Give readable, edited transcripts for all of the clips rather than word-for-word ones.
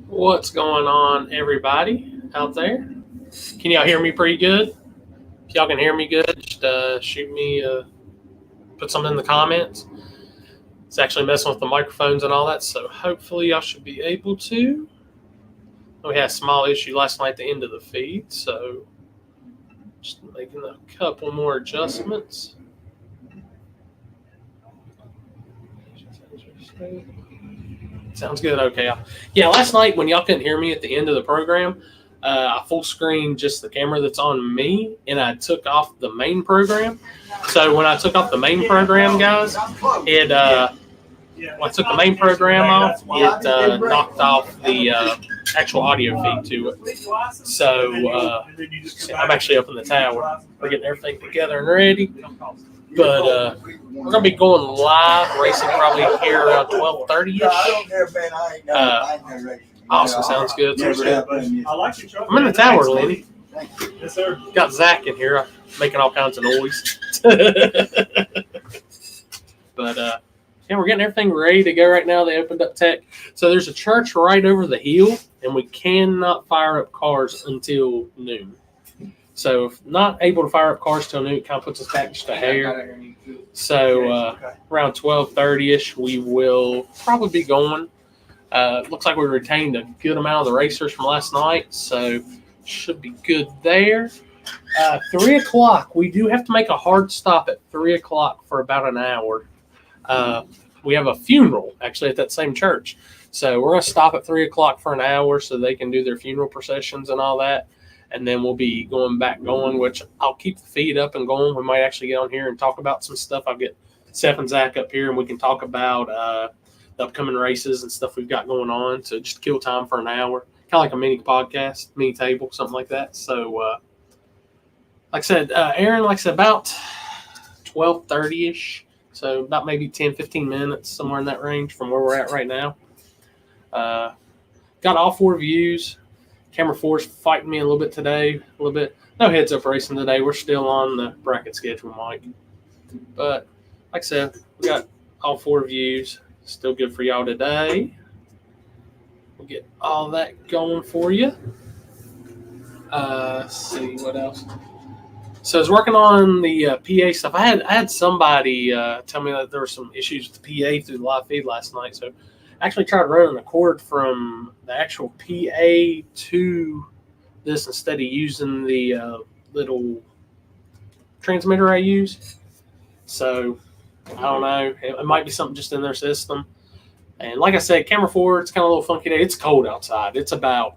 What's going on, everybody out there? Can y'all hear me pretty good? If y'all can hear me good, just shoot me, put something in the comments. It's actually messing with the microphones and all that, so hopefully y'all should be able to. We had a small issue last night at the end of the feed, so just making a couple more adjustments. Sounds good. Okay. Yeah, last night when y'all couldn't hear me at the end of the program, I full screened just the camera that's on me, and I took off the main program. So when I took off the main program, guys, when I took the main program off, it knocked off the actual audio feed to it. So I'm actually up in the tower. We're getting everything together and ready. But we're going to be going live racing probably here around 12:30ish. Awesome. Sounds good. I'm in the tower, Lenny. Yes, sir. Got Zach in here making all kinds of noise. But, yeah, we're getting everything ready to go right now. They opened up tech. So there's a church right over the hill, and we cannot fire up cars until noon. So if not able to fire up cars till noon, it kind of puts us back just a hair. So around 12:30ish, we will probably be going. Looks like we retained a good amount of the racers from last night, so should be good there. 3 o'clock, we do have to make a hard stop at 3 o'clock for about an hour. We have a funeral, actually, at that same church. So we're going to stop at 3 o'clock for an hour so they can do their funeral processions and all that. And then we'll be going, which I'll keep the feed up and going. We might actually get on here and talk about some stuff. I'll get Seth and Zach up here, and we can talk about the upcoming races and stuff we've got going on to just kill time for an hour. Kind of like a mini podcast, mini table, something like that. So, like I said, Aaron, about 12:30ish. So about maybe 10, 15 minutes, somewhere in that range from where we're at right now. Got all 4 views. Camera 4's fighting me a little bit today. No heads-up racing today. We're still on the bracket schedule, Mike. But like I said, we got all 4 views. Still good for y'all today. We'll get all that going for you. Let's see what else. So I was working on the PA stuff. I had somebody tell me that there were some issues with the PA through the live feed last night. So I actually tried running a cord from the actual PA to this instead of using the little transmitter I use. So I don't know. It might be something just in their system. And like I said, camera 4, it's kind of a little funky day. It's cold outside. It's about,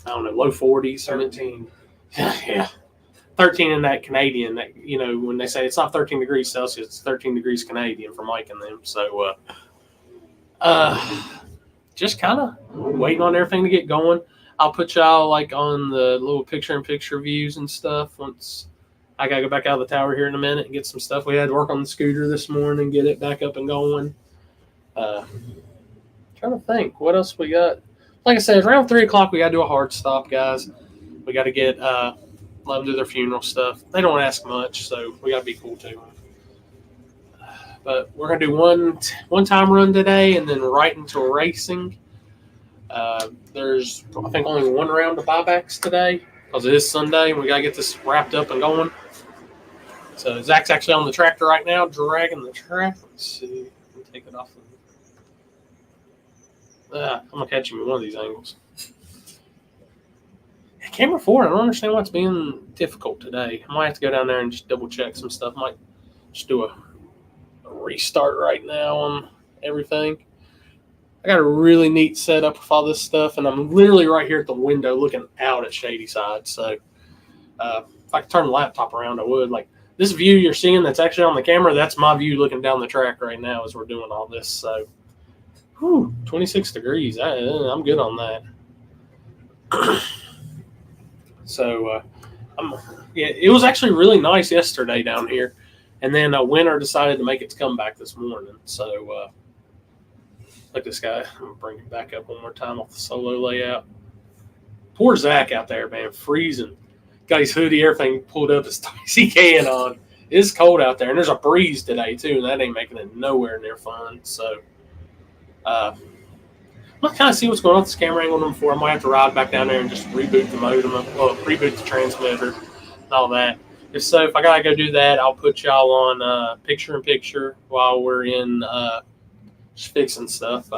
low 40s. 13. Yeah. 13 in that Canadian, that, when they say it's not 13 degrees Celsius, it's 13 degrees Canadian for Mike and them. So, just kind of waiting on everything to get going. I'll put y'all on the little picture-in-picture views and stuff once I got to go back out of the tower here in a minute and get some stuff. We had to work on the scooter this morning, get it back up and going. Trying to think what else we got. Like I said, around 3 o'clock, we got to do a hard stop, guys. We got to get let them do their funeral stuff. They don't ask much, so we got to be cool too. But we're going to do one time run today and then right into racing. There's, I think, only 1 round of buybacks today because it is Sunday and we got to get this wrapped up and going. So Zach's actually on the tractor right now, dragging the track. Let's see. Let me take it off. I'm going to catch him in one of these angles. Camera 4, I don't understand why it's being difficult today. I might have to go down there and just double check some stuff. Might just do a restart right now on everything. I got a really neat setup with all this stuff, and I'm literally right here at the window looking out at Shadyside. So if I could turn the laptop around, I would. This view you're seeing that's actually on the camera, that's my view looking down the track right now as we're doing all this. So, 26 degrees. I'm good on that. So, it was actually really nice yesterday down here. And then winter decided to make its comeback this morning. So, look at this guy. I'm going to bring him back up one more time off the solo layout. Poor Zach out there, man, freezing. Got his hoodie, everything pulled up as tight as he can on. It's cold out there, and there's a breeze today, too, and that ain't making it nowhere near fun. So, I'm going to kind of see what's going on with this camera angle before. I might have to ride back down there and just reboot the modem, reboot the transmitter and all that. If I got to go do that, I'll put y'all on picture-in-picture while we're in just fixing stuff.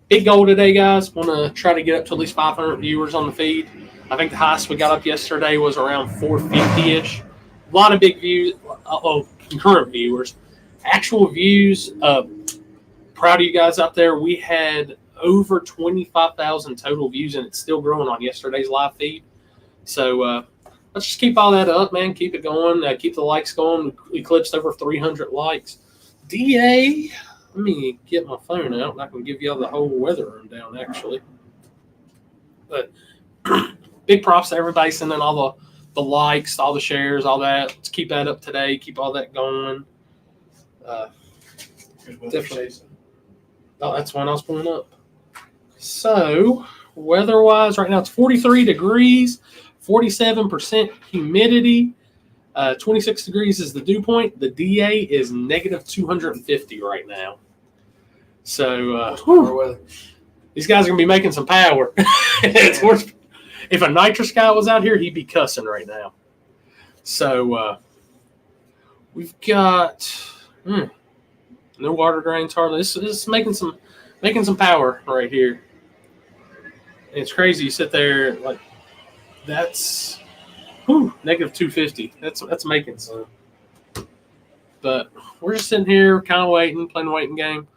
Big goal today, guys. Want to try to get up to at least 500 viewers on the feed. I think the highest we got up yesterday was around 450-ish. A lot of big views. Concurrent viewers. Actual views. Proud of you guys out there. We had over 25,000 total views, and it's still growing on yesterday's live feed. So let's just keep all that up, man. Keep it going. Keep the likes going. We eclipsed over 300 likes. DA... Let me get my phone out, and I can give y'all the whole weather rundown, actually. But big props to everybody sending all the likes, all the shares, all that. Let's keep that up today. Keep all that going. Definitely. Oh, that's one I was pulling up. So, weather-wise, right now it's 43 degrees, 47% humidity. 26 degrees is the dew point. The DA is negative 250 right now. So these guys are going to be making some power. It's worth. If a nitrous guy was out here, he'd be cussing right now. So we've got no water drains hardly. This is making some power right here. And it's crazy. You sit there like that's negative 250. That's making some. But we're just sitting here kind of waiting, playing the waiting game.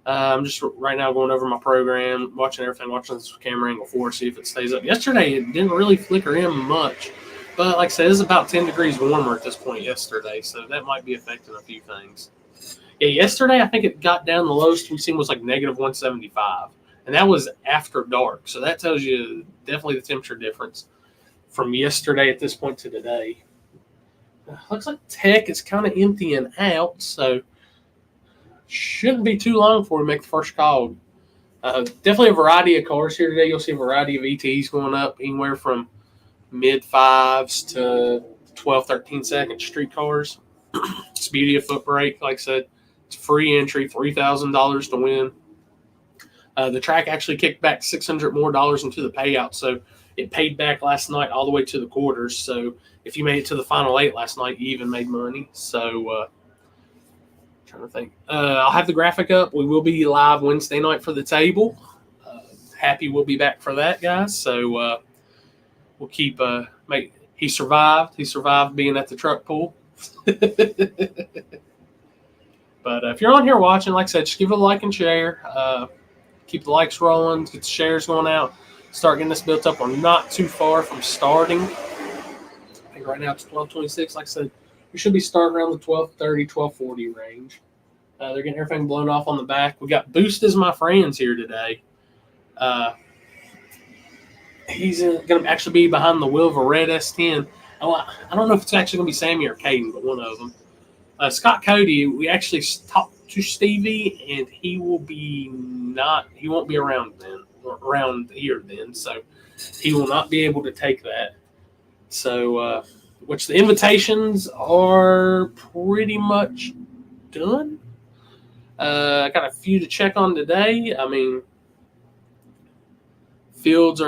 I'm just right now going over my program, watching everything, watching this camera angle 4, see if it stays up. Yesterday, it didn't really flicker in much. But like I said, it's about 10 degrees warmer at this point yesterday, so that might be affecting a few things. Yeah, yesterday, I think it got down. The lowest we've seen was like negative 175. And that was after dark. So that tells you definitely the temperature difference from yesterday at this point to today. Looks like tech is kind of emptying out, so shouldn't be too long before we make the first call. Definitely a variety of cars here today. You'll see a variety of ETs going up, anywhere from mid-5s to 12, 13-second street cars. It's the beauty of Footbrake. Like I said, it's free entry, $3,000 to win. The track actually kicked back $600 more into the payout, so it paid back last night all the way to the quarters. So if you made it to the final 8 last night, you even made money. So trying to think. I'll have the graphic up. We will be live Wednesday night for the table. Happy we'll be back for that, guys. So we'll keep he survived. He survived being at the truck pool. But if you're on here watching, like I said, just give it a like and share. Keep the likes rolling. Get the shares going out. Start getting this built up. We're not too far from starting. I think right now it's 12:26. Like I said, we should be starting around the 12:30, 12:40 range. They're getting everything blown off on the back. We got Boost as my friends here today. He's going to actually be behind the wheel of a red S10. I don't know if it's actually going to be Sammy or Caden, but one of them. Scott Cody, we actually talked to Stevie, and he won't be around here then, so he will not be able to take that. So, which the invitations are pretty much done. I got a few to check on today. I mean, field's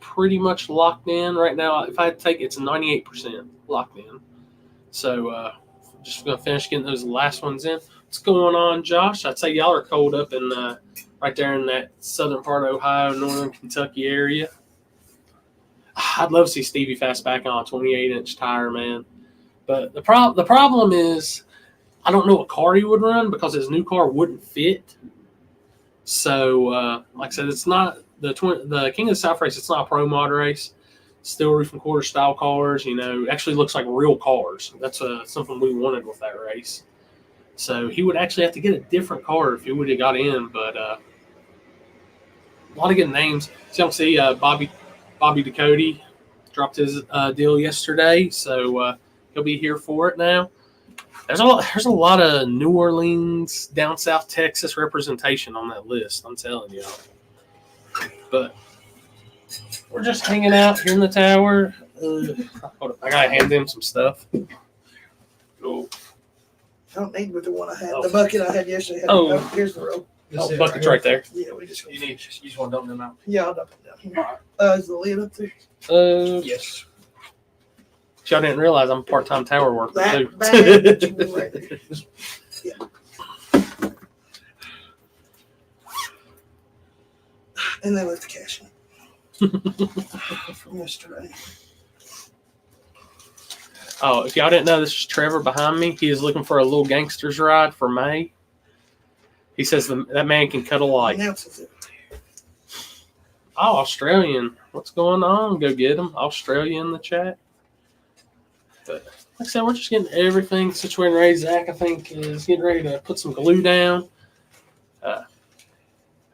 pretty much locked in right now. If I had to take it's 98% locked in. So, just going to finish getting those last ones in. What's going on, Josh? I'd say y'all are cold up in right there in that southern part of Ohio, northern Kentucky area. I'd love to see Stevie Fastback on a 28-inch tire, man. But the problem is I don't know what car he would run because his new car wouldn't fit. So, like I said, it's not the King of the South race. It's not a pro mod race. Steel roof and quarter style cars. It actually looks like real cars. That's something we wanted with that race. So he would actually have to get a different car if he would have got in. But a lot of good names. So you can see Bobby Ducote, dropped his deal yesterday, so he'll be here for it now. There's a lot of New Orleans, down south Texas representation on that list. I'm telling y'all. But we're just hanging out here in the tower. Hold on, I gotta hand them some stuff. Oh. I don't need but the one I had. The bucket I had yesterday. Here's the roll. Oh, bucket's right there. Yeah, we just. You just want to dump them out. Yeah, I'll dump it down here. Is the lid up there? Yes. Y'all didn't realize I'm a part-time tower worker That too. bag right there. Yeah. And they left the cash in from yesterday. Oh, if y'all didn't know, this is Trevor behind me. He is looking for a little gangster's ride for May. He says that man can cut a light. Announces it. Oh, Australian. What's going on? Go get him. Australia in the chat. But like I said, we're just getting everything situated and ready. Zach, I think, is getting ready to put some glue down.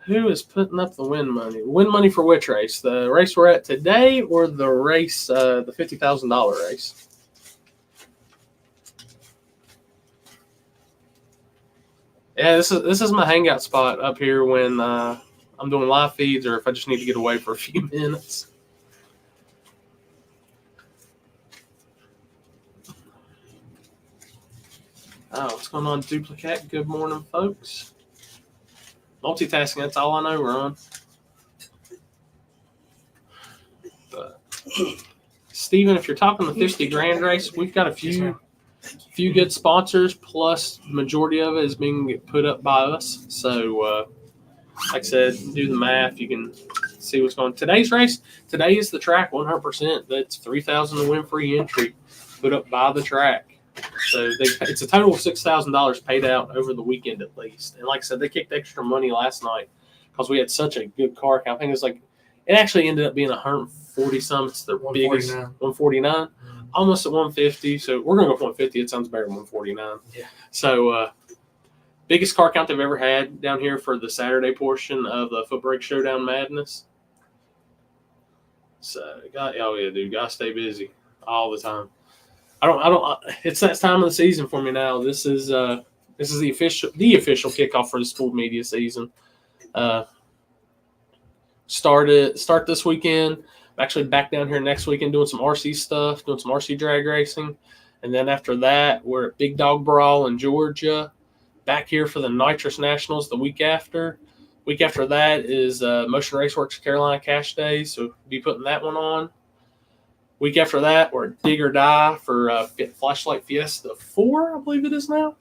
Who is putting up the win money? Win money for which race? The race we're at today or the race, the $50,000 race? Yeah, this is my hangout spot up here when I'm doing live feeds or if I just need to get away for a few minutes. Oh, what's going on, Duplicate? Good morning, folks. Multitasking, that's all I know, Ron. But, Steven, if you're talking the 50 grand race, we've got a few good sponsors, plus the majority of it is being put up by us. So, like I said, do the math. You can see what's going on. Today's race, today is the track 100%. That's $3,000 to win free entry put up by the track. So it's a total of $6,000 paid out over the weekend at least. And like I said, they kicked extra money last night because we had such a good car count. I think it was like, it actually ended up being 140 some. It's the biggest, 149, almost at 150. So we're going to go for 150. It sounds better than 149. Yeah. So biggest car count they've ever had down here for the Saturday portion of the Footbrake Showdown Madness. So, dude, gotta stay busy all the time. I don't. It's that time of the season for me now. This is the official kickoff for the Spoold media season. Start this weekend. I'm actually back down here next weekend doing some RC stuff, doing some RC drag racing, and then after that, we're at Big Dog Brawl in Georgia. Back here for the Nitrous Nationals the week after. Week after that is Motion Raceworks Carolina Cash Days, so we'll be putting that one on. Week after that, we're at Dig or Die for Flashlight Fiesta 4, I believe it is now.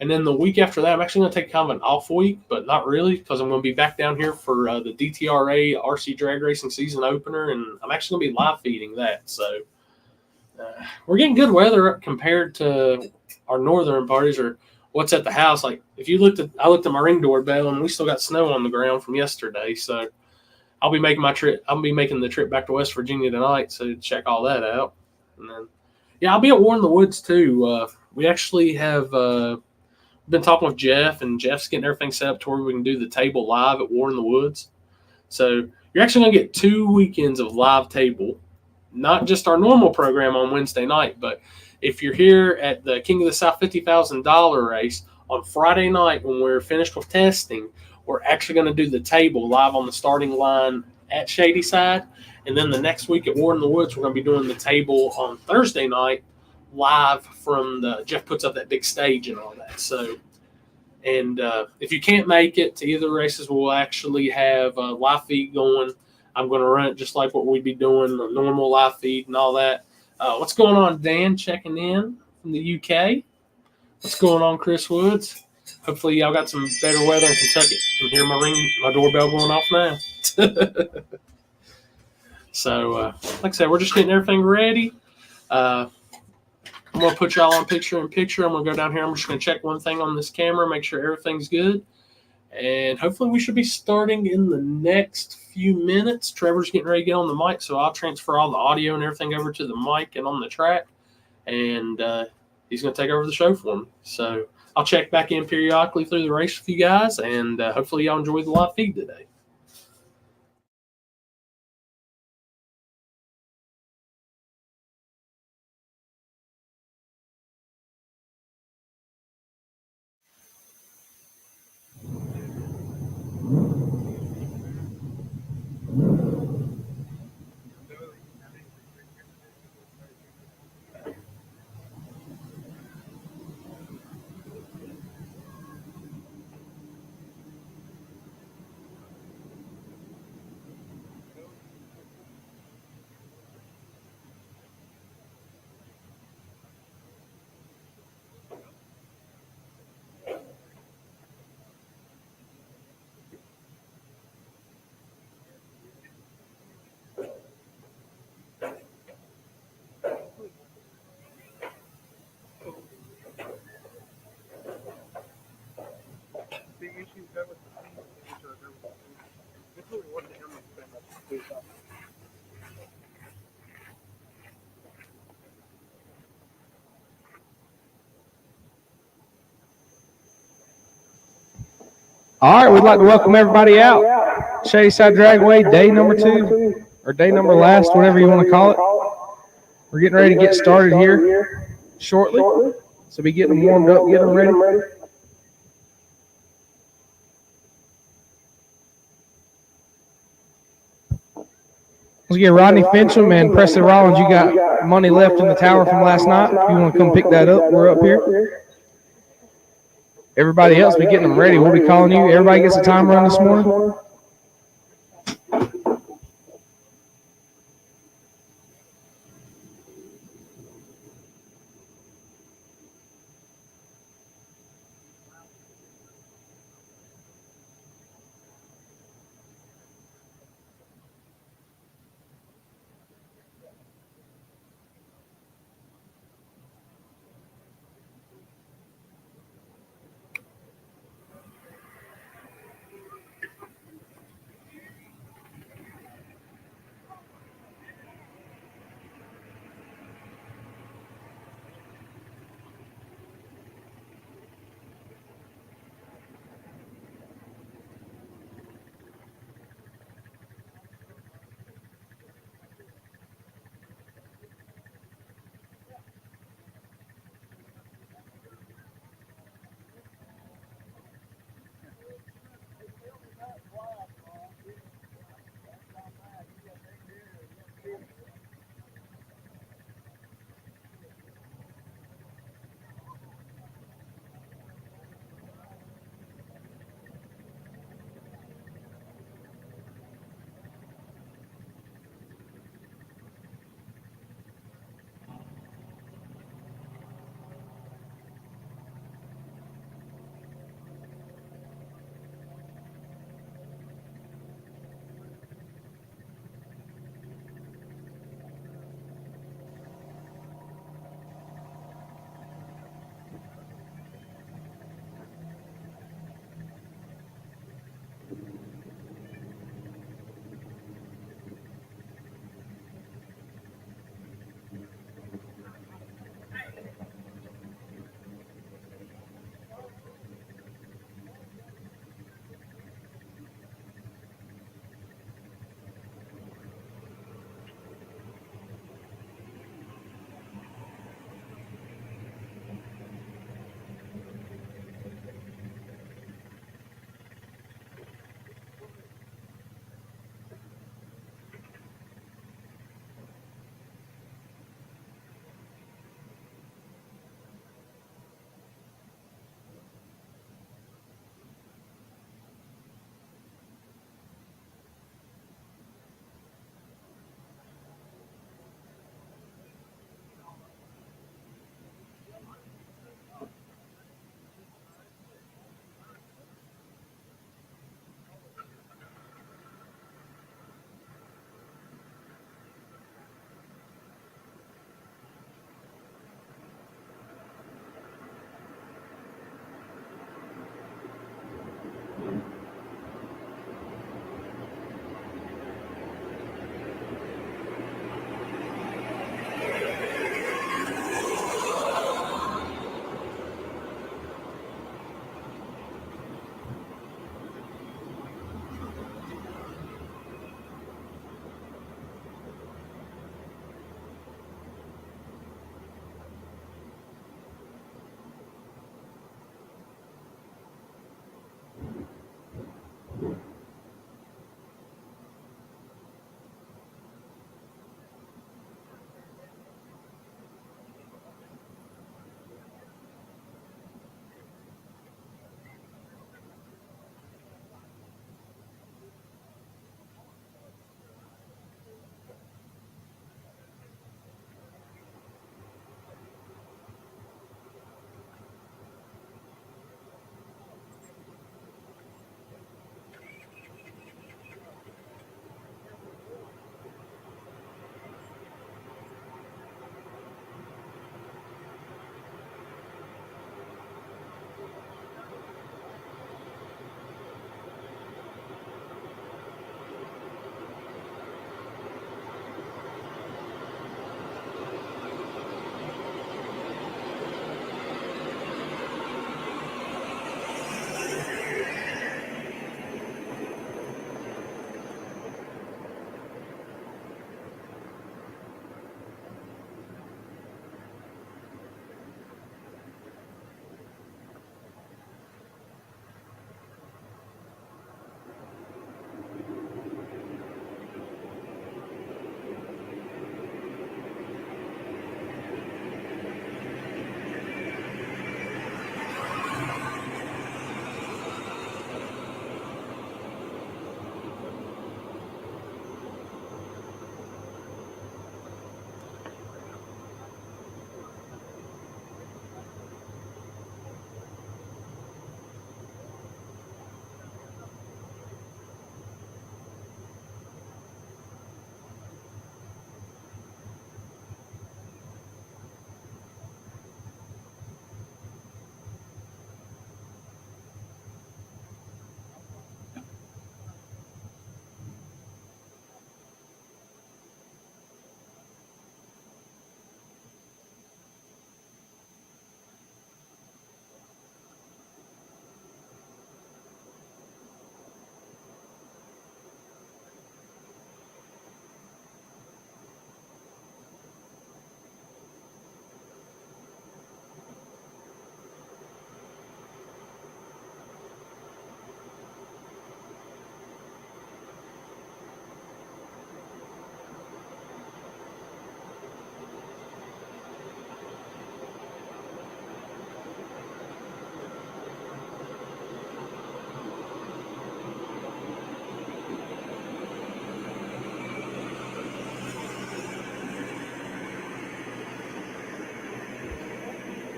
And then the week after that, I'm actually going to take kind of an off week, but not really, because I'm going to be back down here for the DTRA RC Drag Racing season opener, and I'm actually going to be live feeding that. So we're getting good weather compared to our northern parties or what's at the house. Like if you I looked at my ring doorbell, and we still got snow on the ground from yesterday. So I'll be making the trip back to West Virginia tonight, so check all that out. And then, yeah, I'll be at War in the Woods too. We actually have been talking with Jeff, and Jeff's getting everything set up to where we can do the table live at War in the Woods. So you're actually going to get 2 weekends of live table, not just our normal program on Wednesday night, but if you're here at the King of the South $50,000 race on Friday night when we're finished with testing, we're actually going to do the table live on the starting line at Shadyside. And then the next week at War in the Woods, we're going to be doing the table on Thursday night live from Jeff puts up that big stage and all that. So, and if you can't make it to either races, we'll actually have a live feed going. I'm going to run it just like what we'd be doing, a normal live feed and all that. What's going on, Dan, checking in from the UK? What's going on, Chris Woods? Hopefully y'all got some better weather in Kentucky. I can hear my doorbell going off now. So, like I said, we're just getting everything ready. I'm going to put y'all on picture-in-picture. I'm going to go down here. I'm just going to check one thing on this camera, make sure everything's good. And hopefully we should be starting in the next few minutes. Trevor's getting ready to get on the mic, so I'll transfer all the audio and everything over to the mic and on the track. And he's going to take over the show for me. So I'll check back in periodically through the race with you guys, and hopefully y'all enjoy the live feed today. All right, we'd like to welcome everybody out. Shadyside Dragway, day number 2, or day number last, whatever you want to call it. We're getting ready to get started here shortly. So be getting them warmed up, getting them ready. Let's get Rodney Fincham and Presley Rollins. You got money left in the tower from last night. If you want to come pick that up, we're up here. Everybody else be getting them ready. We'll be calling you. Everybody gets a time run this morning.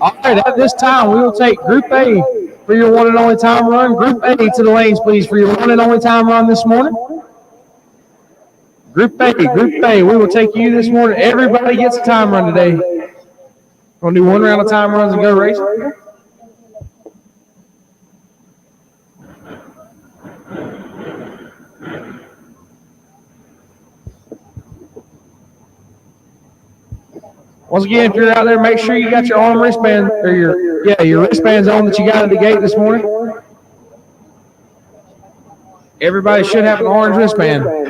All right, at this time, we will take Group A for your one and only time run. Group A to the lanes, please, for your one and only time run this morning. Group A, we will take you this morning. Everybody gets a time run today. We're going to do one round of time runs and go racing. Once again, if you're out there, make sure you got your arm wristband or your wristbands on that you got at the gate this morning. Everybody should have an orange wristband.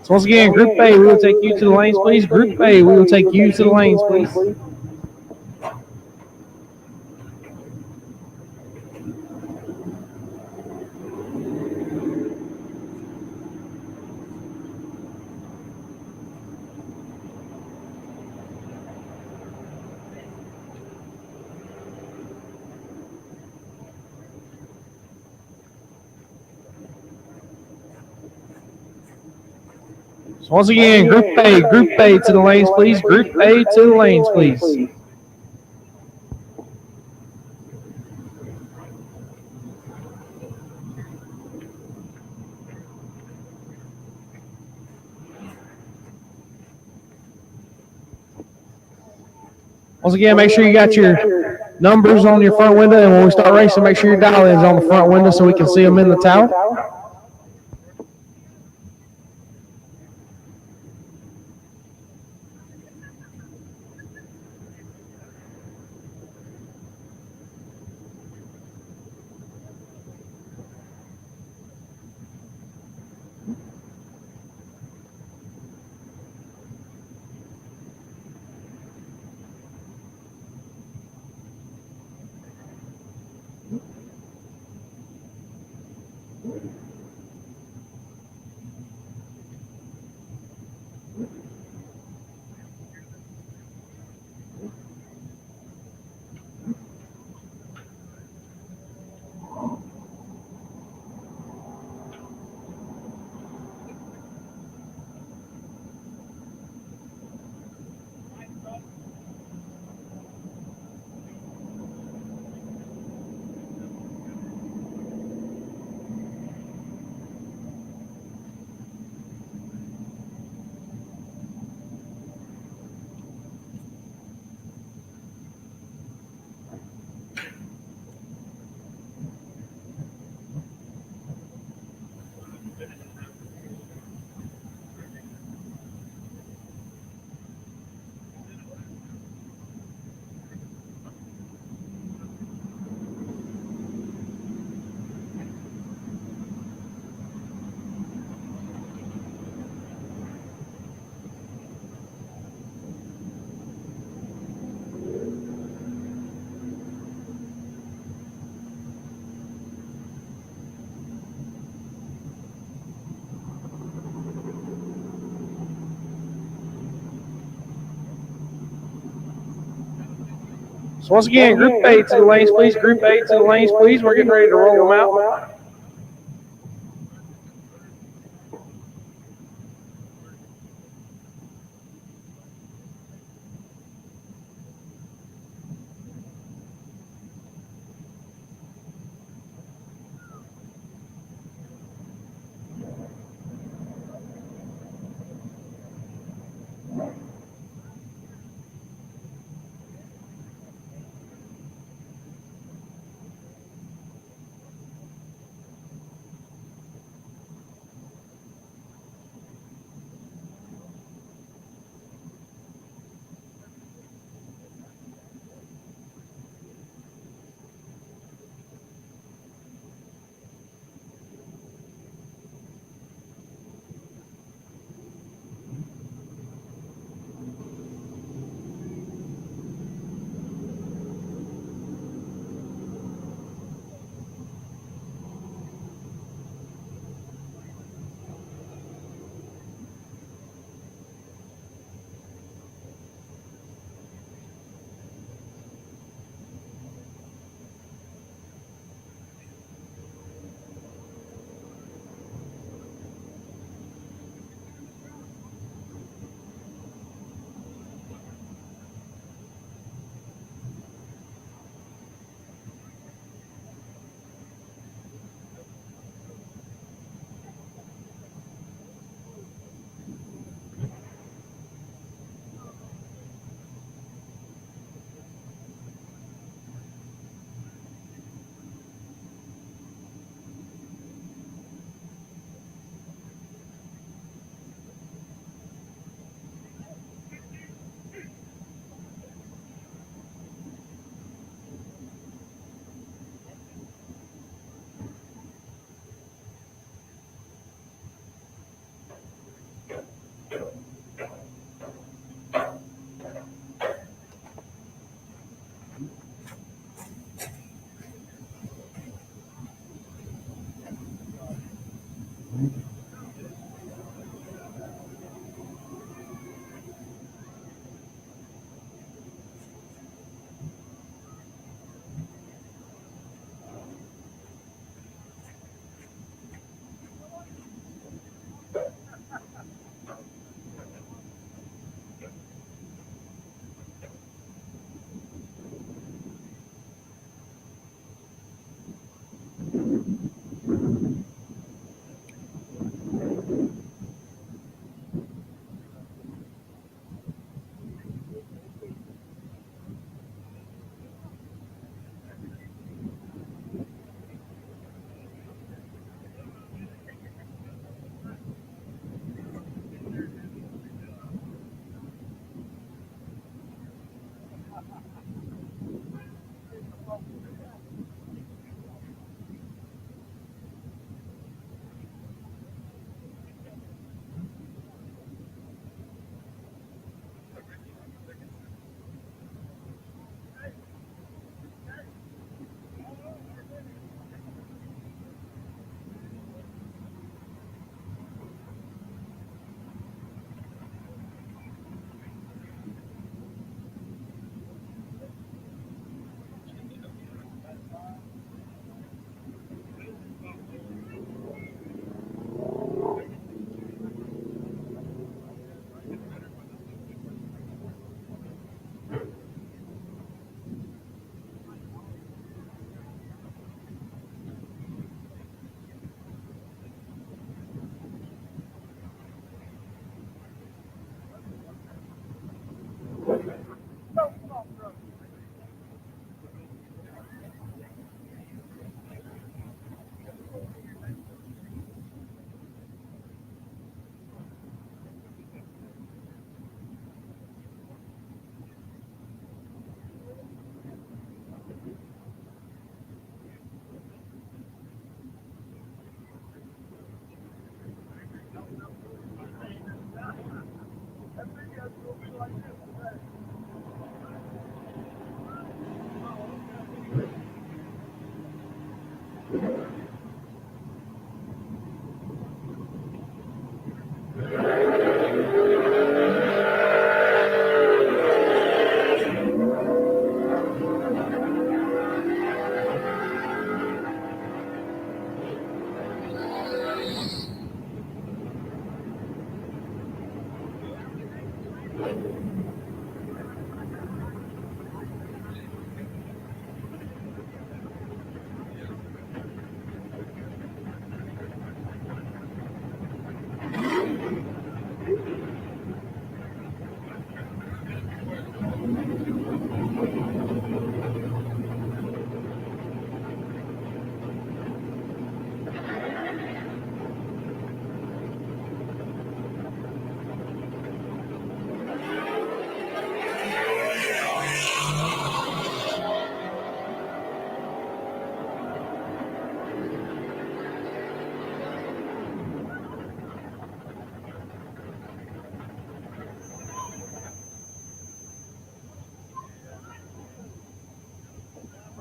So once again, Group A, we will take you to the lanes, please. Group A, we will take you to the lanes, please. So once again, Group A to the lanes, please. Group A to the lanes, please. Once again, make sure you got your numbers on your front window, and when we start racing, make sure your dial-in's on the front window so we can see them in the tower. So once again, Group A to the lanes, please. Group A to the lanes, please. We're getting ready to roll them out.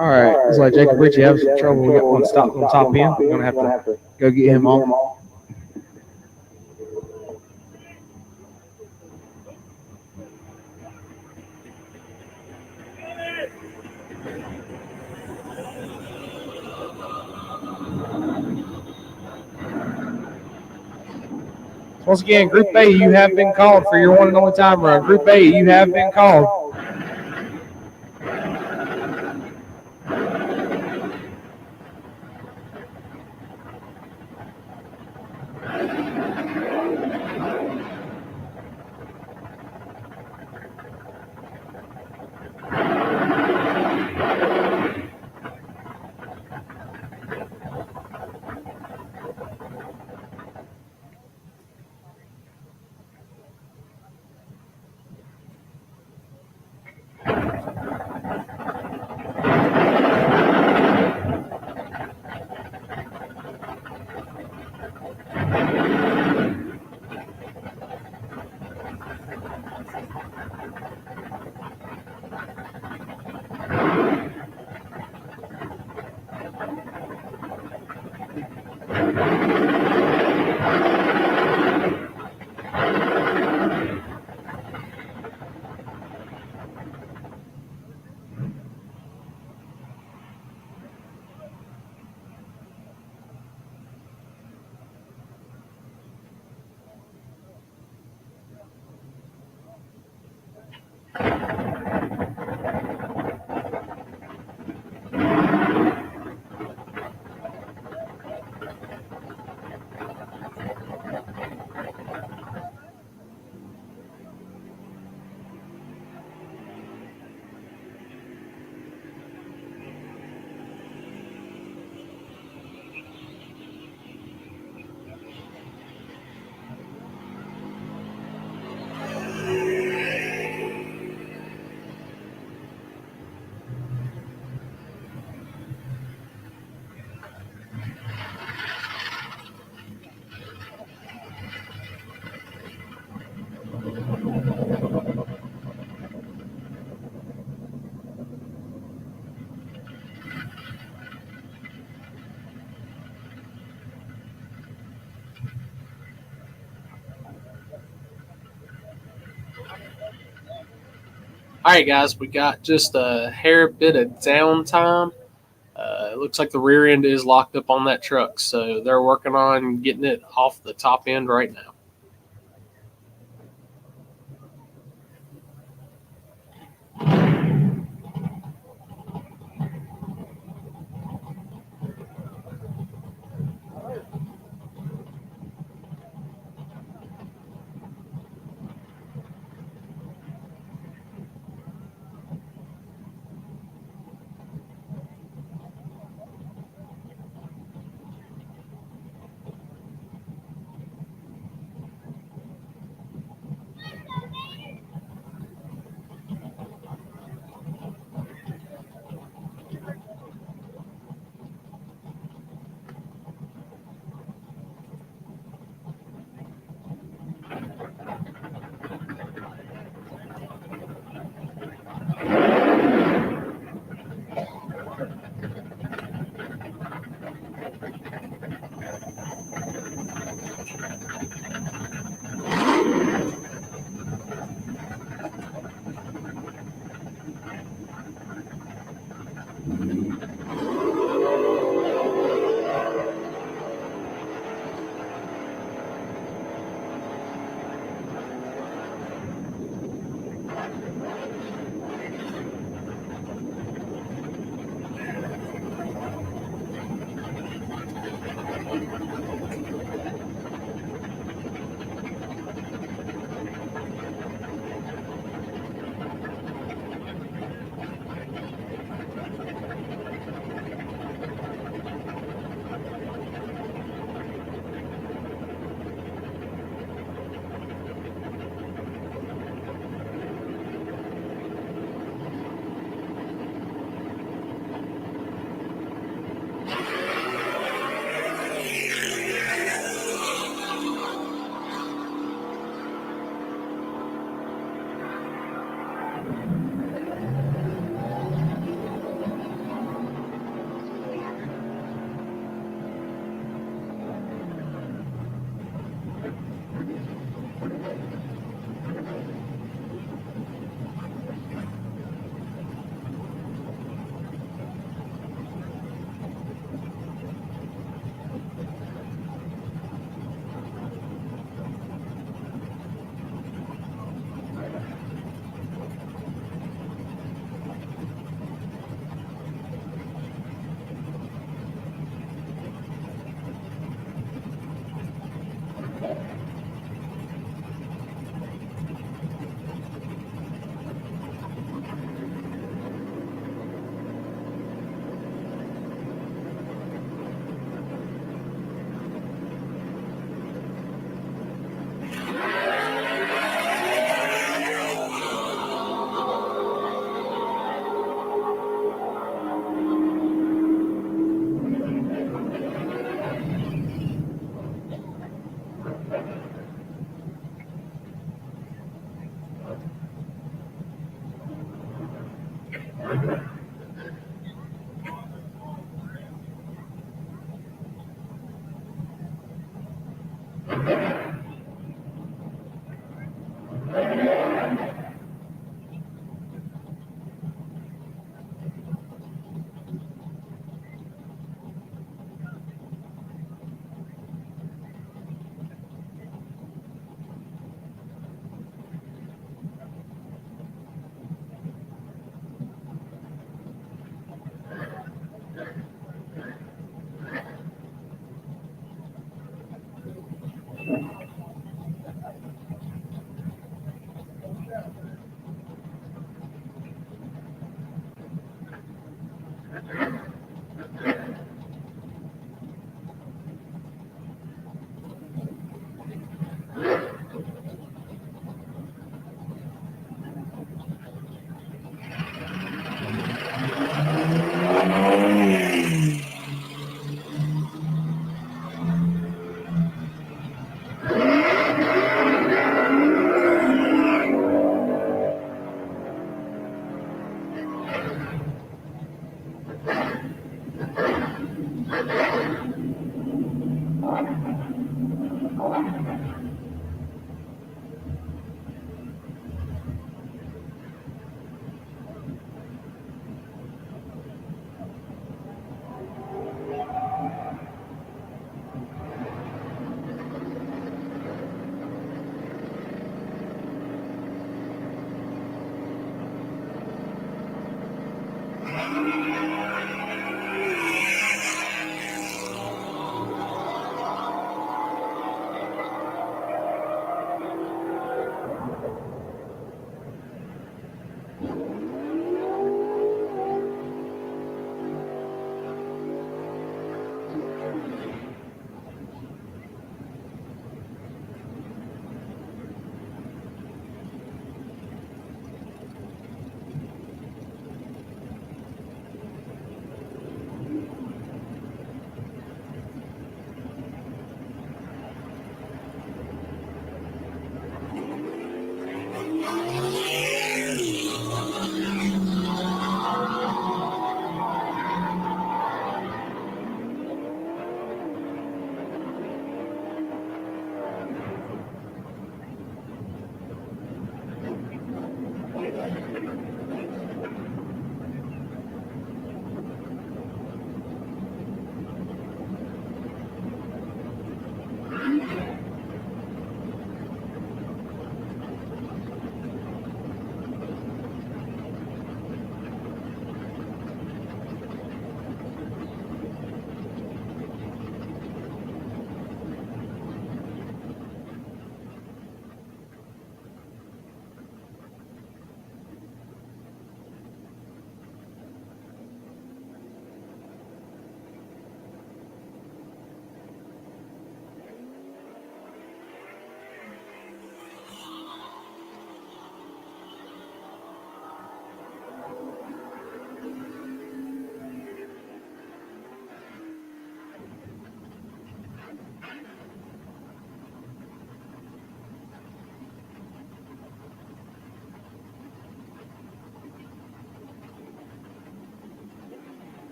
All right, looks like Jacob Ritchie having some trouble. We got one stopped on top end. We're gonna have to go get him on. Once again, Group A, you have been called for your one and only time run. Group A, you have been called. All right, guys, we got just a hair bit of downtime. It looks like the rear end is locked up on that truck, so they're working on getting it off the top end right now.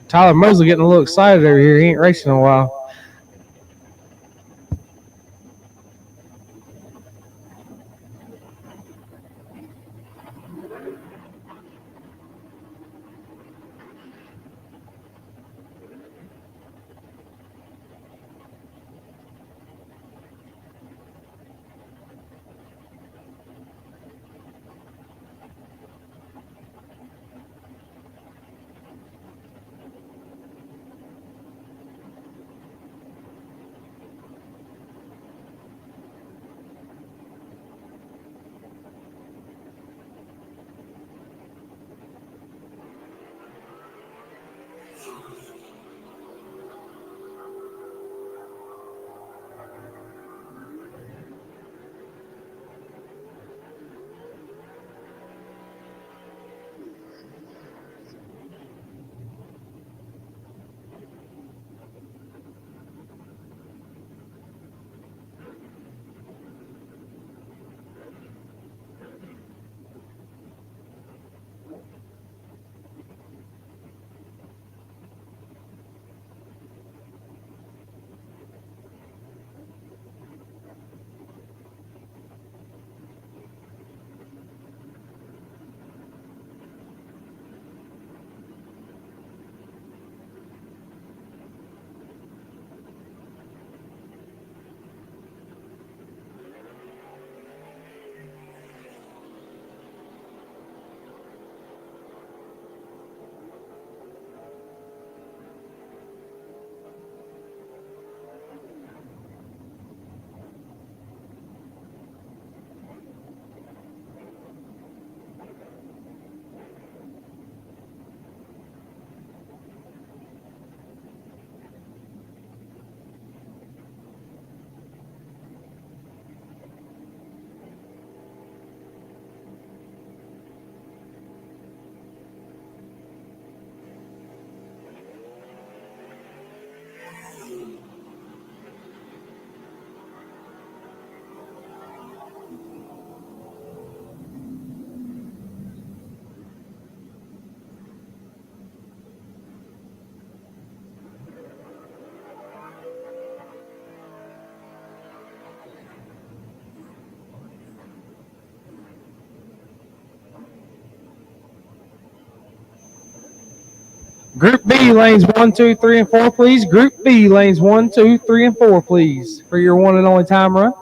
Tyler Mosley getting a little excited over here. He ain't racing in a while. Group B, lanes 1, 2, 3, and 4, please. Group B, lanes 1, 2, 3, and 4, please, for your one and only time run.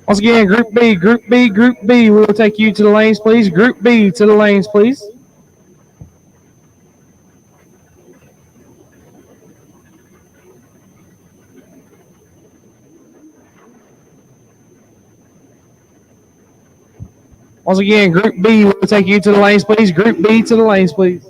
Once again, Group B, Group B, Group B. We'll take you to the lanes, please. Group B to the lanes, please. Once again, Group B will take you to the lanes, please. Group B to the lanes, please.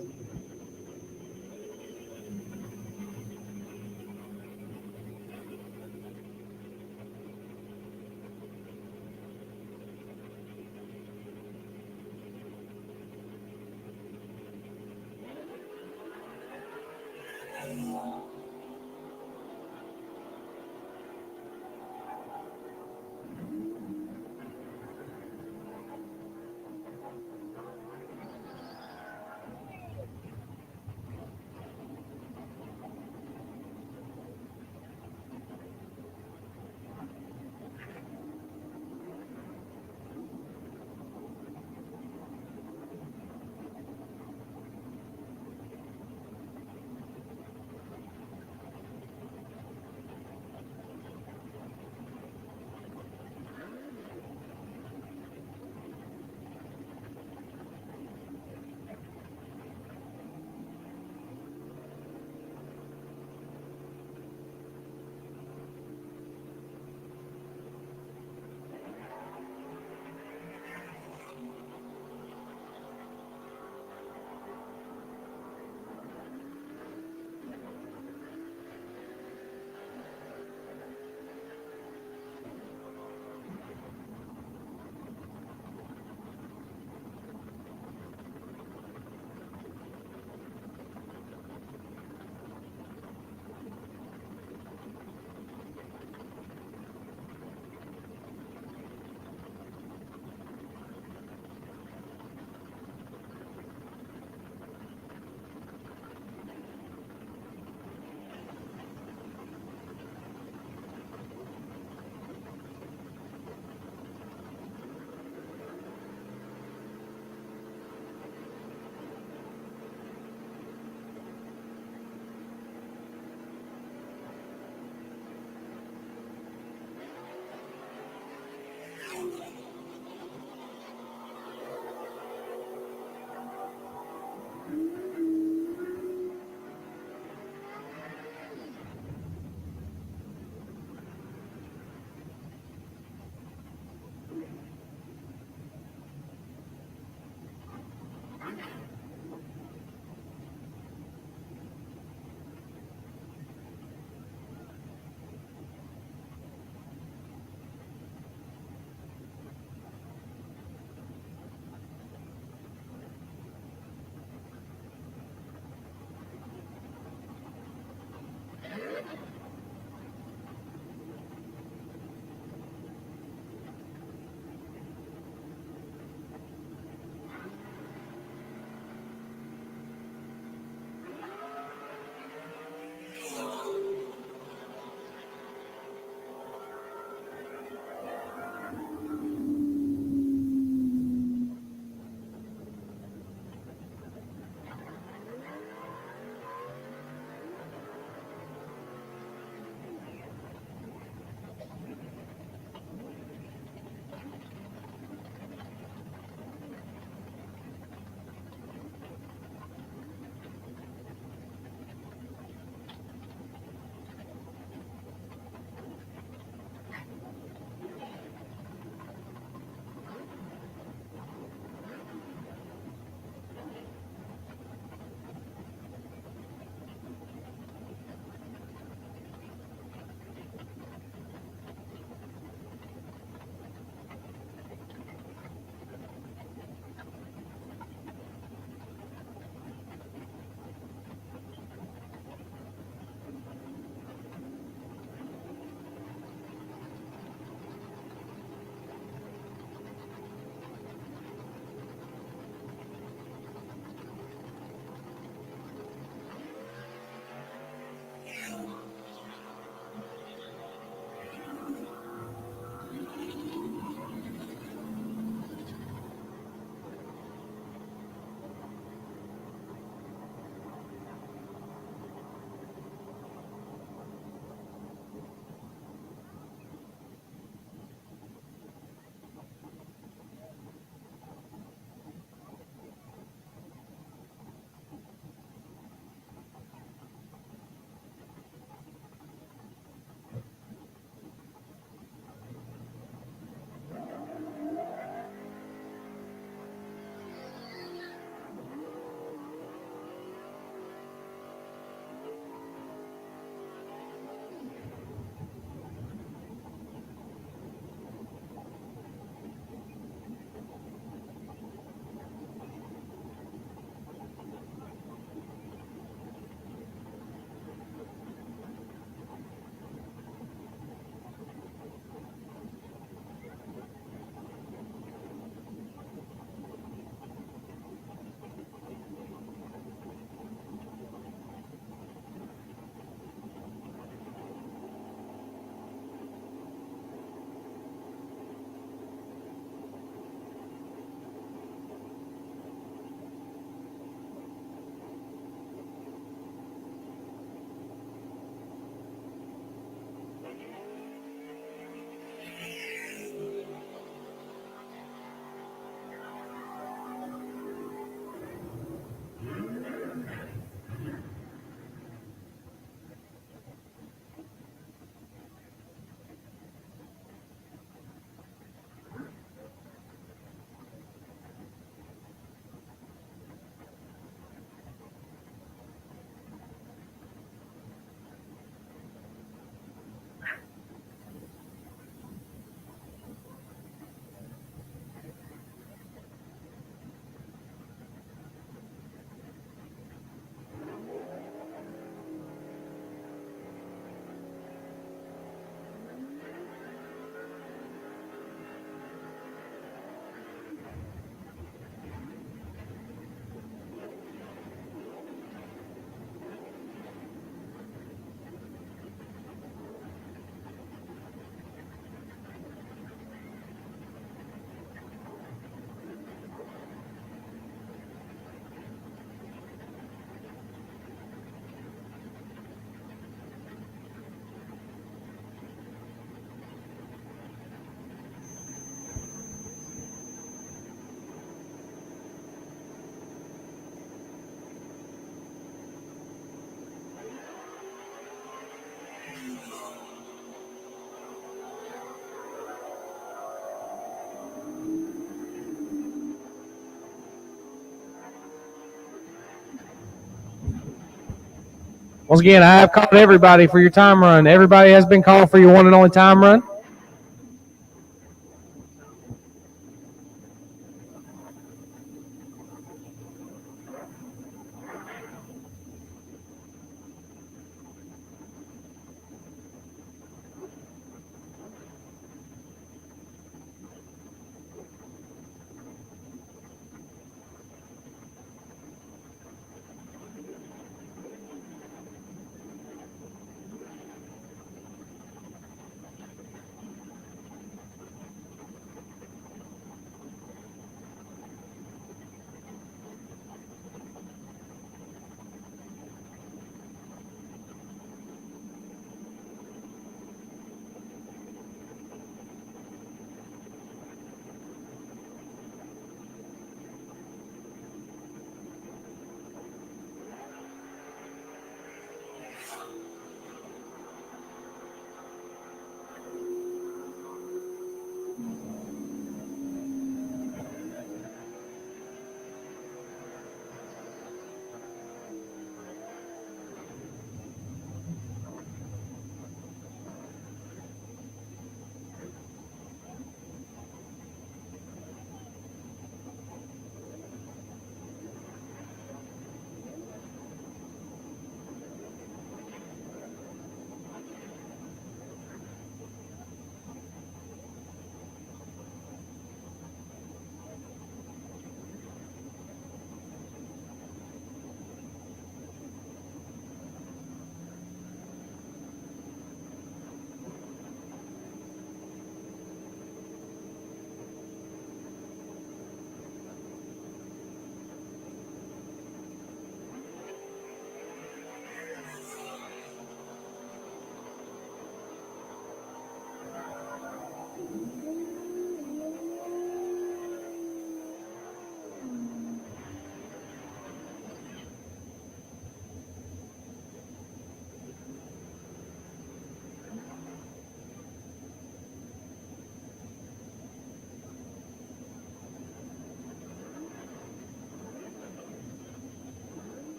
Once again, I have called everybody for your time run. Everybody has been called for your one and only time run.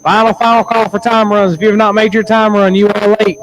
Final call for time runs. If you have not made your time run, you are late.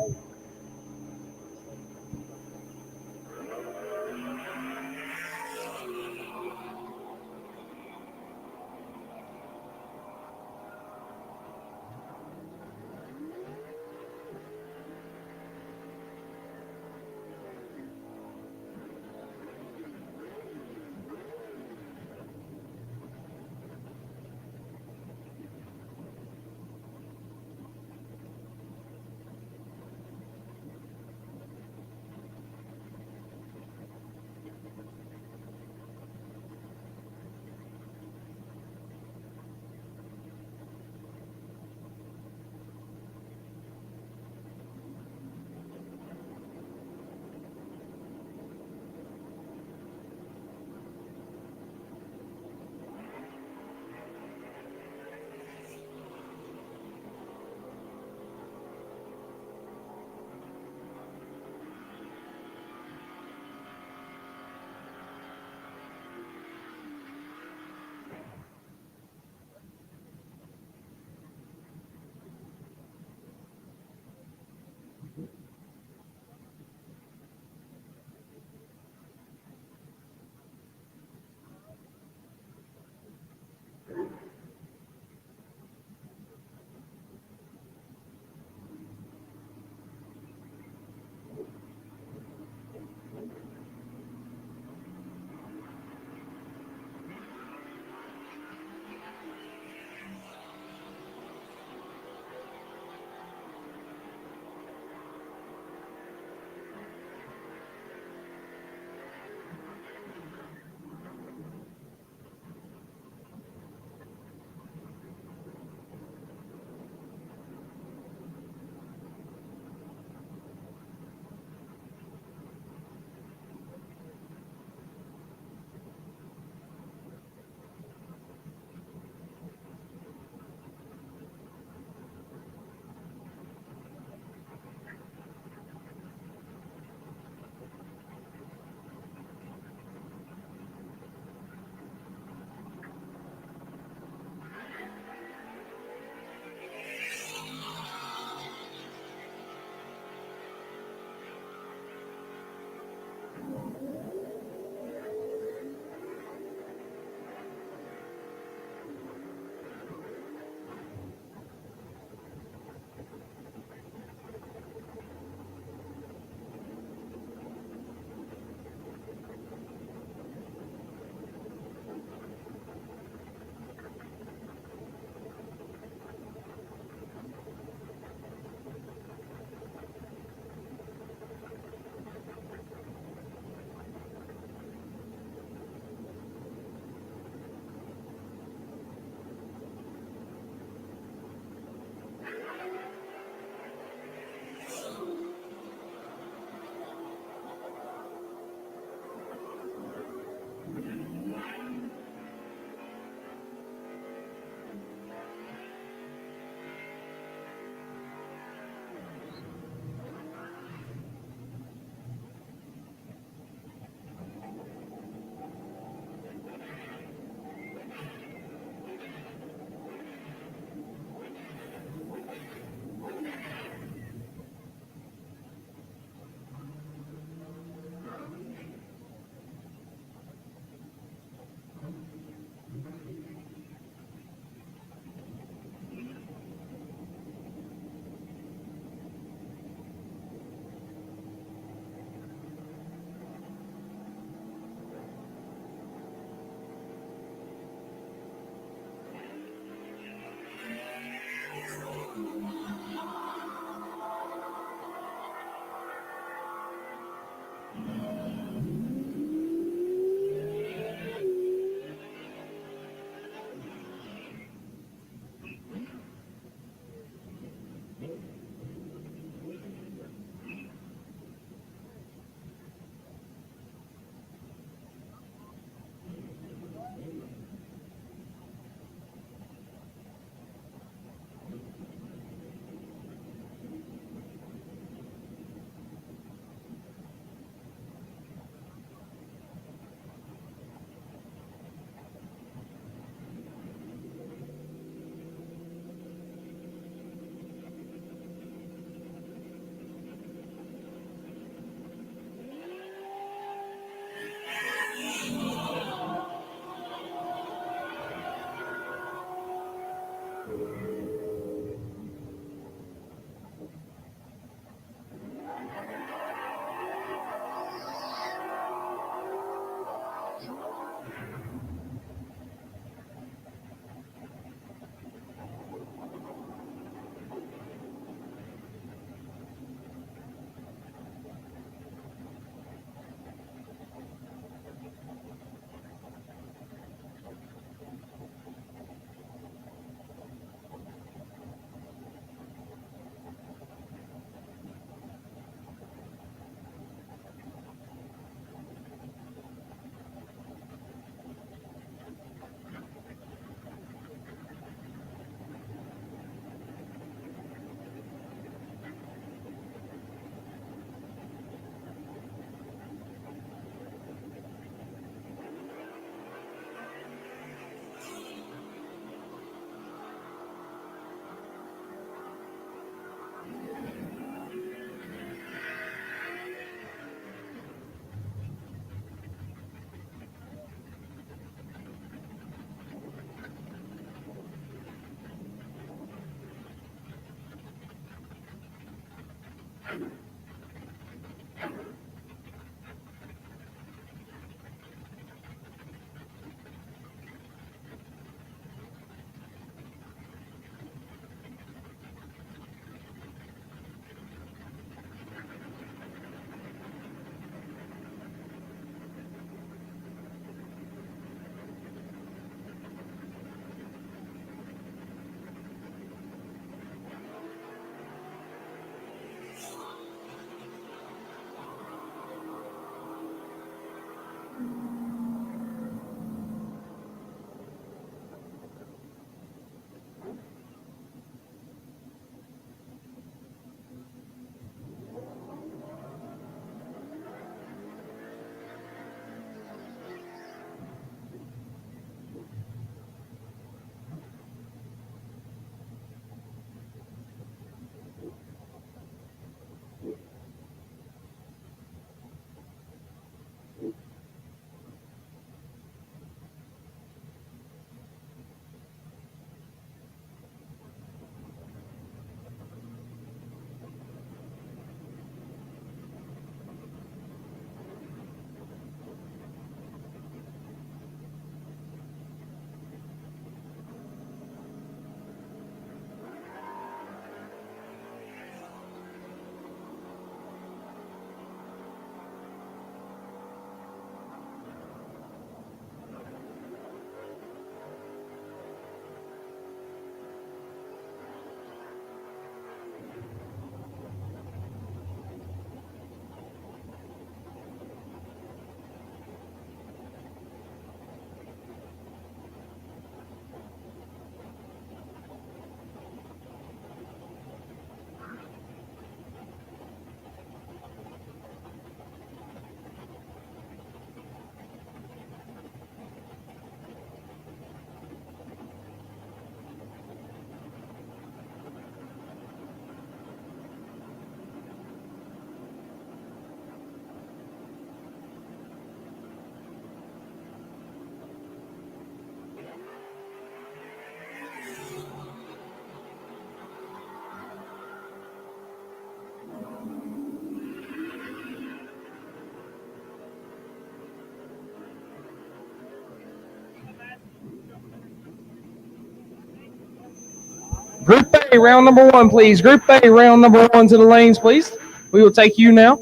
Group A, round number one, please. Group A, round number one to the lanes, please. We will take you now.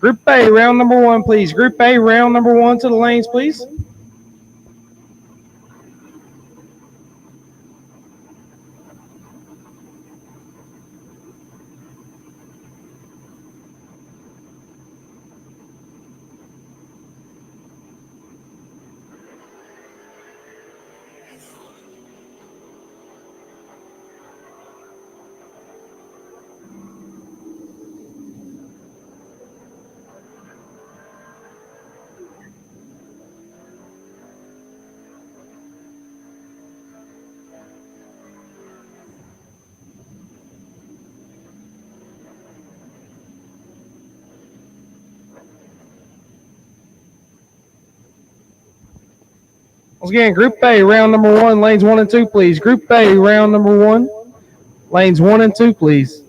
Group A, round number one, please. Group A, round number one to the lanes, please. Once again, Group A, round number one, lanes 1 and 2, please. Group A, round number one, lanes 1 and 2, please.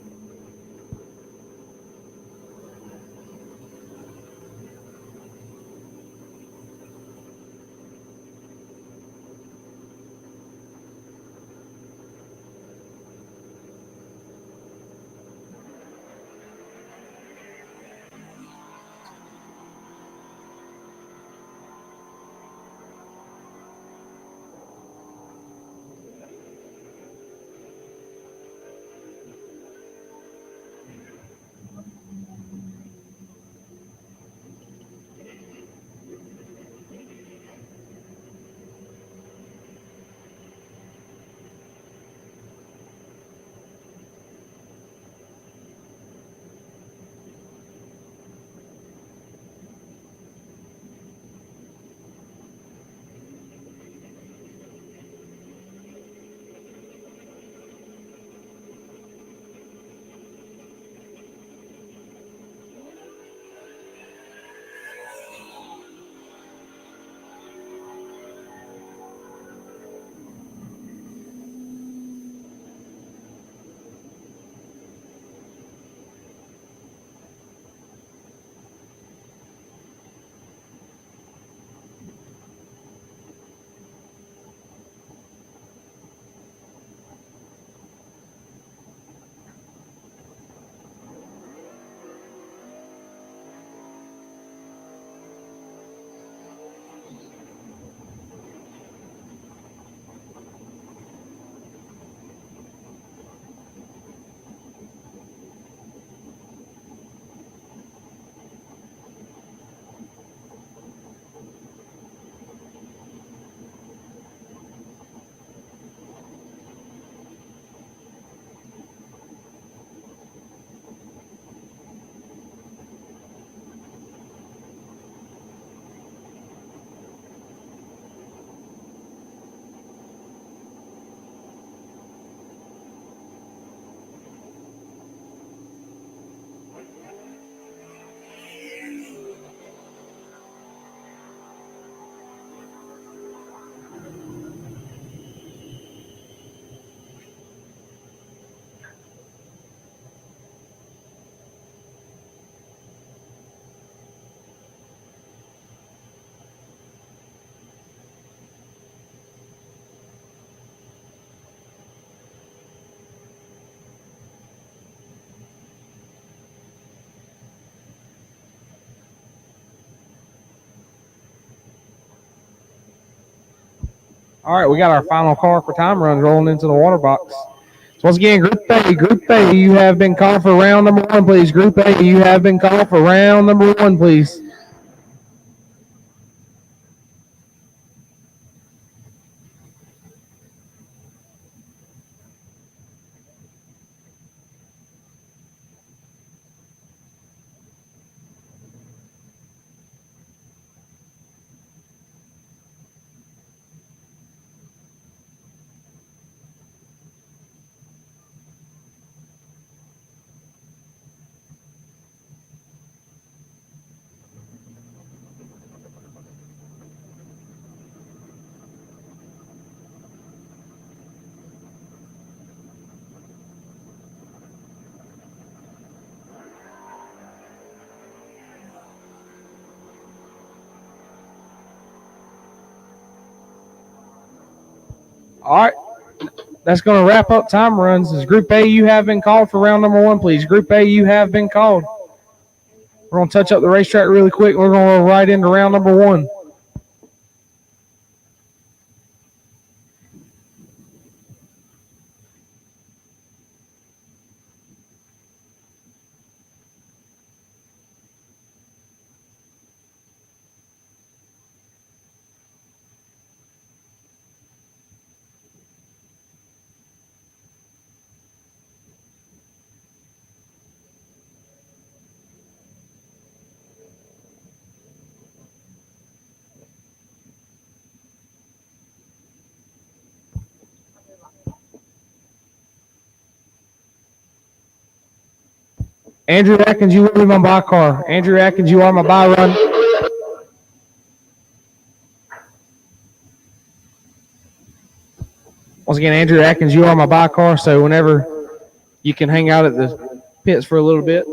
All right, we got our final car for time runs rolling into the water box. So once again, Group A, you have been called for round number 1, please. Group A, you have been called for round number 1, please. All right. That's going to wrap up time runs. As Group A, you have been called for round number 1, please. Group A, you have been called. We're going to touch up the racetrack really quick. We're going to go right into round number 1. Andrew Atkins, you will be my buy car. Andrew Atkins, you are my buy run. Once again, Andrew Atkins, you are my buy car, so whenever you can hang out at the pits for a little bit,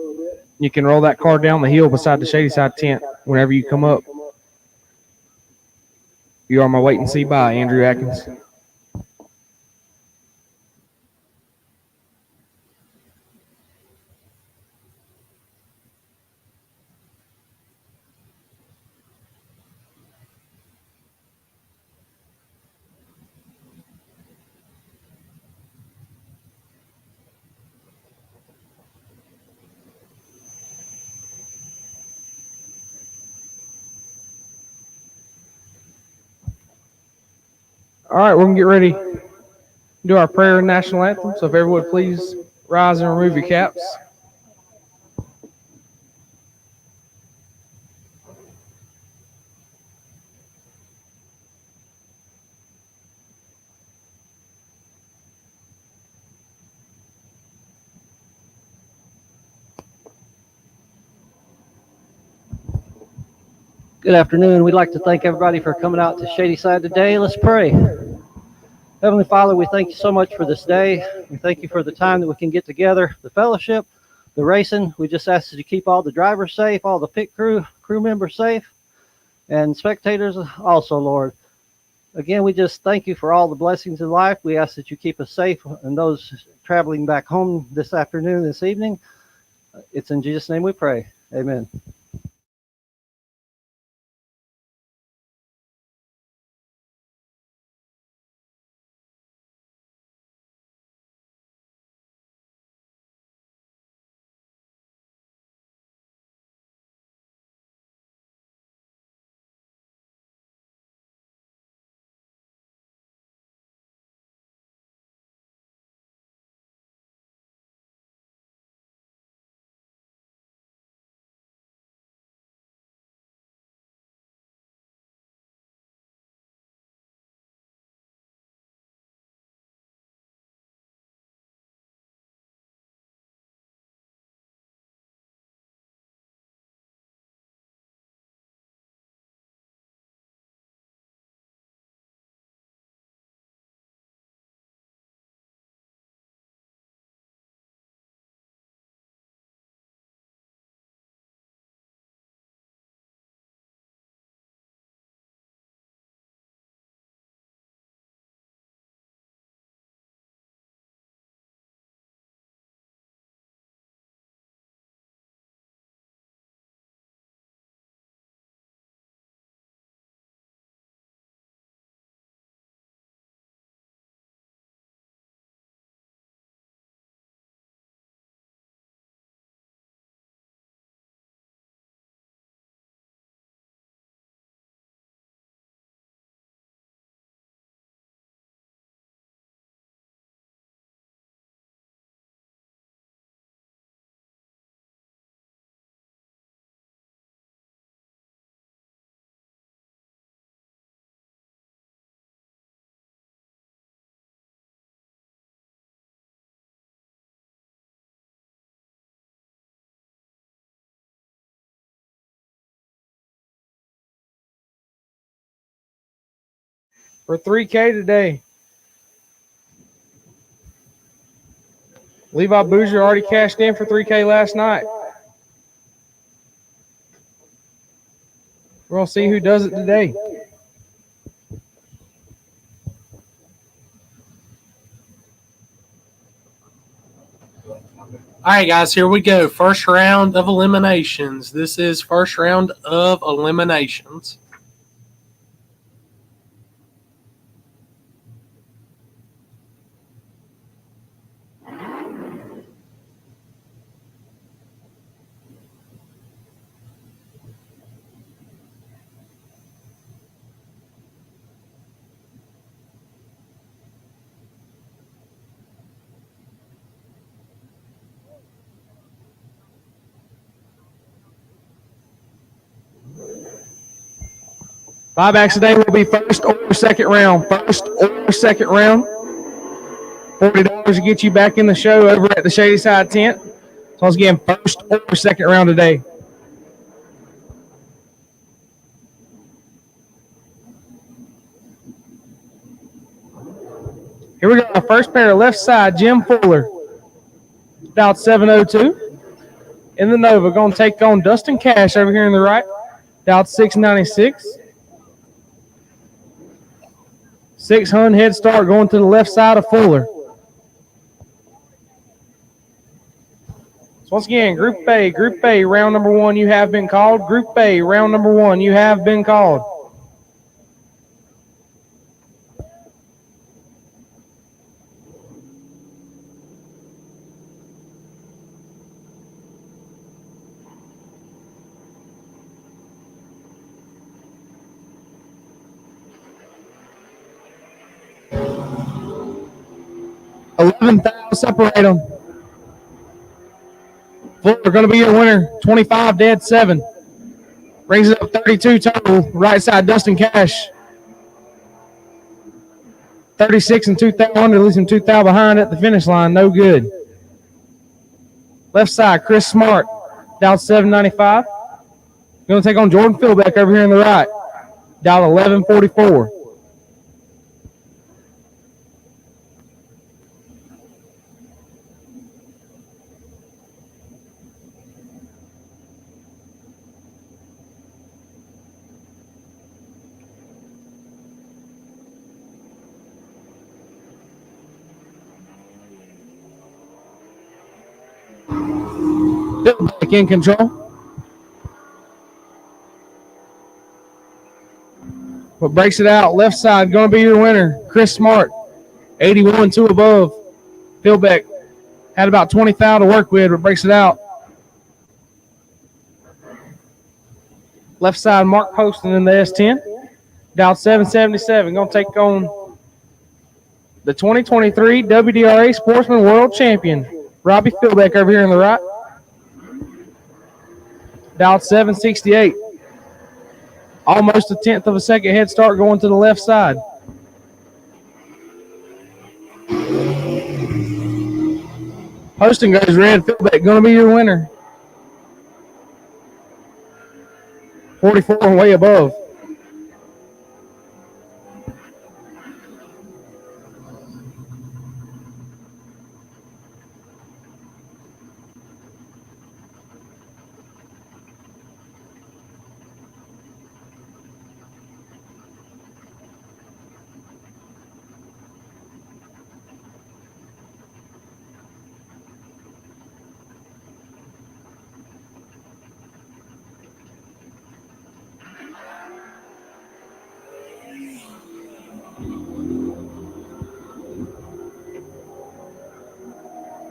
you can roll that car down the hill beside the Shadyside tent whenever you come up. You are my wait and see buy, Andrew Atkins. All right, we're going to get ready to do our prayer and national anthem. So if everyone would please rise and remove your caps. Good afternoon. We'd like to thank everybody for coming out to Shadyside today. Let's pray. Heavenly Father, we thank you so much for this day. We thank you for the time that we can get together, the fellowship, the racing. We just ask that you keep all the drivers safe, all the pit crew members safe, and spectators also, Lord. Again, we just thank you for all the blessings in life. We ask that you keep us safe and those traveling back home this afternoon, this evening. It's in Jesus' name we pray. Amen. for $3K today. Levi Boozer already cashed in for $3K last night. We're going to see who does it today. All right, guys, here we go. First round of eliminations. This is first round of eliminations. Buybacks today will be first or second round. First or second round. $40 to get you back in the show over at the Shadyside tent. So once again, first or second round today. Here we go. Our first pair, left side, Jim Fuller. About 702. In the Nova, going to take on Dustin Cash over here in the right. About 696. 600 head start going to the left side of Fuller. So once again, Group A, round number 1, you have been called. Group A, round number 1, you have been called. $11,000 separate them. Fuller going to be your winner. 25 dead 7. Brings it up 32 total. Right side, Dustin Cash. 36 and 2,000 losing 2,000 behind at the finish line. No good. Left side, Chris Smart. Down 795. Going to take on Jordan Philbeck over here in the right. Down 1144. Philbeck in control. What breaks it out, left side, going to be your winner, Chris Smart. 81, 2 above. Philbeck had about 20,000 to work with, but breaks it out. Left side, Mark Poston in the S10. Down 777. Going to take on the 2023 WDRA Sportsman World Champion, Robbie Philbeck over here on the right. Down 768. Almost a tenth of a second head start going to the left side. Poston goes red. Philbeck going to be your winner. 44 and way above.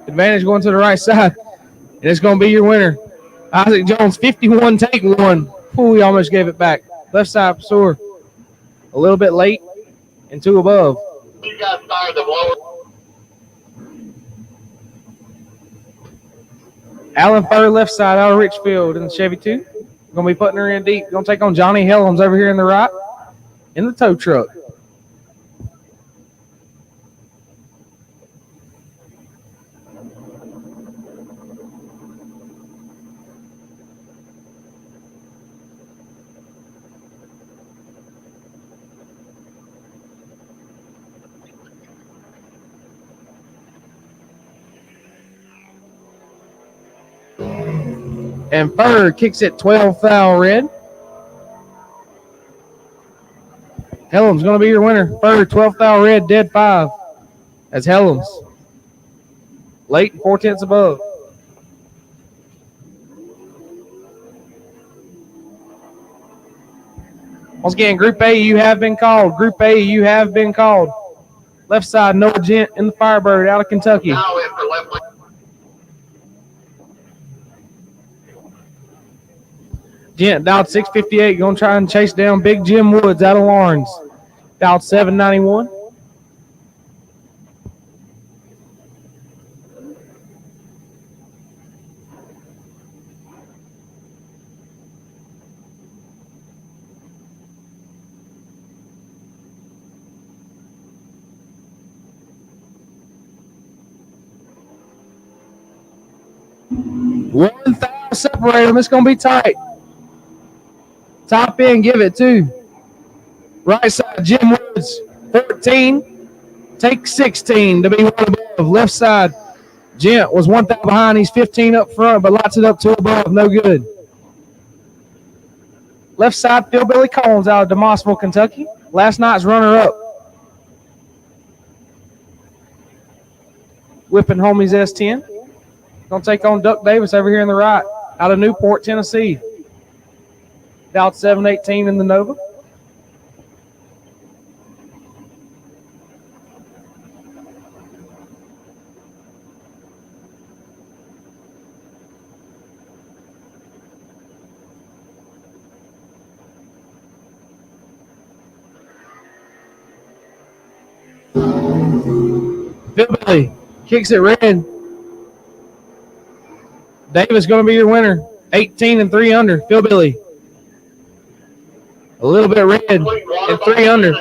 Advantage going to the right side. And it's going to be your winner. Isaac Jones, 51, take 1. Ooh, he almost gave it back. Left side, Pursuer. A little bit late and 2 above. You got started the blower. Alan Furr, left side, out of Richfield in the Chevy 2. Going to be putting her in deep. Going to take on Johnny Helms over here in the right in the tow truck. And Bird kicks it 12 foul red. Helms going to be your winner. Bird 12 foul red, dead 5. That's Helms. Late 4/10 above. Once again, Group A, you have been called. Group A, you have been called. Left side, Noah Gent in the Firebird out of Kentucky. Now in for left lane. Gent, dialed 658, going to try and chase down Big Jim Woods out of Lawrence. Dialed 791. One foul separate them. It's going to be tight. Top end, give it to right side, Jim Woods, 14. Take 16 to be one above. Left side, Gent was 1 foul behind. He's 15 up front, but lights it up 2 above. No good. Left side, Phil Billy Collins out of Demossville, Kentucky. Last night's runner-up. Whipping homies S10. Going to take on Duck Davis over here in the right, out of Newport, Tennessee. Dialed 718 in the Nova. Billy kicks it red. Davis going to be your winner. 18 and 3 under. Phil Billy. A little bit red and 3 under.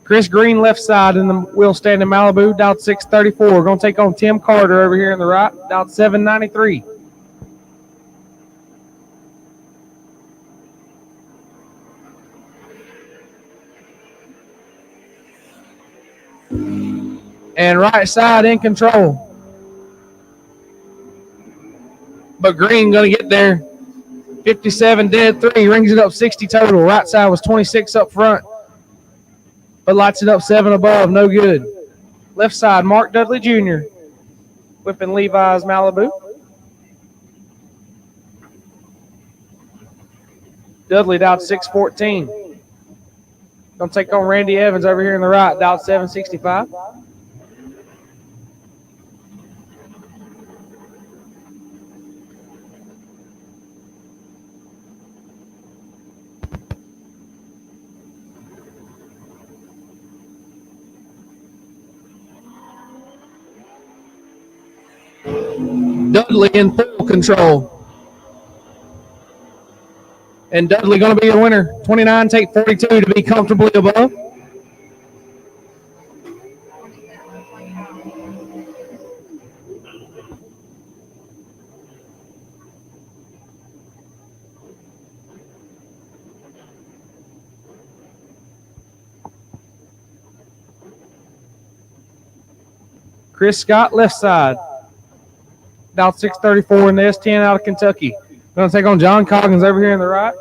Chris Green left side in the wheel stand in Malibu. Dialed 634. Going to take on Tim Carter over here in the right. Dialed 793. And right side in control. But Green going to get there. 57 dead 3. Rings it up 60 total. Right side was 26 up front. But lights it up 7 above. No good. Left side, Mark Dudley Jr. Whipping Levi's Malibu. Dudley dialed 614. Going to take on Randy Evans over here in the right. Dialed 765. Dudley in full control. And Dudley going to be your winner. 29, take 42 to be comfortably above. Chris Scott, left side. Dialed 634 in the S10 out of Kentucky. Going to take on John Coggins over here in the right.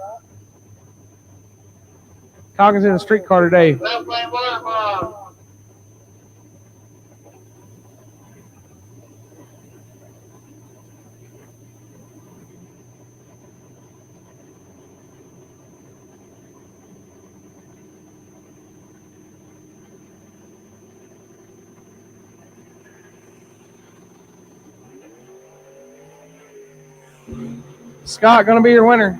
Coggins in the streetcar today. Left lane, Bob. Scott going to be your winner.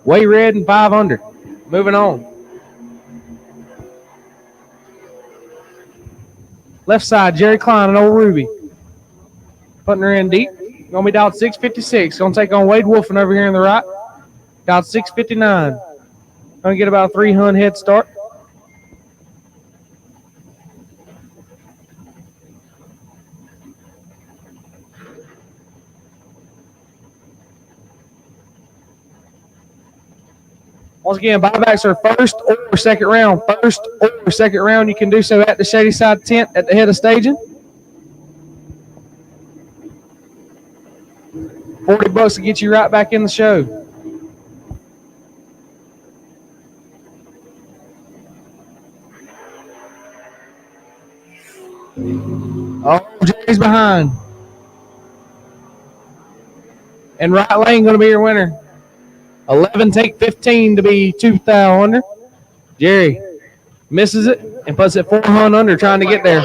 Way red and 5 under. Moving on. Left side, Jerry Klein and Old Ruby. Putting her in deep. Going to be dialed 656. Going to take on Wade Wolfen over here in the right. Dialed 659. Going to get about a 300 head start. Once again, buybacks are first or second round. First or second round, you can do so at the Shadyside tent at the head of staging. $40 to get you right back in the show. Oh, Jerry's behind. And right lane going to be your winner. 11 take 15 to be 2,000 under. Jerry misses it and puts it 400 under trying to get there.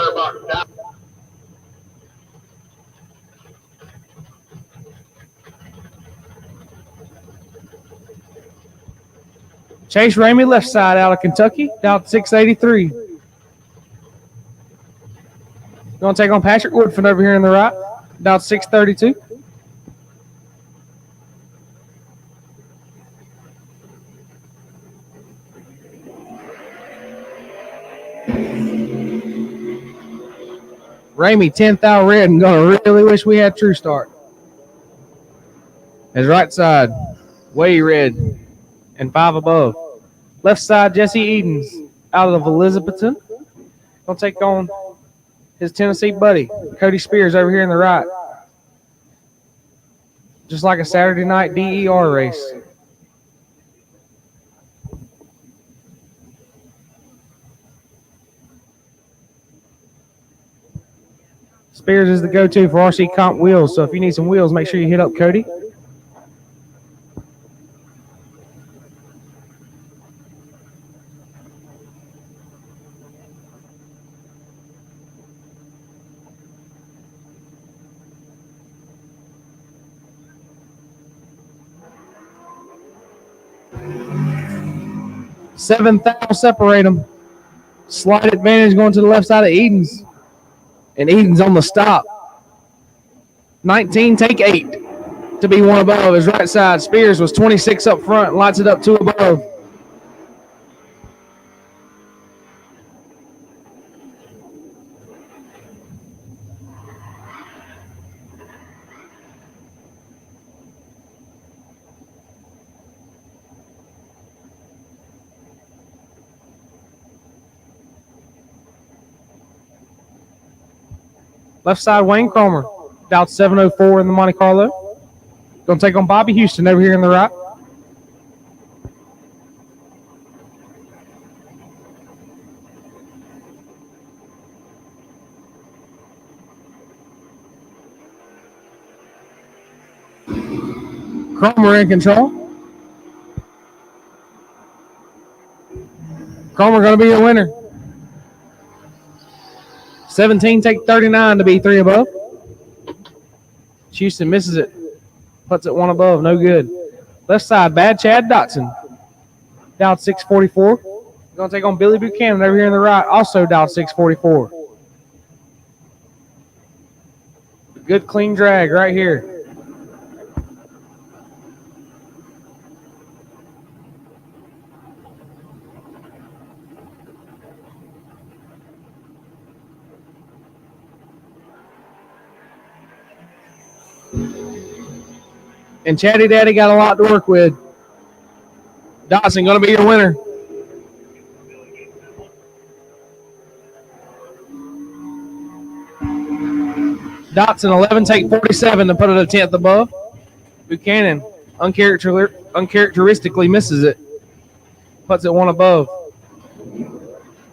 Chase Ramey left side out of Kentucky, down 683. Going to take on Patrick Woodford over here in the right, down 632. Ramey, 10,000 red, and going to really wish we had True Start. His right side, way red, and 5 above. Left side, Jesse Edens, out of Elizabethton. Going to take on his Tennessee buddy, Cody Spears, over here in the right. Just like a Saturday night DER race. Spears is the go-to for RC Comp wheels, so if you need some wheels, make sure you hit up Cody. $7,000 separate them. Slight advantage going to the left side of Edens. And Edens on the stop. 19, take 8 to be 1 above his right side. Spears was 26 up front, lights it up 2 above. Left side, Wayne Cromer, down 704 in the Monte Carlo. Going to take on Bobby Houston over here in the right. Cromer in control. Cromer going to be a winner. 17, take 39 to be 3 above. Houston misses it. Puts it 1 above, no good. Left side, bad Chad Dotson. Down 644. Going to take on Billy Buchanan over here in the right, also down 644. Good clean drag right here. And Chatty Daddy got a lot to work with. Dotson going to be your winner. Dotson 11, take 47 to put it a 10th above. Buchanan uncharacteristically misses it. Puts it 1 above.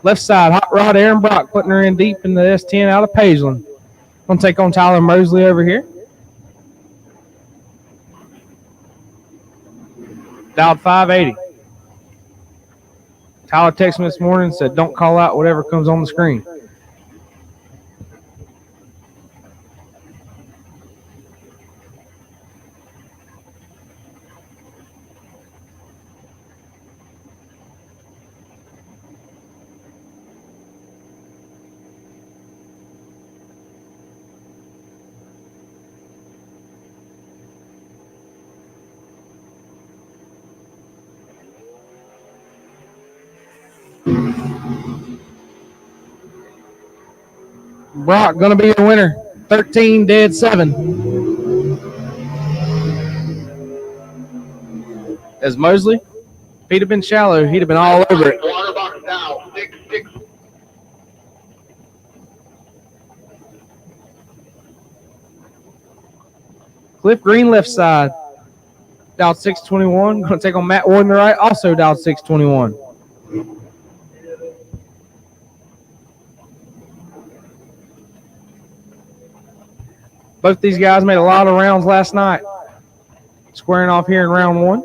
Left side, Hot Rod Aaron Brock putting her in deep in the S10 out of Pageland. Going to take on Tyler Mosley over here. Dialed 580. Tyler texted me this morning and said, don't call out whatever comes on the screen. Brock going to be your winner. 13, dead 7. As Mosley If he'd have been shallow, he'd have been all over it. Water box now. 6-6. Cliff Green left side. Dialed 621. Going to take on Matt Ward in the right. Also dialed 621. Both these guys made a lot of rounds last night. Squaring off here in round one.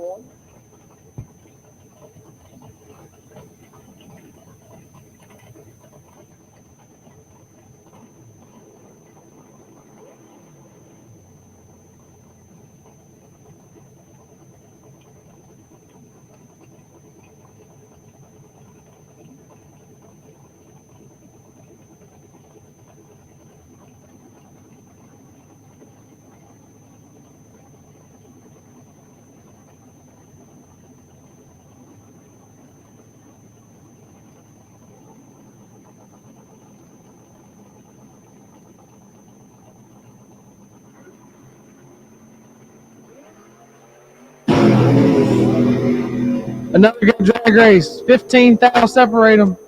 Another good drag race. 15 thou separate them.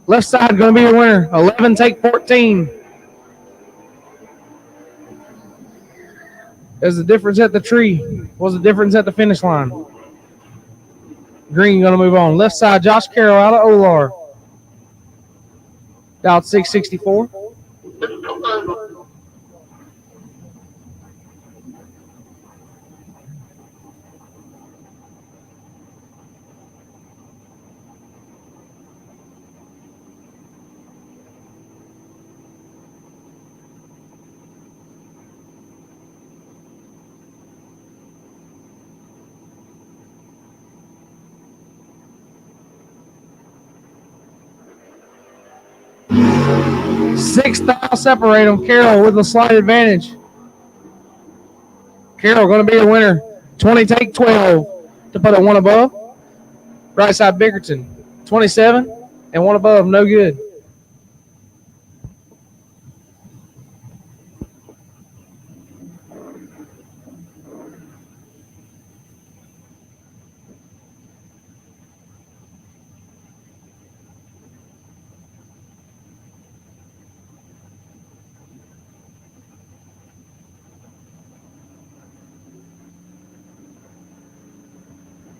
Left side going to be the winner. 11 take 14. There's a difference at the tree. Was the difference at the finish line? Green going to move on. Left side, Josh Carroll out of Olar. Dialed 664. Sixth thou separate them. Carroll with a slight advantage. Carroll going to be the winner. 20 take 12 to put it one above. Right side Bickerton. 27 and one above. No good.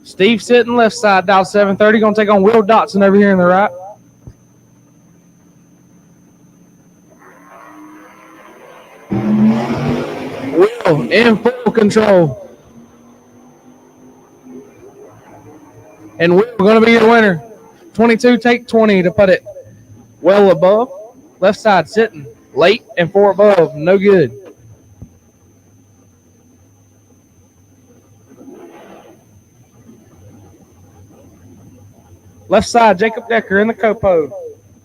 Steve sitting left side, dial 730. Going to take on Will Dotson over here in the right. Will in full control. And Will going to be your winner. 22 take 20 to put it well above. Left side sitting late and 4 above. No good. Left side, Jacob Decker in the Copo.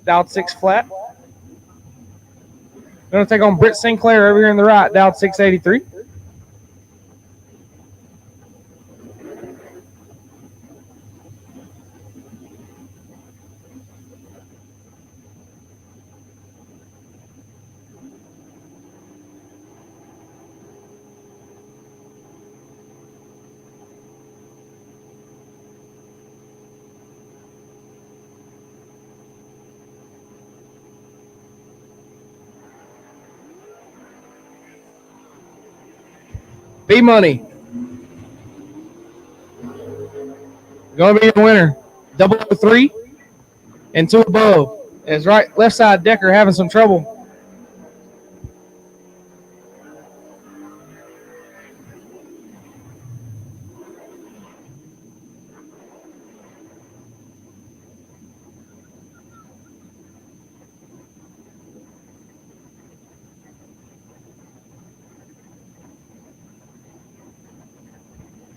Dialed 6 flat. Going to take on Britt Sinclair over here in the right. Dialed 683. B Money. Going to be the winner. 003 and 2 above. As right left side Decker having some trouble.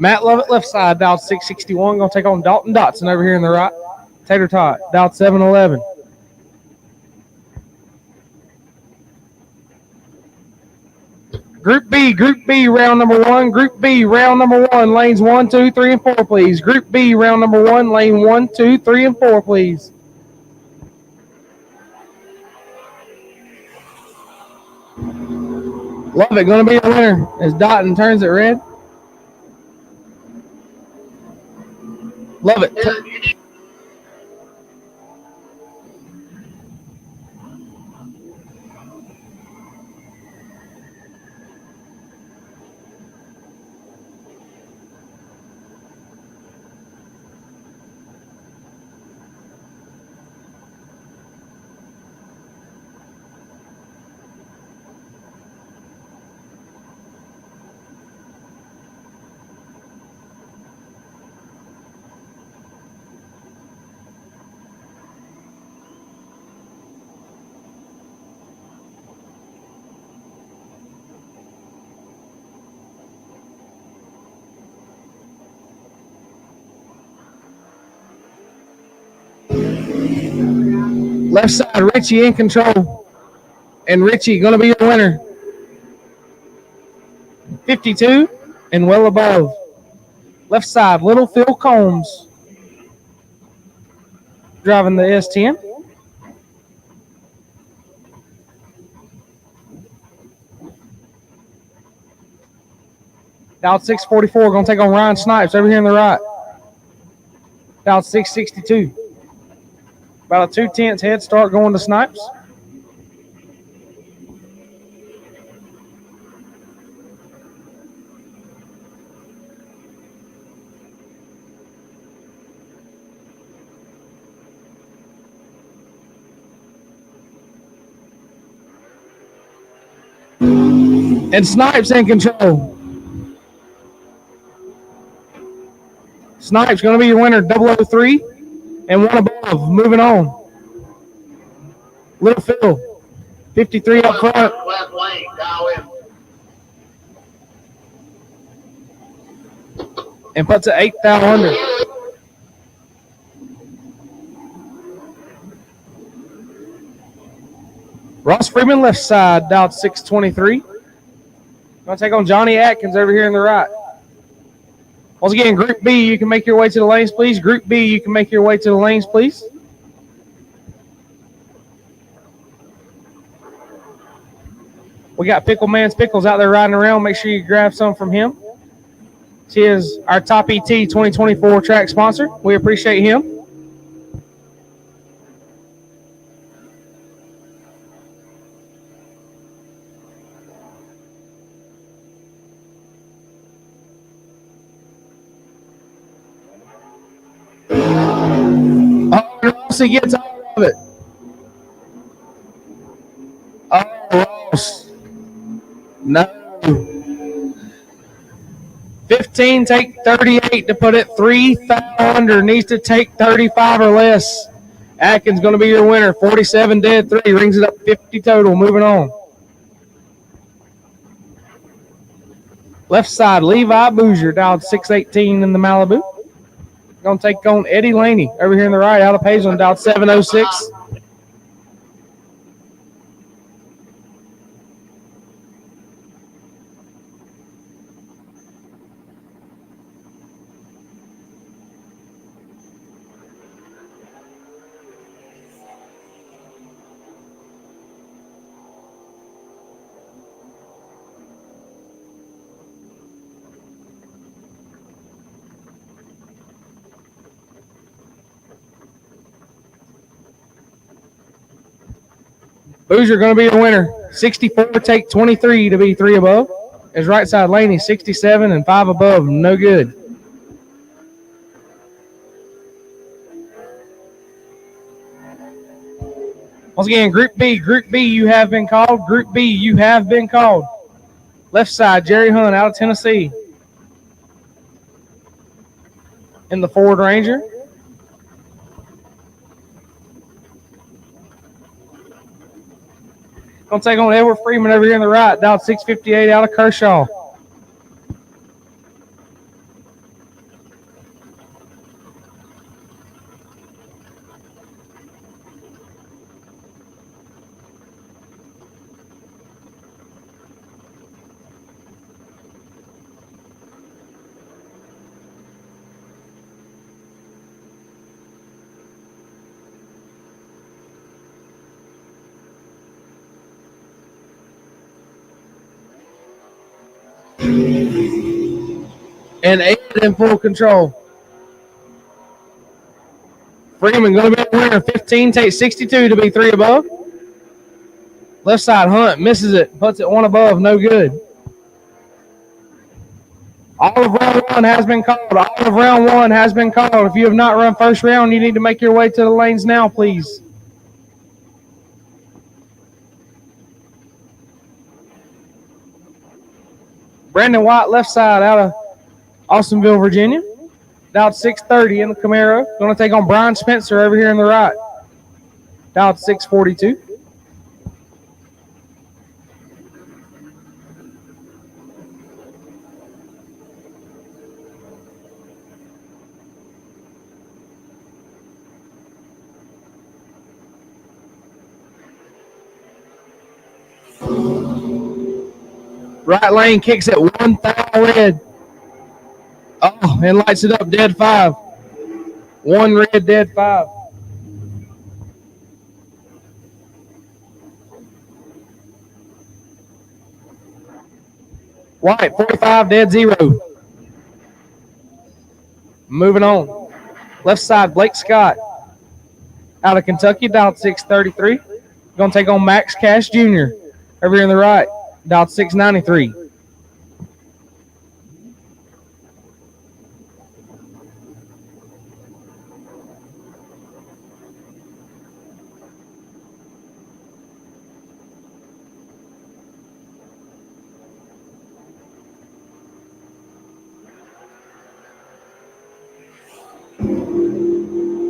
Matt Lovett left side, dialed 661. Going to take on Dalton Dotson over here in the right. Tater Tot, dialed 711. Group B, round number 1. Group B, round number 1. Lanes 1, 2, 3, and 4, please. Group B, round number 1. Lane 1, 2, 3, and 4, please. Lovett going to be the winner as Dotton turns it red. Love it. Left side, Richie in control. And Richie going to be your winner. 52 and well above. Left side, Little Phil Combs driving the S10. Down 644, going to take on Ryan Snipes over here in the right. Down 662. About a 2/10 head start going to Snipes. And Snipes in control. Snipes going to be your winner, 003 and one above. Moving on. Little Phil, 53 up front. Left lane, dial in. And puts an 8th down under. Ross Freeman left side, dialed 623. Going to take on Johnny Atkins over here in the right. Once again, Group B, you can make your way to the lanes, please. Group B, you can make your way to the lanes, please. We got Pickle Man's Pickles out there riding around. Make sure you grab some from him. He is our Top ET 2024 track sponsor. We appreciate him. Oh, Rossi gets all of it. Oh, Ross. No. 15, take 38 to put it 3,000 under. Needs to take 35 or less. Atkins going to be your winner. 47 dead, 3. Rings it up 50 total. Moving on. Left side, Levi Boozer, dialed 618 in the Malibu. Going to take on Eddie Laney over here in the right. Out of Paisley, dialed 706. Boozer going to be your winner. 64, take 23 to be 3 above. His right side, Laney, 67 and 5 above. No good. Once again, Group B, you have been called. Group B, you have been called. Left side, Jerry Hunt out of Tennessee. In the Ford Ranger. Going to take on Edward Freeman over here in the right. Dialed 658 out of Kershaw. And Ed in full control. Freeman going to be the winner. 15 takes 62 to be 3 above. Left side, Hunt misses it. Puts it 1 above. No good. All of round 1 has been called. All of round 1 has been called. If you have not run first round, you need to make your way to the lanes now, please. Brandon White, left side, out of Austinville, Virginia. Down 630 in the Camaro. Going to take on Brian Spencer over here in the right. Down 642. Right lane kicks at 1 foul red. Oh, and lights it up, dead 5. 1 red, dead 5. White, 45, dead 0. Moving on. Left side, Blake Scott. Out of Kentucky, dialed 633. Going to take on Max Cash Jr. over here in the right, dialed 693.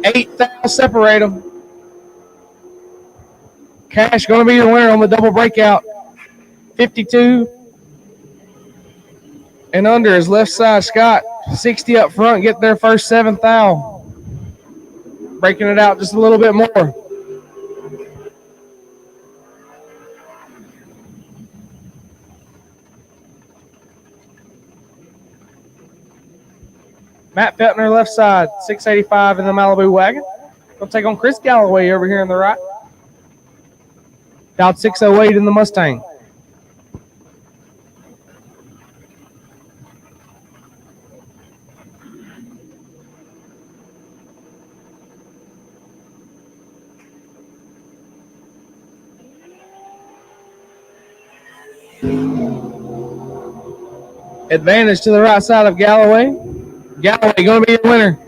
Eight fouls separate them. Cash going to be your winner on the double breakout. 52 and under is left side Scott. 60 up front, get their first 7th foul. Breaking it out just a little bit more. Matt Feltner, left side, 685 in the Malibu wagon. Going to take on Chris Galloway over here on the right. Down 608 in the Mustang. Advantage to the right side of Galloway. Galloway going to be your winner.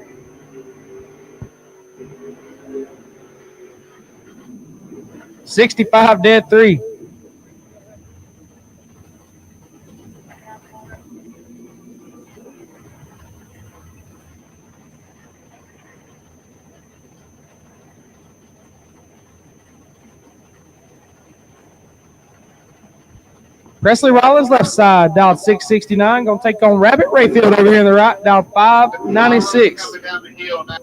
$65 dead 3. Presley Rollins, left side, dialed 669. Going to take on Rabbit Rayfield over here in the right, dialed 596. Coming down the hill now.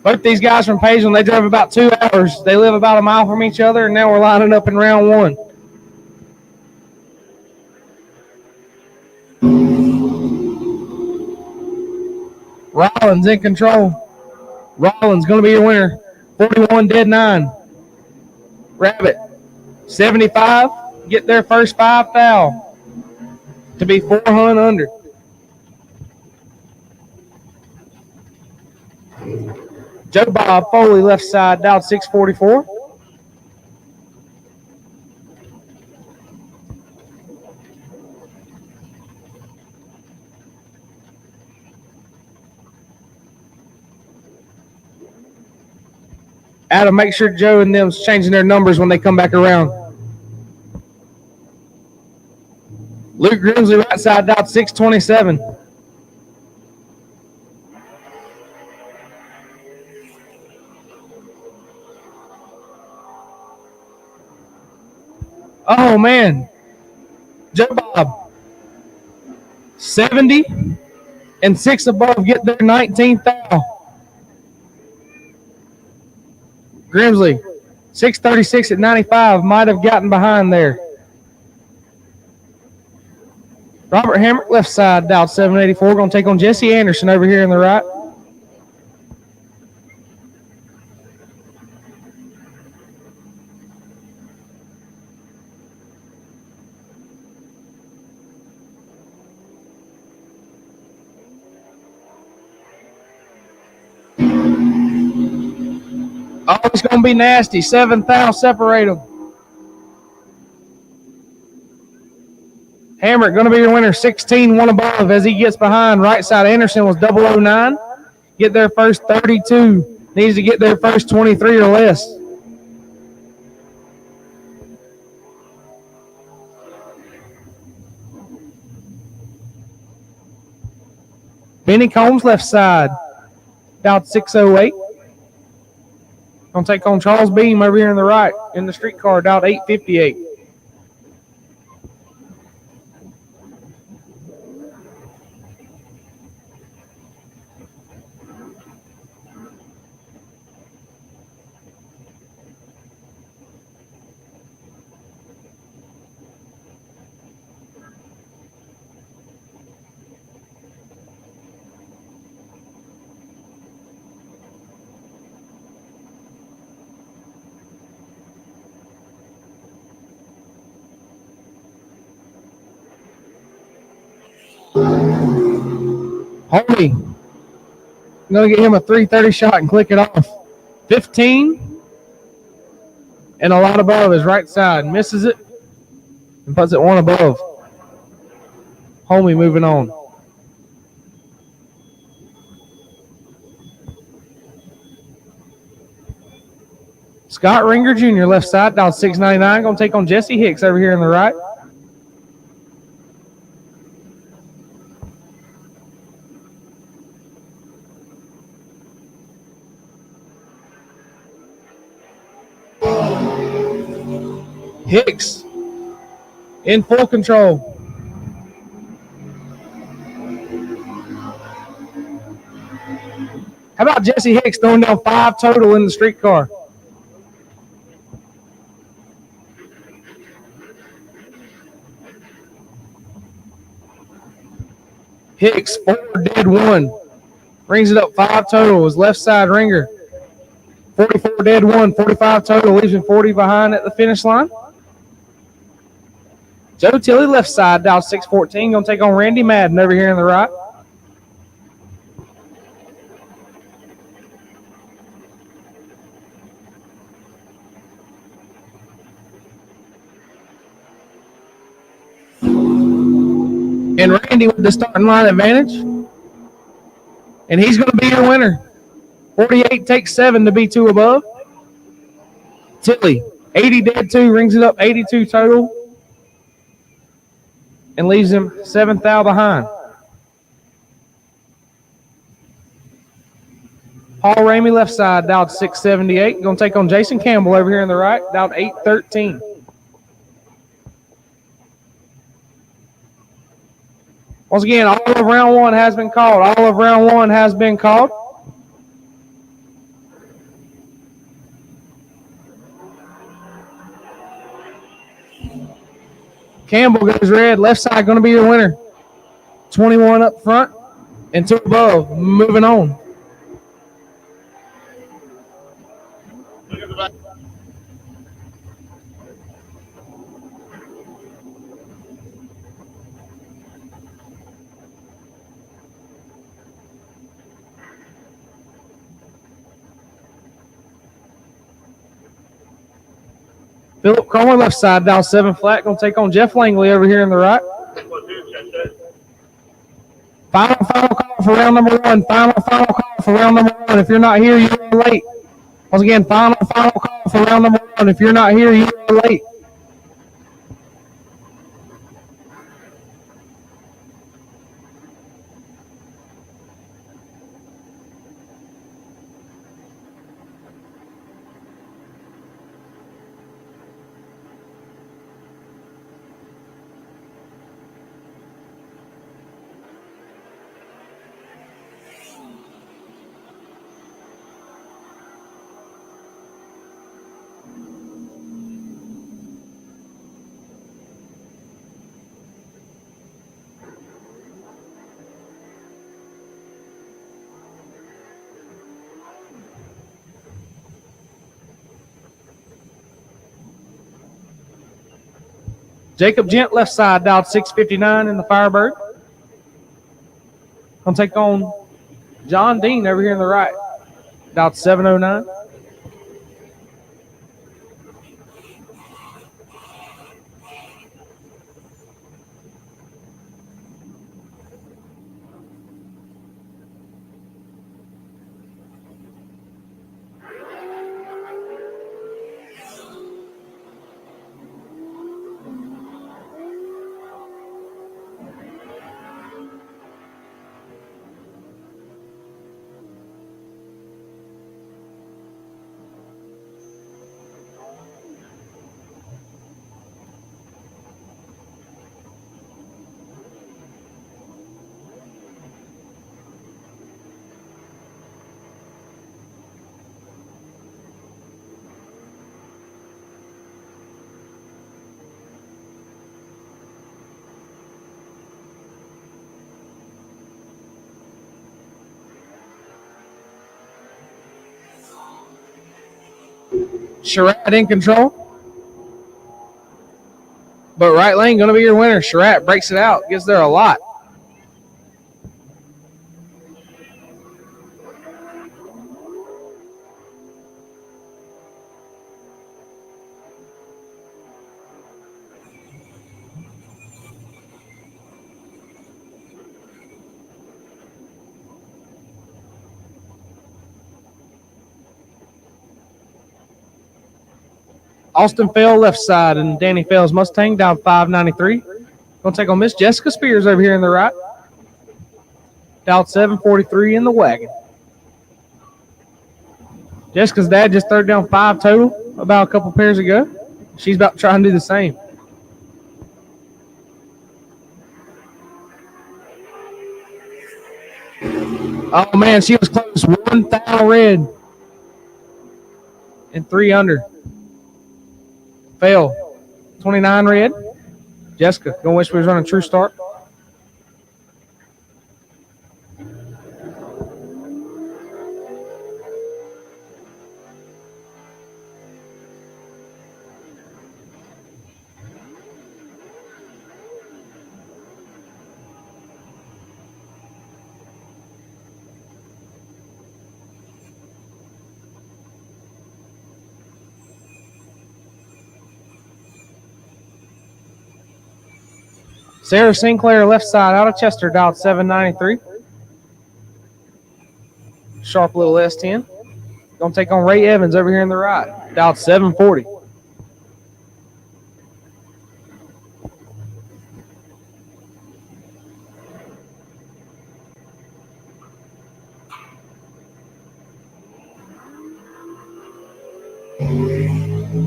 Both these guys from Pageland, they drove about 2 hours. They live about a mile from each other, and now we're lining up in round 1. Rollins in control. Rollins going to be your winner. 41 dead 9. Rabbit, 75, get their first 5 foul to be 400 under. Joe Bob Foley, left side, dialed 644. Adam, make sure Joe and them's changing their numbers when they come back around. Luke Grimsley, right side, dialed 627. Oh, man. Joe Bob, 70 and 6 above, get their 19th foul. Grimsley, 636 at 95, might have gotten behind there. Robert Hamrick, left side, dialed 784, going to take on Jesse Anderson over here in the right. Oh, it's going to be nasty. 7th, separate them. Hammer going to be your winner. 16, one above as he gets behind. Right side Anderson was 009. Get there first 32. Needs to get there first 23 or less. Benny Combs left side. Down 608. Gonna take on Charles Beam over here in the right in the streetcar, down 858. Homie, I'm going to get him a 330 shot and click it off. 15 and a lot above his right side. Misses it and puts it one above. Homie moving on. Scott Ringer Jr. left side, down 699. Going to take on Jesse Hicks over here in the right. Hicks in full control. How about Jesse Hicks throwing down 5 total in the streetcar? Hicks, 4 dead 1. Brings it up 5 total. His left side Ringer. 44 dead 1, 45 total. Leaves him 40 behind at the finish line. Joe Tilley left side, down 614. Going to take on Randy Madden over here in the right. And Randy with the starting line advantage. And he's going to be your winner. 48 takes 7 to be 2 above. Tilley, 80 dead 2, rings it up 82 total. And leaves him 7th out behind. Paul Ramey left side, down 678. Going to take on Jason Campbell over here in the right, down 813. Once again, all of round 1 has been called. All of round 1 has been called. Campbell goes red. Left side going to be your winner. 21 up front and 2 above. Moving on. Philip Cromer left side, down 7 flat. Going to take on Jeff Langley over here in the right. Final call for round number 1. Final call for round number 1. If you're not here, you are late. Once again, final call for round number 1. If you're not here, you are late. Jacob Gent left side, dialed 659 in the Firebird. Gonna take on John Dean over here in the right, dialed 709. Sherrod in control. But right lane going to be your winner. Sherrod breaks it out. Gets there a lot. Austin Fell left side and Danny Fell's Mustang down 593. Going to take on Miss Jessica Spears over here in the right. Down 743 in the wagon. Jessica's dad just third down 5 total about a couple pairs ago. She's about to try and do the same. Oh, man, she was close. 1 thou red. And 3 under. Fail. 29 red. Jessica, going to wish we was running true start. Sarah Sinclair left side out of Chester, dialed 793. Sharp little S10. Going to take on Ray Evans over here in the right, dialed 740.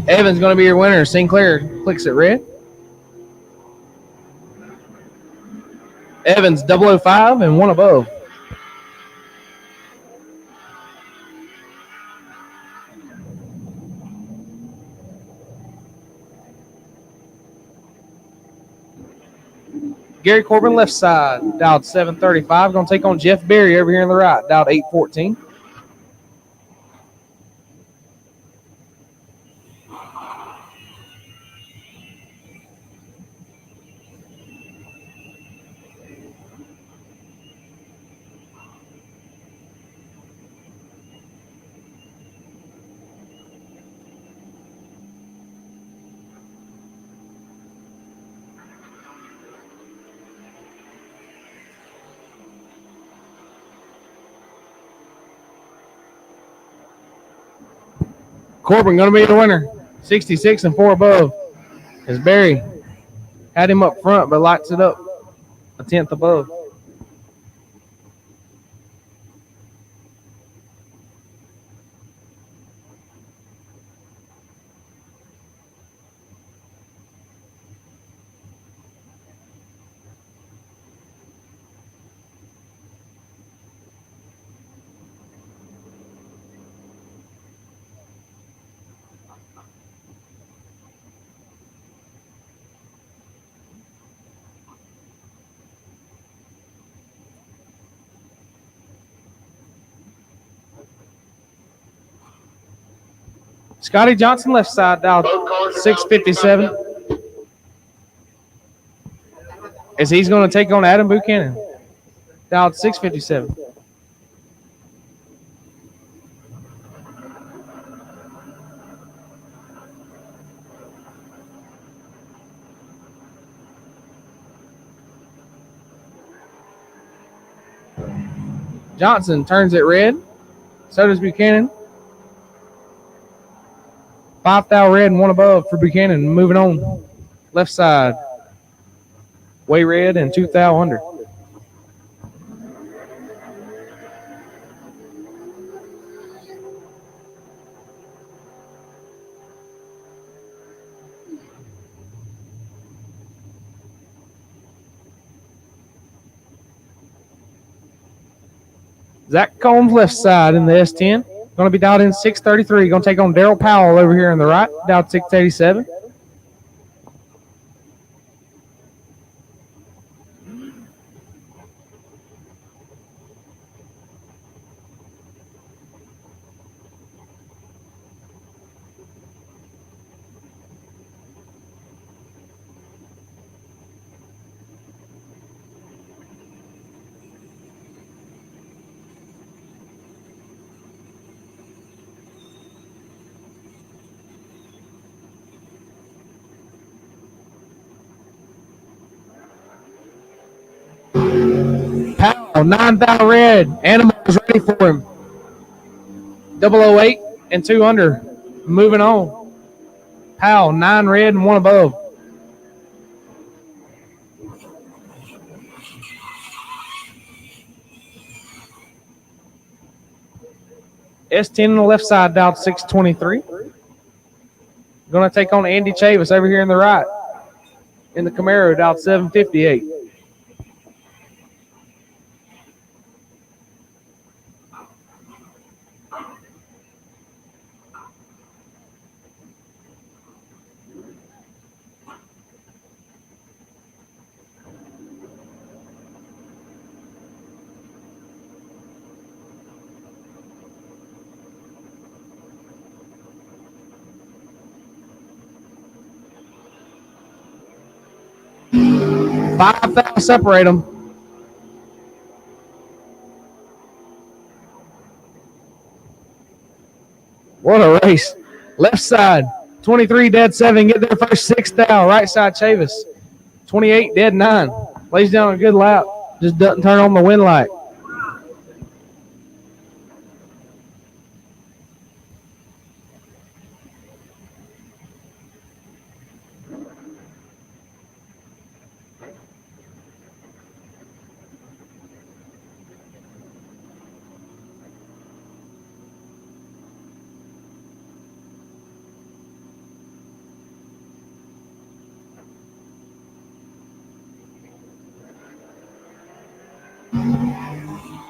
Evans going to be your winner. Sinclair clicks it red. Evans 005 and 1 above. Gary Corbin left side, dialed 735. Going to take on Jeff Berry over here in the right, dialed 814. Corbin going to be the winner. 66 and 4 above. As Barry had him up front, but lights it up a tenth above. Scotty Johnson left side, dialed 657. As he's going to take on Adam Buchanan, dialed 657. Johnson turns it red. So does Buchanan. 5 thou red and 1 above for Buchanan. Moving on. Left side. Way red and 2 thou under. Zach Combs left side in the S10. Going to be dialed in 633. Going to take on Daryl Powell over here in the right. Dialed 687. Powell, 9,000 red. Animals ready for him. 008 and 2 under. Moving on. Powell, 9 red and 1 above. S10 on the left side, dialed 623. Going to take on Andy Chavis over here in the right. In the Camaro, dialed 758. $5,000 separate them. What a race. Left side, 23 dead 7. Get there first, 6,000. Right side, Chavis. 28 dead 9. Lays down a good lap. Just doesn't turn on the wind light.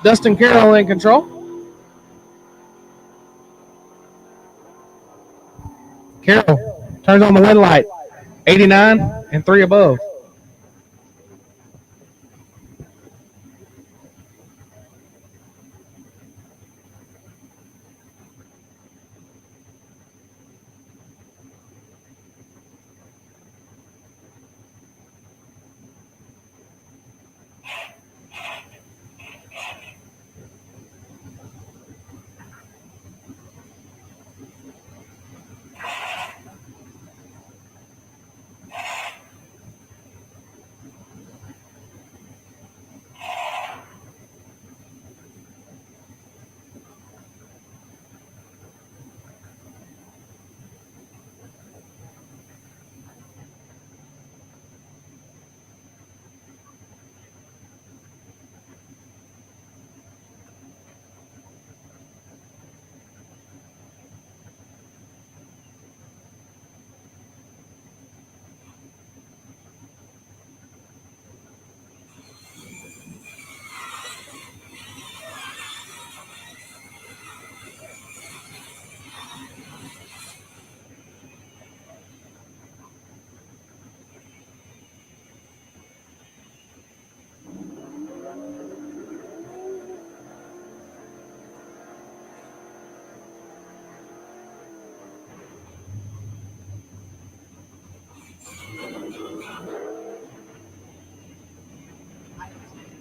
Dustin Carroll in control. Carroll turns on the wind light. 89 and 3 above.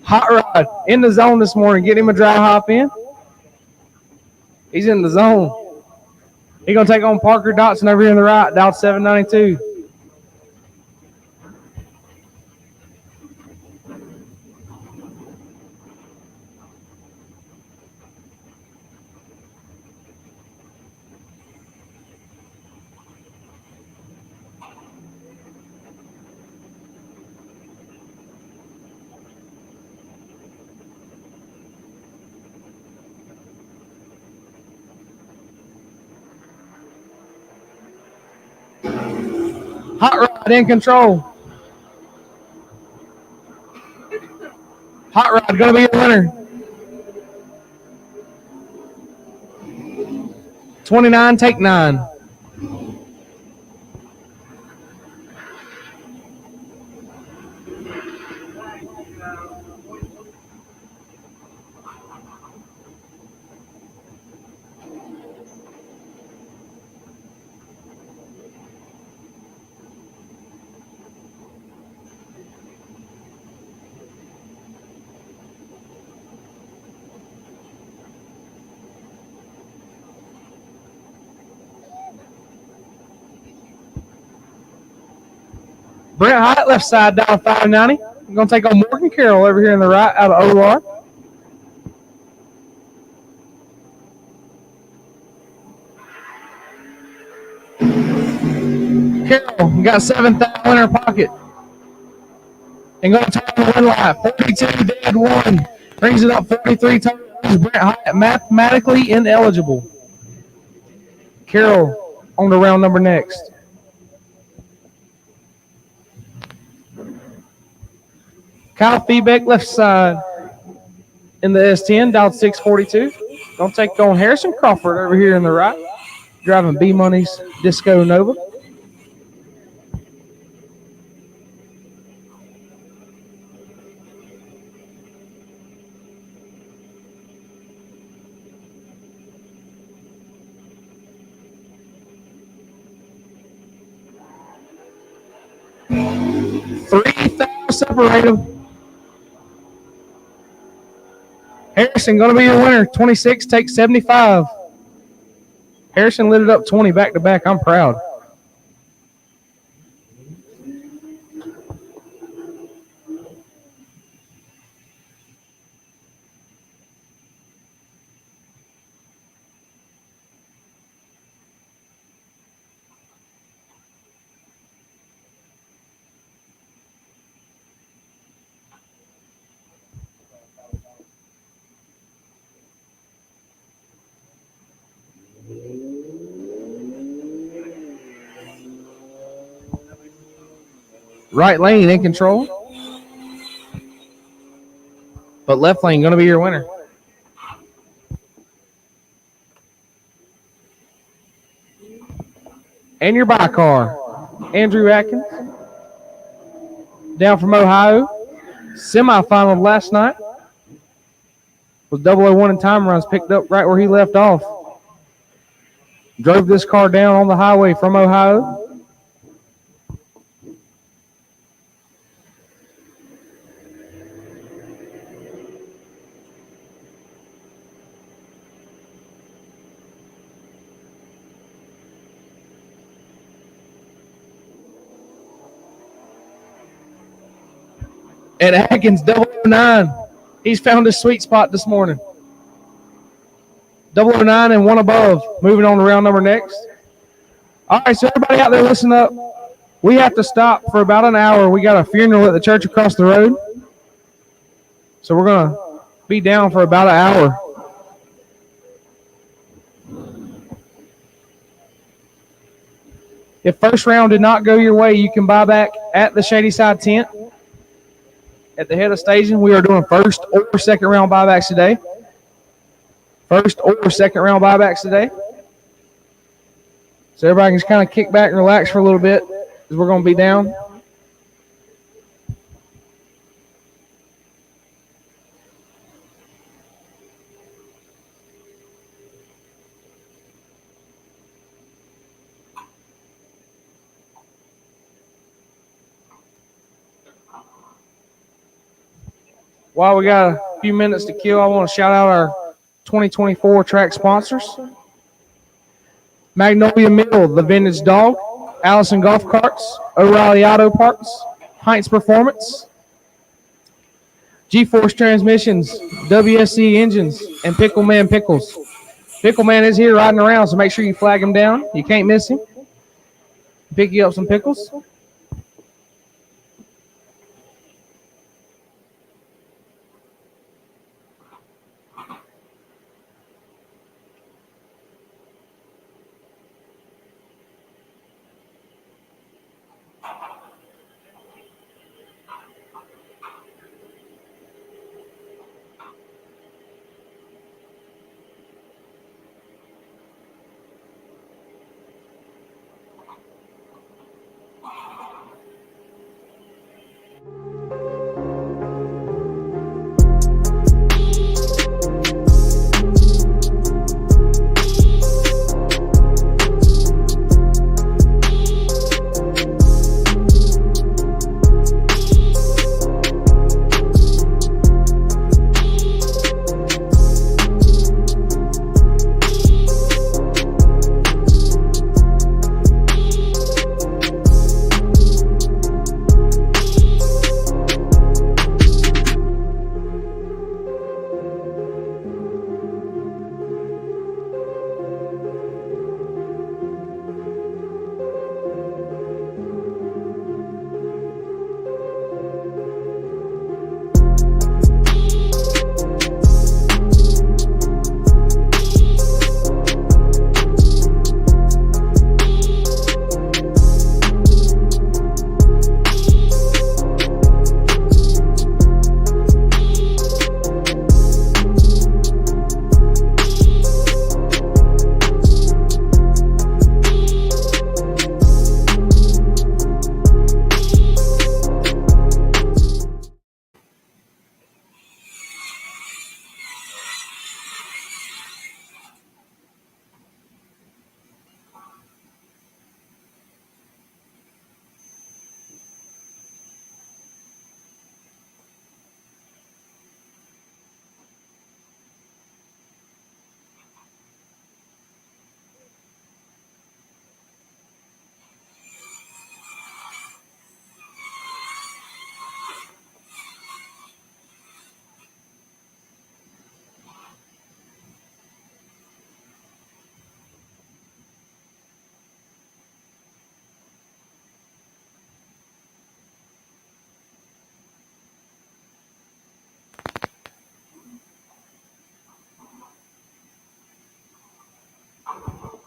Hot Rod in the zone this morning. Get him a dry hop in. He's in the zone. He's going to take on Parker Dotson over here in the right, dialed 792. Hot Rod in control. Hot Rod going to be a winner. 29, take 9. Brent Hyatt, left side, down 590. I'm going to take on Morgan Carroll over here in the right out of OR. Carroll, you got 7,000 in her pocket. And going to turn the win line. 42 dead 1. Brings it up 43 total. Brent Hyatt mathematically ineligible. Carroll on the round number next. Kyle Feebeck left side in the S10, dialed 642. Don't take on Harrison Crawford over here in the right. Driving B Money's Disco Nova. Separate them. Harrison going to be your winner. 26 takes 75. Harrison lit it up 20 back to back. I'm proud. Right lane in control. But left lane going to be your winner. And your by car, Andrew Atkins. Down from Ohio. Semifinal last night. Was 001 in time runs, picked up right where he left off. Drove this car down on the highway from Ohio. Ed Atkins, 009. He's found his sweet spot this morning. 009 and one above. Moving on to round number next. All right, so everybody out there, listen up. We have to stop for about an hour. We got a funeral at the church across the road. So we're going to be down for about an hour. If first round did not go your way, you can buy back at the Shadyside tent. At the head of station, we are doing first or second round buybacks today. First or second round buybacks today. So everybody can just kind of kick back and relax for a little bit as we're going to be down. While we got a few minutes to kill, I want to shout out our 2024 track sponsors. Magnolia Mill, The Vintage Dog, Allison Golf Carts, O'Reilly Auto Parts, Heinz Performance, G-Force Transmissions, WSC Engines, and Pickleman Pickles. Pickleman is here riding around, so make sure you flag him down. You can't miss him. Pick you up some pickles.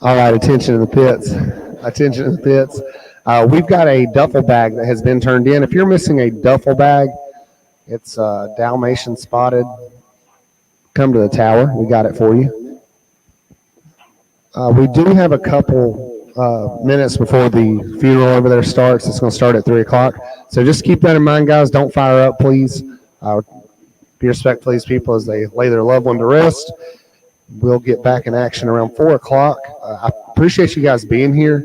All right, attention in the pits. Attention in the pits. We've got a duffel bag that has been turned in. If you're missing a duffel bag, it's Dalmatian spotted. Come to the tower. We got it for you. We do have a couple minutes before the funeral over there starts. It's going to start at 3 o'clock. So just keep that in mind, guys. Don't fire up, please. Be respectful to these people as they lay their loved one to rest. We'll get back in action around 4 o'clock. I appreciate you guys being here.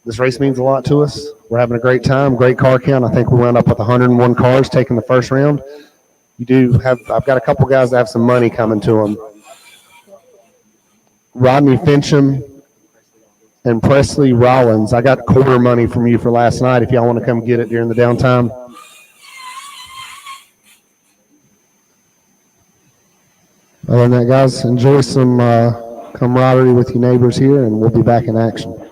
This race means a lot to us. We're having a great time, great car count. I think we wound up with 101 cars taking the first round. I've got a couple guys that have some money coming to them. Rodney Fincham and Presley Rollins. I got quarter money from you for last night if y'all want to come get it during the downtime. Other than that, guys, enjoy some camaraderie with your neighbors here, and we'll be back in action.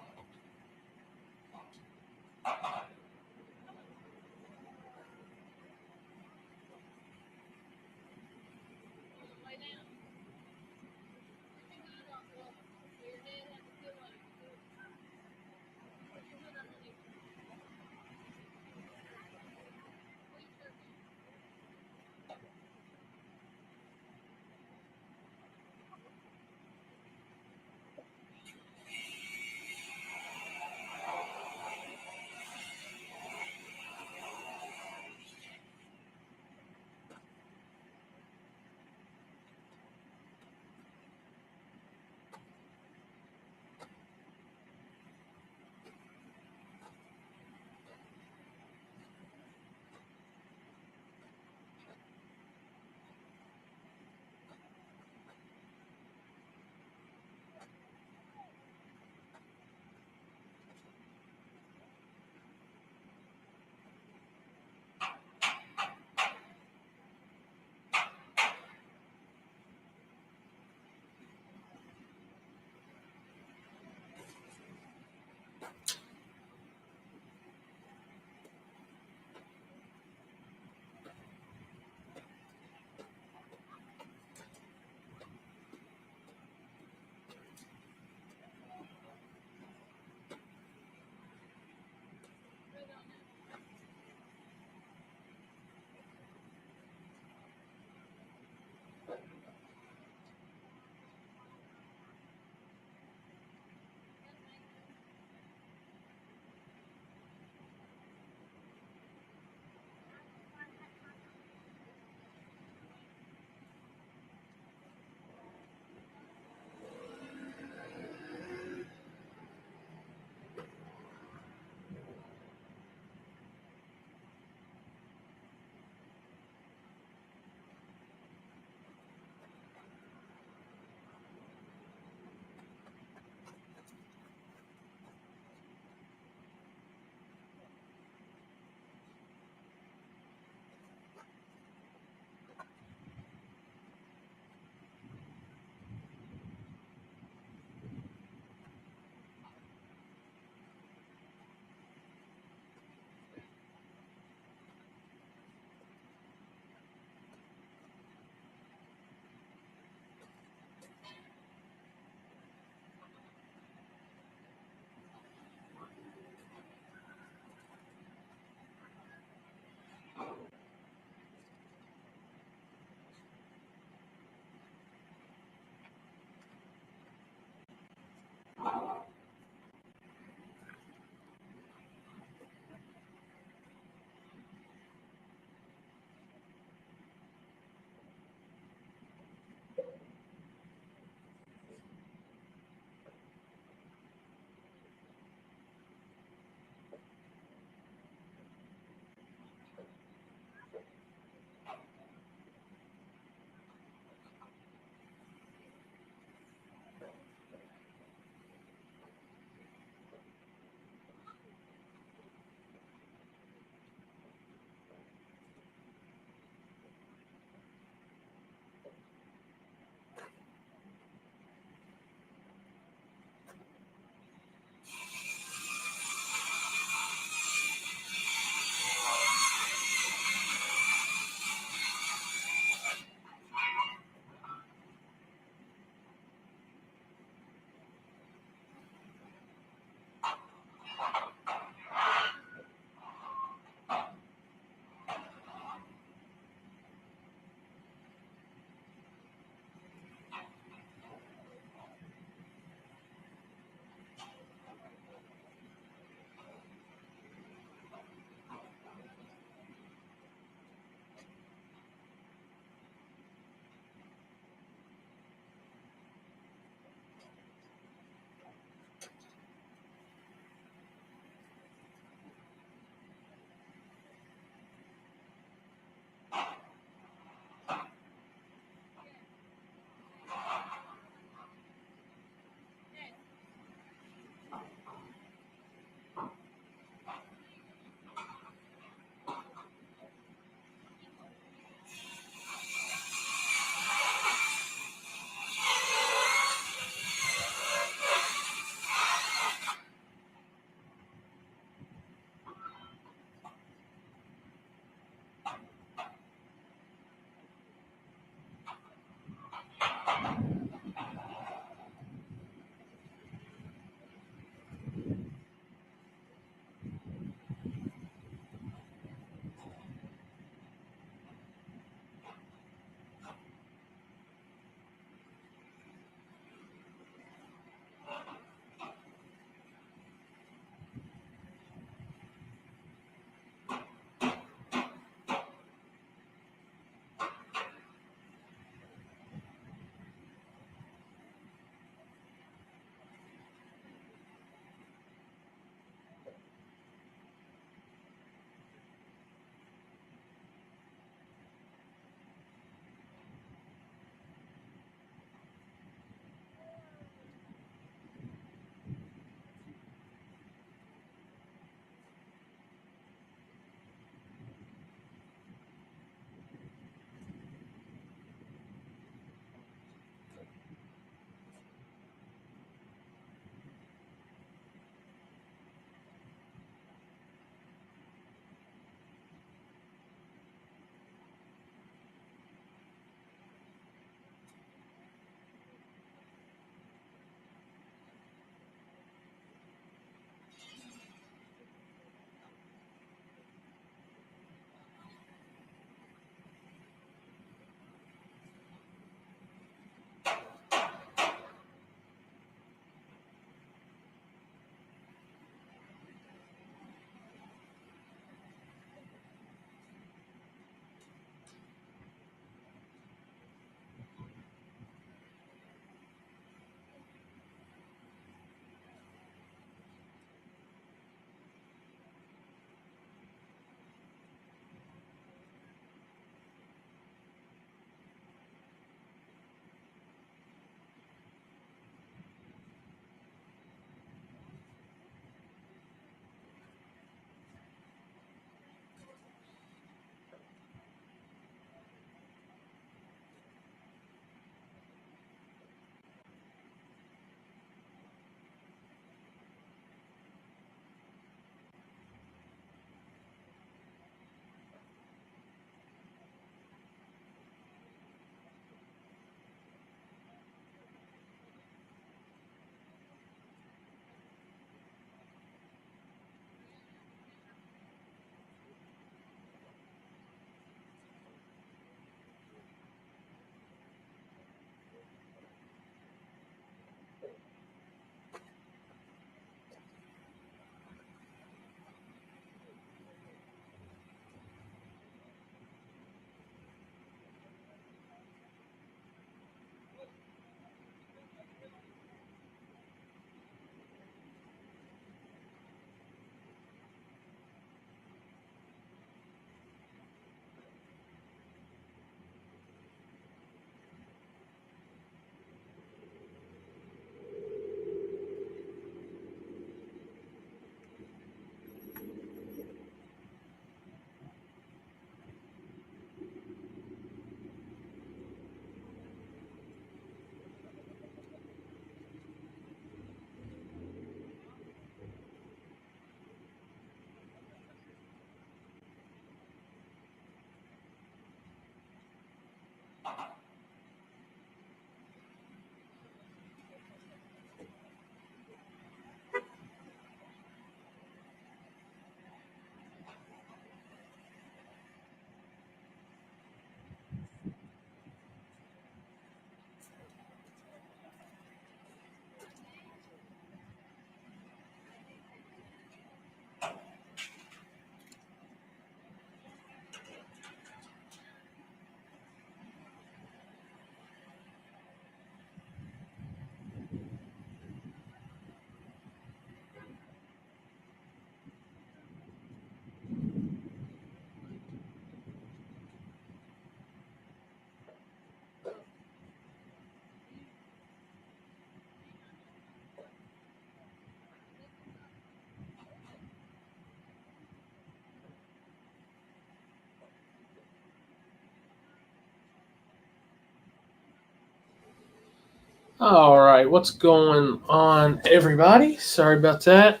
All right, what's going on, everybody? Sorry about that.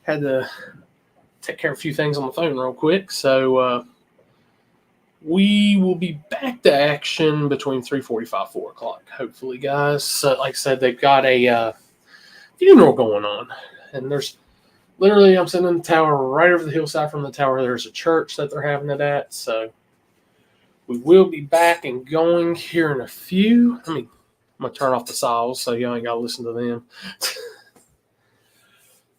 Had to take care of a few things on the phone real quick. So we will be back to action between 3:45, 4 o'clock, hopefully, guys. So, like I said, they've got a funeral going on. And there's literally, I'm sitting in the tower right over the hillside from the tower. There's a church that they're having it at. So we will be back and going here in a few. I'm going to turn off the saws so y'all ain't got to listen to them.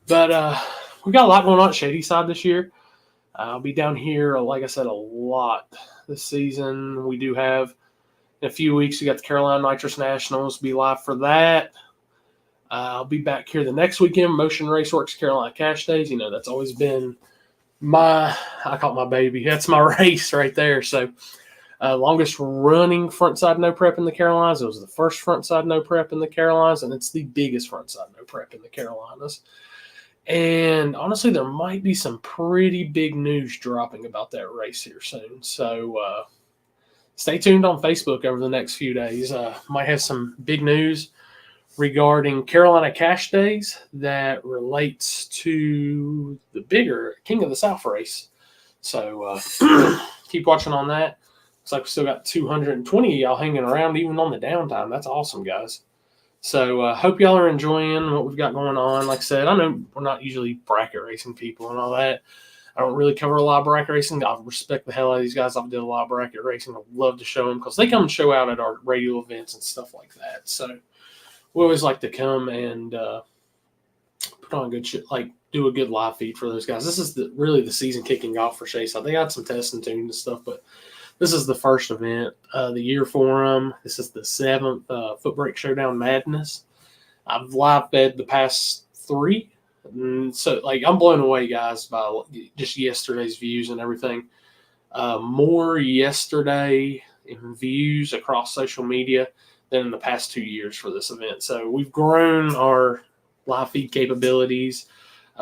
But we've got a lot going on at Shadyside this year. I'll be down here, like I said, a lot this season. We do have, in a few weeks, we got the Carolina Nitrous Nationals. Be live for that. I'll be back here the next weekend, Motion Raceworks Carolina Cash Days. You know, that's always been I call it my baby. That's my race right there. So, longest running frontside no prep in the Carolinas. It was the first frontside no prep in the Carolinas, and it's the biggest frontside no prep in the Carolinas. And honestly, there might be some pretty big news dropping about that race here soon. So stay tuned on Facebook over the next few days. Might have some big news regarding Carolina Cash Days that relates to the bigger King of the South race. So keep watching on that. Looks like we still got 220 of y'all hanging around even on the downtime. That's awesome, guys. So hope y'all are enjoying what we've got going on. Like I said, I know we're not usually bracket racing people and all that. I don't really cover a lot of bracket racing. I respect the hell out of these guys. I've did a lot of bracket racing. I'd love to show them because they come and show out at our radio events and stuff like that. So we always like to come and put on good shit, like do a good live feed for those guys. This is really the season kicking off for Shadyside. They got some testing tunes and stuff, but this is the first event of the year for them. This is the 7th Footbrake Showdown Madness. I've live fed the past 3. And so, I'm blown away, guys, by just yesterday's views and everything. More yesterday in views across social media than in the past 2 years for this event. So we've grown our live feed capabilities.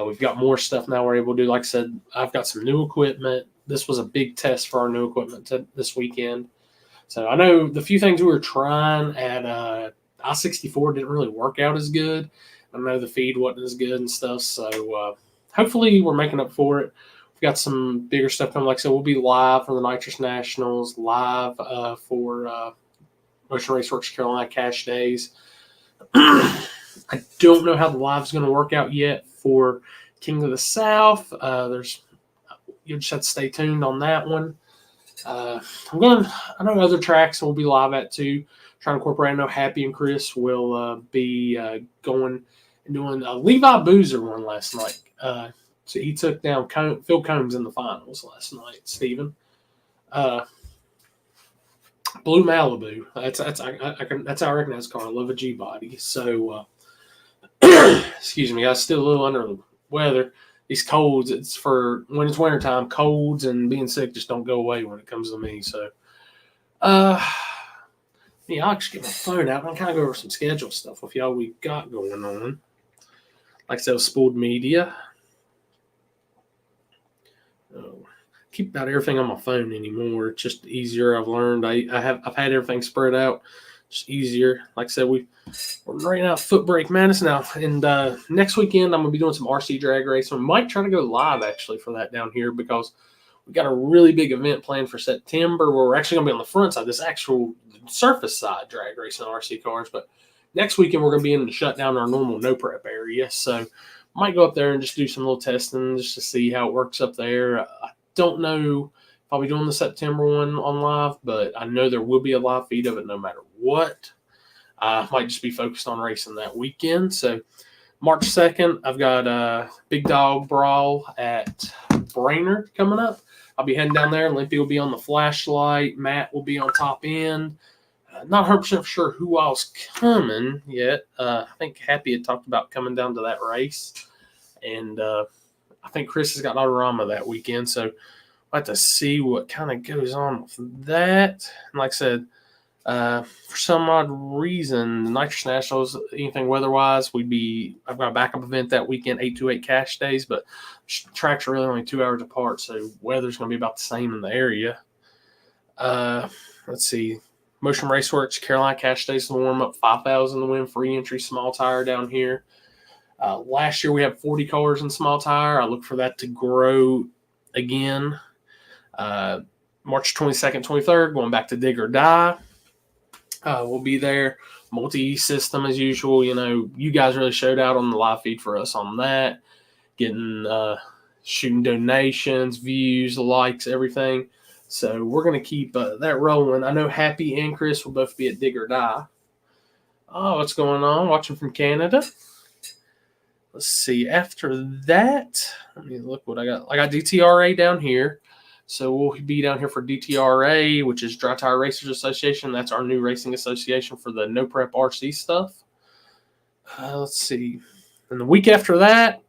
We've got more stuff now we're able to do. Like I said, I've got some new equipment. This was a big test for our new equipment this weekend. So I know the few things we were trying at I-64 didn't really work out as good. I know the feed wasn't as good and stuff. So hopefully we're making up for it. We've got some bigger stuff coming. Like I said, we'll be live for the Nitrous Nationals, live for Motion Raceworks Carolina Cash Days. I don't know how the live's going to work out yet for King of the South. You'll just have to stay tuned on that one. I know other tracks we'll be live at too. Trying to incorporate. I know Happy and Chris will be going and doing a Levi Boozer one last night. So he took down Phil Combs in the finals last night. Steven. Blue Malibu. That's how I recognize the car. I love a G body. So excuse me, guys. Still a little under the weather. These colds, it's for when it's wintertime, colds and being sick just don't go away when it comes to me. So, I'll just get my phone out and kind of go over some schedule stuff with y'all we got going on. Like I said, with Spoold Media. Keep about everything on my phone anymore. It's just easier. I've learned. I've had everything spread out. Just easier. Like I said, we're right now Footbrake Madness now. And next weekend, I'm going to be doing some RC drag racing. We might try to go live, actually, for that down here because we got a really big event planned for September where we're actually going to be on the front side, this actual surface side drag racing RC cars. But next weekend, we're going to be in to shut down our normal no prep area. So might go up there and just do some little testing just to see how it works up there. I don't know if I'll be doing the September one on live, but I know there will be a live feed of it no matter what. I might just be focused on racing that weekend. So March 2nd, I've got a Big Dog Brawl at Brainerd coming up. I'll be heading down there. Limpy will be on the flashlight. Matt will be on top end. Not 100% sure who else coming yet. I think Happy had talked about coming down to that race. And I think Chris has got Autorama that weekend. So I'll have to see what kind of goes on with that. And like I said, for some odd reason, the Nitrous Nationals, anything weather-wise, I've got a backup event that weekend, 828 Cash Days, but tracks are really only 2 hours apart, so weather's going to be about the same in the area. Let's see. Motion Raceworks, Carolina Cash Days, the warm up, 5,000 to win, free entry, small tire down here. Last year we had 40 cars in small tire. I look for that to grow again. March 22nd, 23rd, going back to Dig or Die. We'll be there. Multi-system as usual. You know, you guys really showed out on the live feed for us on that. Getting, shooting donations, views, likes, everything. So we're going to keep that rolling. I know Happy and Chris will both be at Dig or Die. Oh, what's going on? Watching from Canada. Let's see. After that, let me look what I got. I got DTRA down here. So we'll be down here for DTRA, which is Dry Tire Racers Association. That's our new racing association for the no prep RC stuff. Let's see. And the week after that,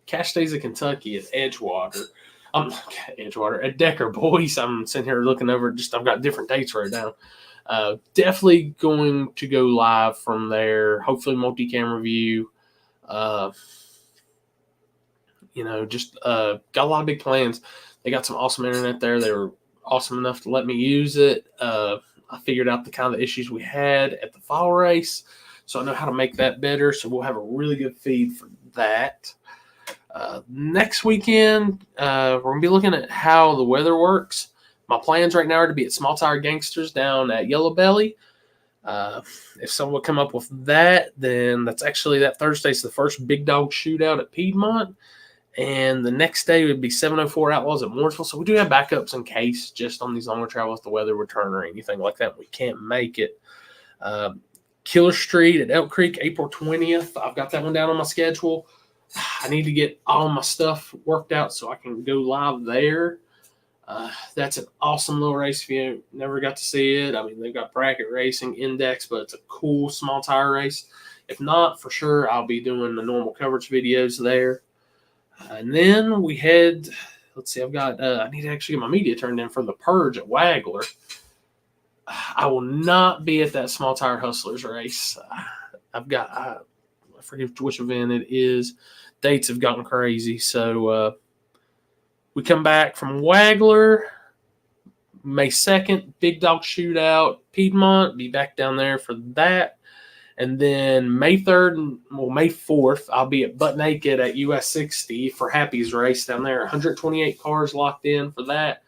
Cash Days of Kentucky at Edgewater. At Decker, boys. I'm sitting here looking over. I've got different dates right now. Definitely going to go live from there. Hopefully, multi-camera view. Got a lot of big plans. They got some awesome internet there. They were awesome enough to let me use it. I figured out the kind of issues we had at the fall race, so I know how to make that better. So we'll have a really good feed for that. Next weekend, we're going to be looking at how the weather works. My plans right now are to be at Small Tire Gangsters down at Yellow Belly. If someone would come up with that, then that's actually that Thursday's the first big dog shootout at Piedmont. And the next day would be 704 Outlaws at Mooresville. So we do have backups in case, just on these longer travels, the weather return or anything like that. We can't make it. Killer Street at Elk Creek, April 20th. I've got that one down on my schedule. I need to get all my stuff worked out so I can go live there. That's an awesome little race if you never got to see it. I mean, they've got bracket racing, index, but it's a cool small tire race. If not, for sure, I'll be doing the normal coverage videos there. And then we head, let's see, I need to actually get my media turned in for the Purge at Wagler. I will not be at that Small Tire Hustlers race. I forget which event it is. Dates have gotten crazy. So we come back from Wagler, May 2nd, Big Dog Shootout, Piedmont. Be back down there for that. And then May 3rd, May 4th, I'll be at Butt Naked at US 60 for Happy's race down there. 128 cars locked in for that.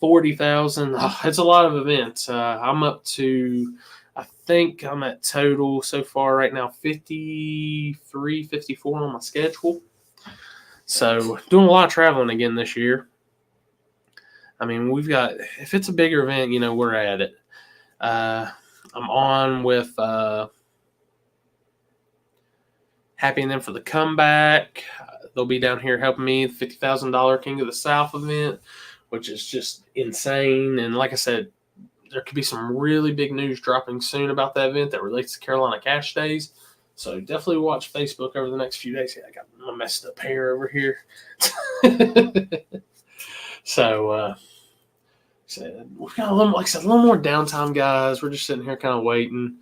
40,000. Oh, it's a lot of events. I'm up to, I think I'm at total so far right now 53, 54 on my schedule. So doing a lot of traveling again this year. I mean, we've got, if it's a bigger event, we're at it. I'm on with Happy and them for the comeback. They'll be down here helping me. The $50,000 King of the South event, which is just insane. And like I said, there could be some really big news dropping soon about that event that relates to Carolina Cash Days. So definitely watch Facebook over the next few days. I got my messed up hair over here. So we've got a little more downtime, guys. We're just sitting here kind of waiting.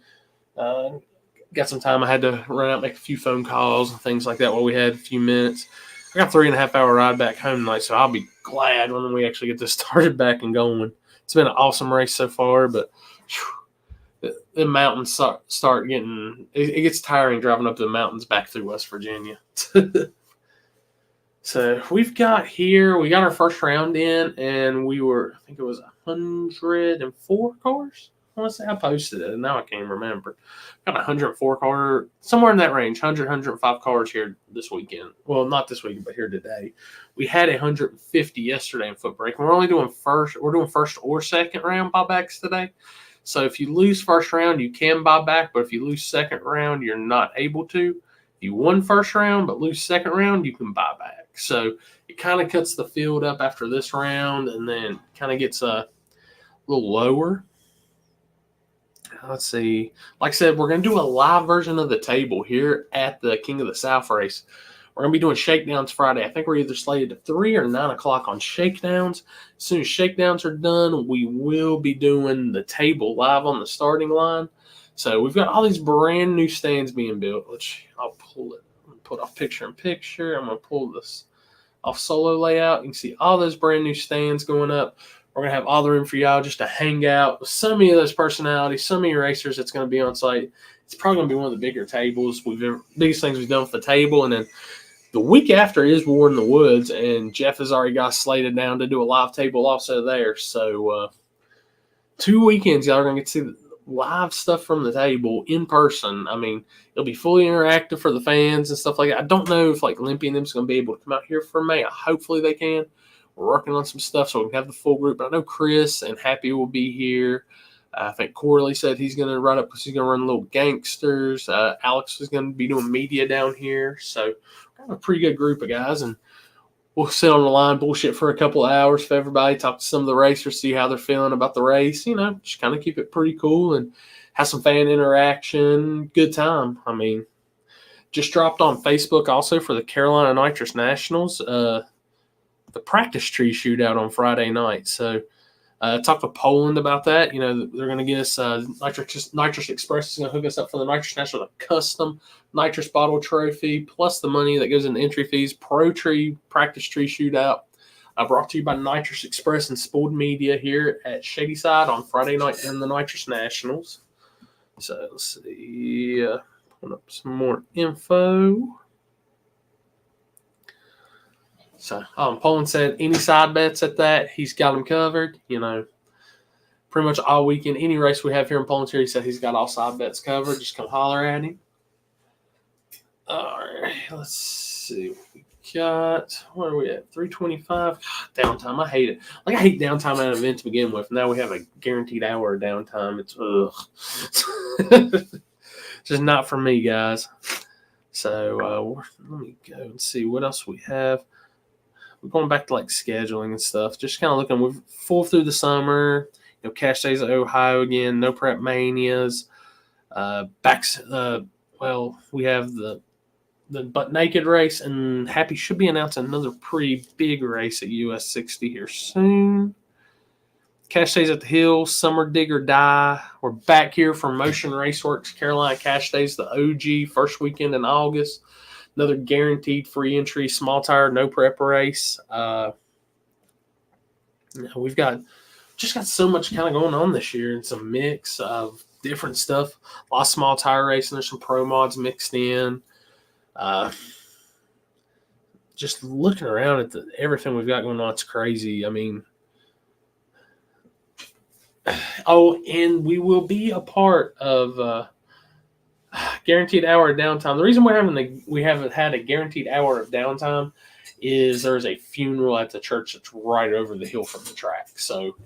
Got some time. I had to run out and make a few phone calls and things like that while we had a few minutes. I got a 3.5 hour ride back home tonight, so I'll be glad when we actually get this started back and going. It's been an awesome race so far, but the mountains start getting – it gets tiring driving up the mountains back through West Virginia. So we got our first round in, and we were – I think it was 104 cars. I want to say I posted it, and now I can't remember. Got 104 car, somewhere in that range, 105 cars here this weekend. Well, not this weekend, but here today. We had 150 yesterday in Footbrake. We're only doing first. We're doing first or second round buybacks today. So if you lose first round, you can buy back, but if you lose second round, you're not able to. If you won first round but lose second round, you can buy back. So it kind of cuts the field up after this round, and then kind of gets a little lower. Let's see. Like I said, we're going to do a live version of the table here at the King of the South race. We're going to be doing shakedowns Friday. I think we're either slated to 3 or 9 o'clock on shakedowns. As soon as shakedowns are done, we will be doing the table live on the starting line. So we've got all these brand new stands being built, which I'll pull it. I'm going to put off picture in picture. I'm going to pull this off solo layout. You can see all those brand new stands going up. We're going to have all the room for y'all just to hang out with so many of those personalities, so many racers that's going to be on site. It's probably going to be one of the bigger tables biggest things we've done with the table. And then the week after is War in the Woods, and Jeff has already got slated down to do a live table also there. So 2 weekends, y'all are going to get to see the live stuff from the table in person. I mean, it'll be fully interactive for the fans and stuff like that. I don't know if like Limpy and them's going to be able to come out here for May. Hopefully they can. We're working on some stuff so we can have the full group. But I know Chris and Happy will be here. I think Corley said he's going to run up because he's going to run Little Gangsters. Alex is going to be doing media down here. So we've got a pretty good group of guys. And we'll sit on the line, bullshit for a couple of hours for everybody, talk to some of the racers, see how they're feeling about the race. You know, just kind of keep it pretty cool and have some fan interaction. Good time. I mean, just dropped on Facebook also for the Carolina Nitrous Nationals, the practice tree shootout on Friday night. So talked with Poland about that. You know, they're going to get us Nitrous Express is going to hook us up for the Nitrous National with a custom nitrous bottle trophy, plus the money that goes in entry fees. Pro Tree Practice Tree Shootout. Brought to you by Nitrous Express and Spoold Media here at Shadyside on Friday night in the Nitrous Nationals. So let's see. Put up some more info. So Poland said any side bets at that, he's got them covered. You know, pretty much all weekend, any race we have here in Poland here, he said he's got all side bets covered. Just come holler at him. All right, let's see. We got, where are we at? 3:25. Downtime. I hate it. Like, I hate downtime at an event to begin with. Now we have a guaranteed hour of downtime. It's just not for me, guys. So let me go and see what else we have. We're going back to like scheduling and stuff. Just kind of looking. We're full through the summer. You know, Cash Days at Ohio again. No Prep Manias. Well, we have the Butt Naked race, and Happy should be announcing another pretty big race at US 60 here soon. Cash Days at the Hill, Summer Dig or Die. We're back here for Motion Raceworks Carolina Cash Days, the OG, first weekend in August. Another guaranteed free entry, small tire, no prep race. We've got so much kind of going on this year, and some mix of different stuff. A lot of small tire racing. There's some pro mods mixed in. Just looking around at everything we've got going on, it's crazy. I mean, and we will be a part of guaranteed hour of downtime. The reason we haven't had a guaranteed hour of downtime is there's a funeral at the church that's right over the hill from the track. So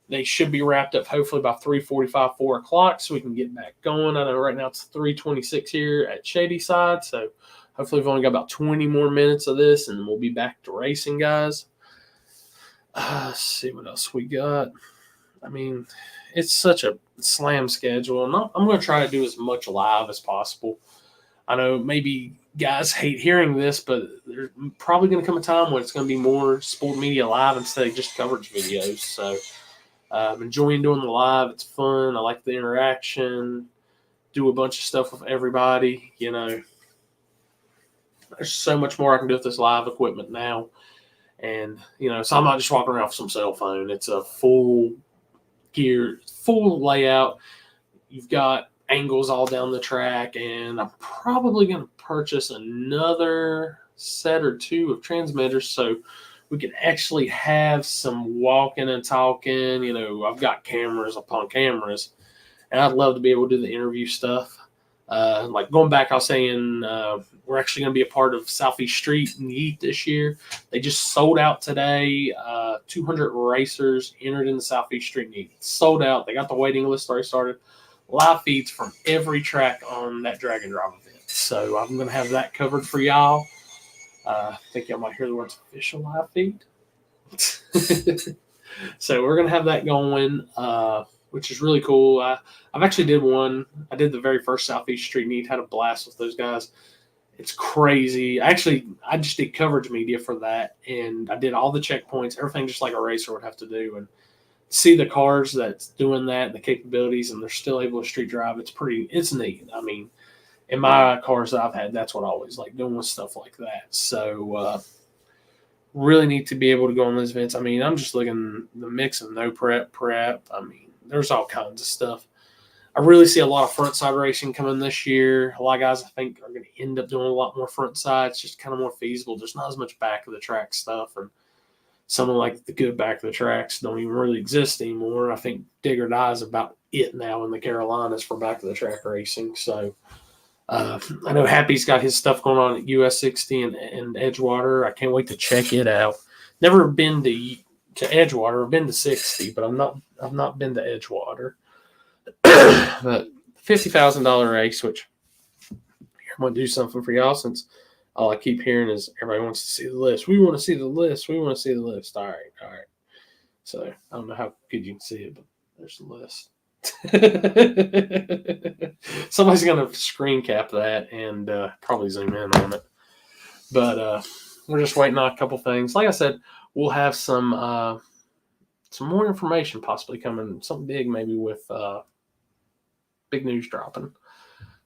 they should be wrapped up hopefully by 3:45, 4 o'clock, so we can get back going. I know right now it's 3:26 here at Shadyside, so hopefully we've only got about 20 more minutes of this, and we'll be back to racing, guys. Let's see what else we got. I mean, it's such a slam schedule, and I'm going to try to do as much live as possible. I know maybe guys hate hearing this, but there's probably going to come a time when it's going to be more Sport Media live instead of just coverage videos. So I'm enjoying doing the live. It's fun. I like the interaction. Do a bunch of stuff with everybody. You know, there's so much more I can do with this live equipment now. And, you know, so I'm not just walking around with some cell phone. It's a full gear, full layout. You've got angles all down the track, and I'm probably going to purchase another set or two of transmitters so we can actually have some walking and talking. You know, I've got cameras upon cameras, and I'd love to be able to do the interview stuff. Like going back, I was saying we're actually going to be a part of Southeast Street and Yeet this year. They just sold out today. 200 racers entered in the Southeast Street Yeet. Sold out. They got the waiting list already started. Live feeds from every track on that Drag and Drive event. So I'm going to have that covered for y'all. I think y'all might hear the words official live feed. So we're going to have that going, which is really cool. I've actually did one. I did the very first Southeast Street Meet, had a blast with those guys. It's crazy. I just did coverage media for that, and I did all the checkpoints, everything just like a racer would have to do. And see the cars that's doing that, the capabilities, and they're still able to street drive. It's neat. I mean, in my cars that I've had, that's what I always like doing with stuff like that. So really need to be able to go on those events. I mean, I'm just looking the mix of no prep. I mean, there's all kinds of stuff. I really see a lot of front side racing coming this year. A lot of guys I think are going to end up doing a lot more front side. It's just kind of more feasible. There's not as much back of the track stuff, and some of like the good back of the tracks don't even really exist anymore. I think Dig or Die is about it now in the Carolinas for back of the track racing. So I know Happy's got his stuff going on at US 60 and Edgewater. I can't wait to check it out. Never been to Edgewater. I've been to 60, but I've not been to Edgewater. But $50,000 race, which I'm going to do something for y'all since all I keep hearing is everybody wants to see the list. We want to see the list. We want to see the list. All right. So I don't know how good you can see it, but there's the list. Somebody's going to screen cap that and probably zoom in on it. But we're just waiting on a couple things. Like I said, we'll have some more information possibly coming, something big maybe with big news dropping.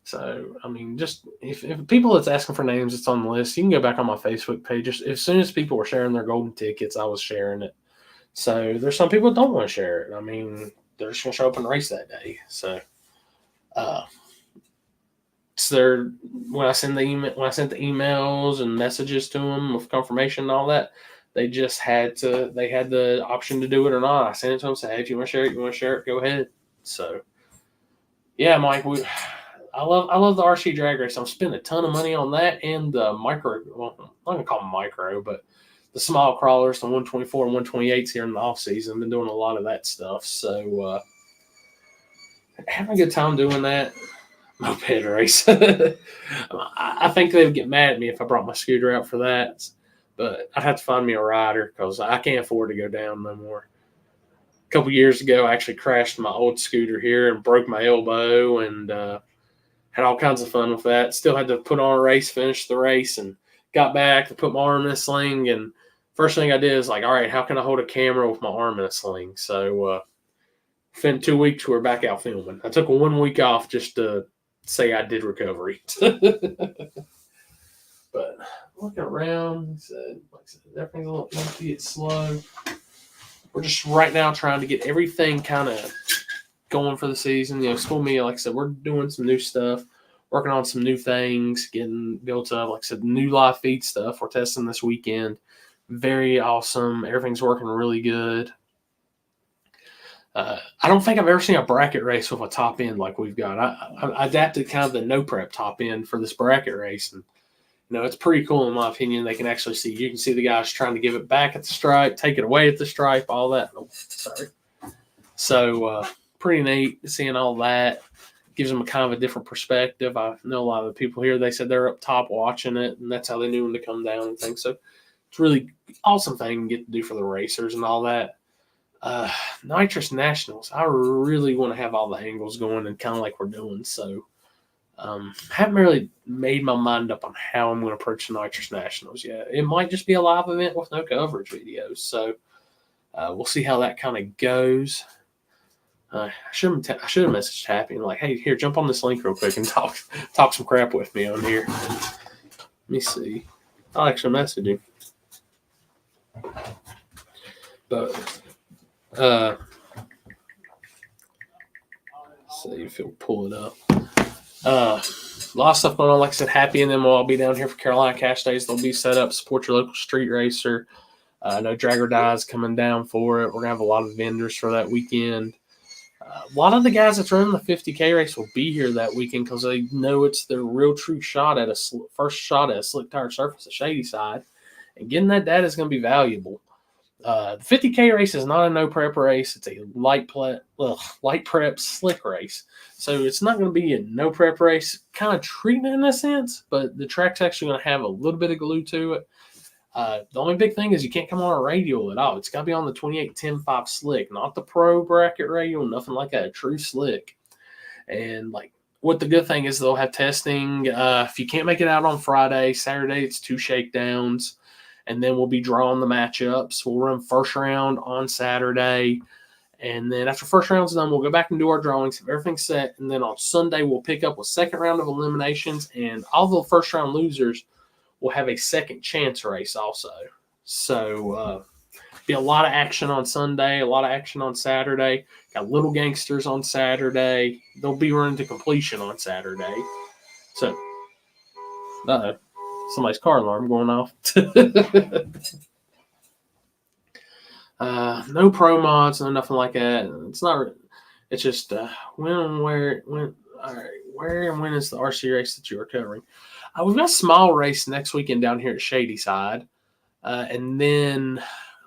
So, I mean, just if people that's asking for names, it's on the list. You can go back on my Facebook page. Just as soon as people were sharing their golden tickets, I was sharing it. So there's some people that don't want to share it. I mean, they're just going to show up and race that day. So, when I sent the emails and messages to them with confirmation and all that, they had the option to do it or not. I sent it to them, said, hey, if you want to share it, go ahead. So, yeah, Mike, I love the RC drag race. I'm spending a ton of money on that and the micro. Well, I'm not gonna call them micro, but the small crawlers, the 124 and 128s here in the off season. I've been doing a lot of that stuff. So having a good time doing that. Moped race. I think they would get mad at me if I brought my scooter out for that, but I'd have to find me a rider because I can't afford to go down no more. A couple years ago, I actually crashed my old scooter here and broke my elbow and had all kinds of fun with that. Still had to put on a race, finish the race, and got back and put my arm in a sling. And first thing I did is like, all right, how can I hold a camera with my arm in a sling? So within 2 weeks, we're back out filming. I took 1 week off just to say I did recovery. But looking around, like I said, everything's a little empty. It's slow. We're just right now trying to get everything kind of going for the season. Spoold Media, like I said, we're doing some new stuff, working on some new things, getting built up. Like I said, new live feed stuff we're testing this weekend. Very awesome. Everything's working really good. I don't think I've ever seen a bracket race with a top end like we've got. I adapted kind of the no prep top end for this bracket race, and it's pretty cool in my opinion. They can actually see. You can see the guys trying to give it back at the stripe, take it away at the stripe, all that. Oh, sorry. So pretty neat seeing all that. Gives them a kind of a different perspective. I know a lot of the people here. They said they're up top watching it, and that's how they knew when to come down and things. So it's really awesome thing to get to do for the racers and all that. Nitrous Nationals, I really want to have all the angles going and kind of like we're doing. So haven't really made my mind up on how I'm going to approach the Nitrous Nationals yet. It might just be a live event with no coverage videos. So we'll see how that kind of goes. I should have messaged Happy and like, hey, here, jump on this link real quick and talk some crap with me on here. Let me see. I'll actually message him. But see if he'll pull it up. A lot of stuff going on. Like I said, Happy and them will all be down here for Carolina Cash Days. They'll be set up. Support your local street racer. I know Drag or Die is coming down for it. We're going to have a lot of vendors for that weekend. A lot of the guys that's running the 50K race will be here that weekend because they know it's their real true shot at first shot at a slick tire surface at Shadyside. And getting that data is going to be valuable. The 50K race is not a no prep race. It's a light prep slick race. So it's not going to be a no prep race, kind of treating it in a sense, but the track's actually going to have a little bit of glue to it. The only big thing is you can't come on a radial at all. It's got to be on the 28-10-5 slick, not the pro bracket radial, nothing like that, a true slick. And like what the good thing is they'll have testing. If you can't make it out on Friday, Saturday, it's 2 shakedowns. And then we'll be drawing the matchups. We'll run first round on Saturday. And then after first round's done, we'll go back and do our drawings, have everything set. And then on Sunday, we'll pick up a second round of eliminations. And all the first round losers will have a second chance race also. So be a lot of action on Sunday, a lot of action on Saturday. Got Little Gangsters on Saturday. They'll be running to completion on Saturday. So, somebody's car alarm going off. No pro mods, no nothing like that. It's not. It's just when and where. All right, where and when is the RC race that you are covering? We've got a small race next weekend down here at Shadyside, and then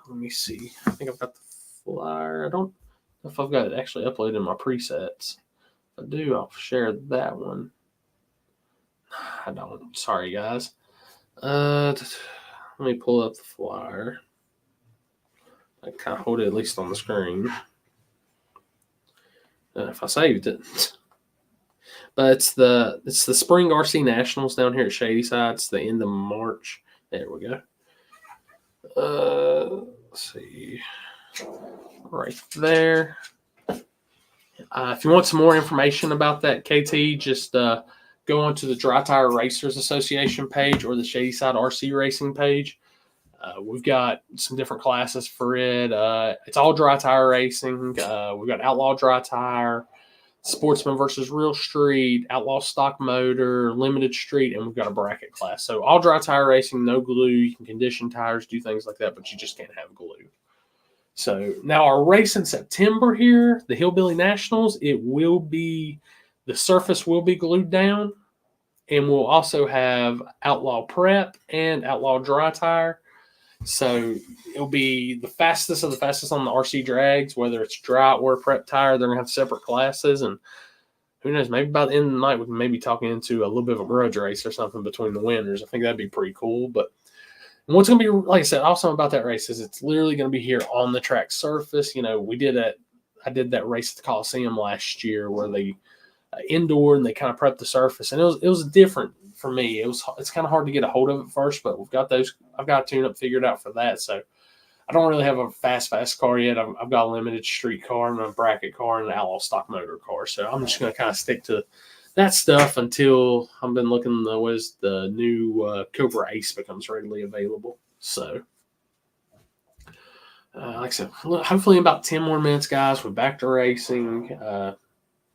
let me see. I think I've got the flyer. I don't know if I've got it actually uploaded in my presets. If I do, I'll share that one. I don't. Sorry, guys. Let me pull up the flyer. I kind of hold it at least on the screen. If I saved it. But it's the Spring RC Nationals down here at Shadyside. It's the end of March. There we go. Let's see. Right there. If you want some more information about that, KT, just go onto the Dry Tire Racers Association page or the Shadyside RC Racing page. We've got some different classes for it. It's all dry tire racing. We've got Outlaw Dry Tire, Sportsman versus Real Street, Outlaw Stock Motor, Limited Street, and we've got a bracket class. So all dry tire racing, no glue. You can condition tires, do things like that, but you just can't have glue. So now our race in September here, the Hillbilly Nationals, the surface will be glued down, and we'll also have Outlaw Prep and Outlaw Dry Tire. So it'll be the fastest of the fastest on the RC drags, whether it's dry or prep tire. They're going to have separate classes, and who knows, maybe by the end of the night we can maybe talk into a little bit of a grudge race or something between the winners. I think that'd be pretty cool. But what's going to be, like I said, awesome about that race is it's literally going to be here on the track surface. You know, I did that race at the Coliseum last year where they indoor and they kind of prepped the surface, and it was different for me. It's kind of hard to get a hold of at first, but I've got a tune-up figured out for that. So I don't really have a fast car yet. I've got a limited street car and a bracket car and an Outlaw Stock Motor car. So I'm just going to kind of stick to that stuff until I've been looking the new Cobra Ace becomes readily available. So like I said, hopefully in about 10 more minutes, guys, we're back to racing.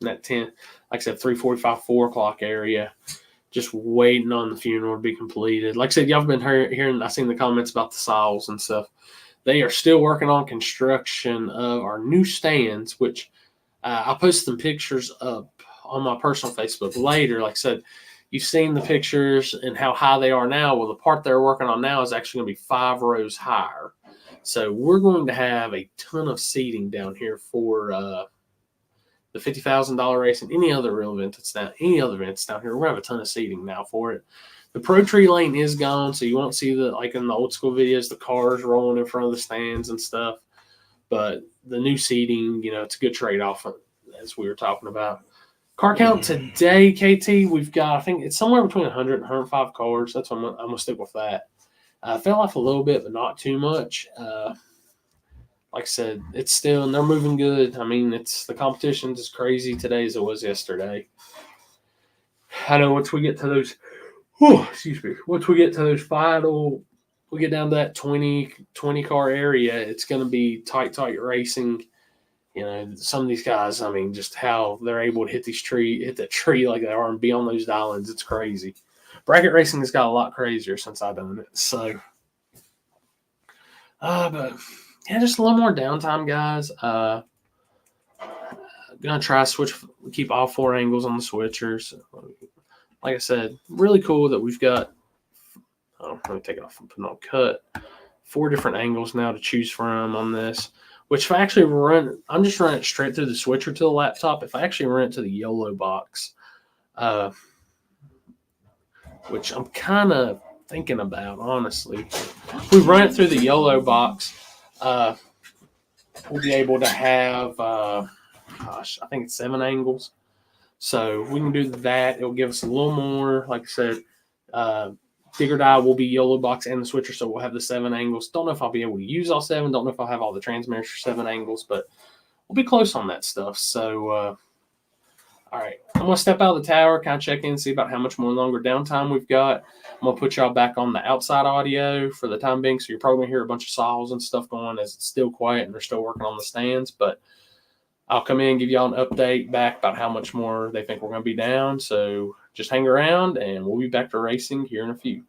That 10, like I said, 3:45, 4 o'clock area. Just waiting on the funeral to be completed. Like I said, y'all have been hearing, I've seen the comments about the saws and stuff. They are still working on construction of our new stands, which I'll post some pictures up on my personal Facebook later. Like I said, you've seen the pictures and how high they are now. Well, the part they're working on now is actually going to be 5 rows higher. So we're going to have a ton of seating down here for the $50,000 race and any other events down here. We're gonna have a ton of seating now for it. The Pro Tree lane is gone, so you won't see like in the old school videos, the cars rolling in front of the stands and stuff. But the new seating, it's a good trade-off, as we were talking about. Car count today, KT, we've got, I think it's somewhere between 100 and 105 cars. That's what I'm gonna stick with that. Fell off a little bit, but not too much. Like I said, it's still, and they're moving good. I mean, the competition's as crazy today as it was yesterday. I know once we get to those, once we get to those final, we get down to that 20 car area, it's going to be tight racing. Some of these guys, I mean, just how they're able to hit that tree like they are and be on those islands, it's crazy. Bracket racing has got a lot crazier since I've done it. So, but yeah, just a little more downtime, guys. Gonna try to keep all 4 angles on the switchers. Like I said, really cool that we've got. Let me take it off and put it on cut. 4 different angles now to choose from on this. Which if I actually I'm just running it straight through the switcher to the laptop. If I actually run it to the YOLO box, which I'm kind of thinking about, honestly. If we run it through the YOLO box, we'll be able to have, I think it's 7 angles. So we can do that. It'll give us a little more, like I said, digger die will be YOLO box and the switcher, so we'll have the 7 angles. Don't know if I'll be able to use all 7. Don't know if I'll have all the transmitters for 7 angles, but we'll be close on that stuff. So All right, I'm gonna step out of the tower, kind of check in, see about how much more longer downtime we've got. I'm gonna put y'all back on the outside audio for the time being, so you're probably gonna hear a bunch of saws and stuff going as it's still quiet and they're still working on the stands. But I'll come in and give y'all an update back about how much more they think we're gonna be down. So just hang around, and we'll be back to racing here in a few.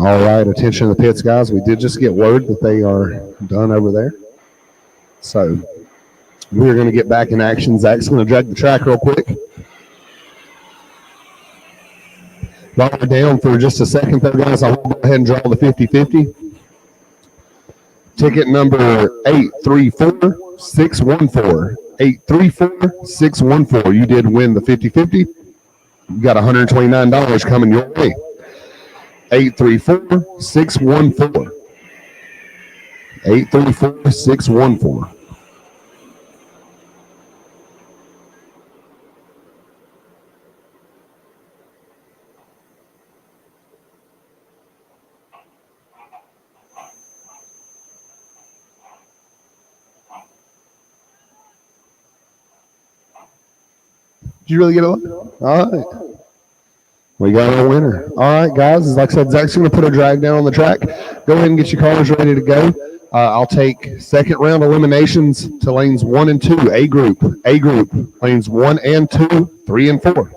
All right, attention to the pits, guys. We did just get word that they are done over there. So we're going to get back in action. Zach's going to drag the track real quick. While we're down for just a second there, guys, I'll go ahead and draw the 50-50. Ticket number 834614. 834614. You did win the 50-50. You got $129 coming your way. 834614. 834614. Did you really get a look? All right. We got a winner. All right, guys. Like I said, Zach's going to put a drag down on the track. Go ahead and get your cars ready to go. I'll take second round eliminations to lanes 1 and 2. A group. Lanes 1 and 2, 3 and 4.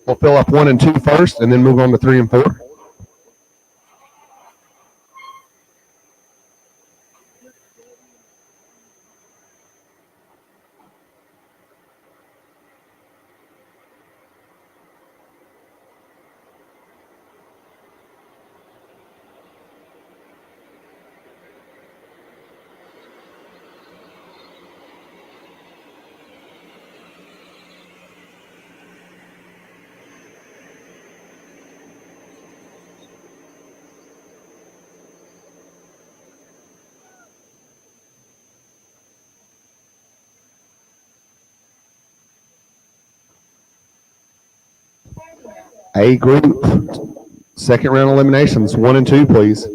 We'll fill up 1 and 2 first and then move on to 3 and 4. A group, second round eliminations, 1 and 2, please.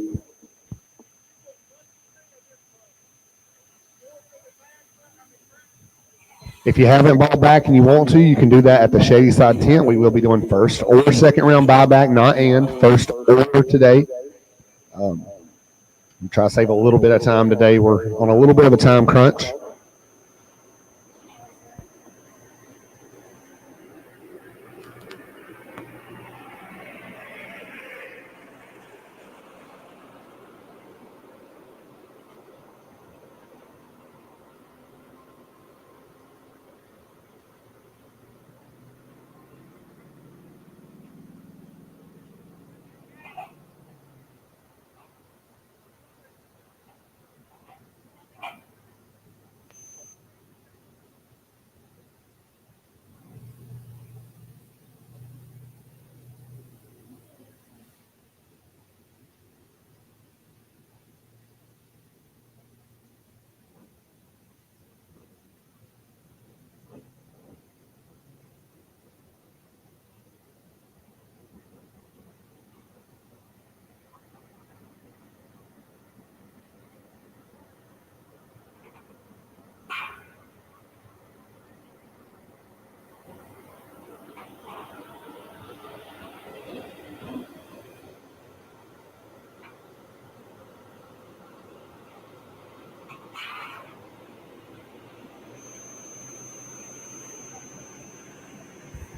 If you haven't bought back and you want to, you can do that at the Shadyside tent. We will be doing first or second round buyback, not and, first or today. We try to save a little bit of time today. We're on a little bit of a time crunch.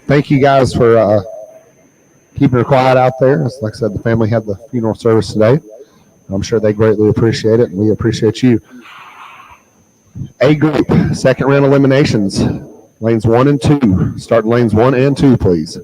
Thank you guys for keeping it quiet out there. As like I said, the family had the funeral service today. I'm sure they greatly appreciate it, and we appreciate you. A group, second round eliminations, lanes 1 and 2. Start lanes 1 and 2, please.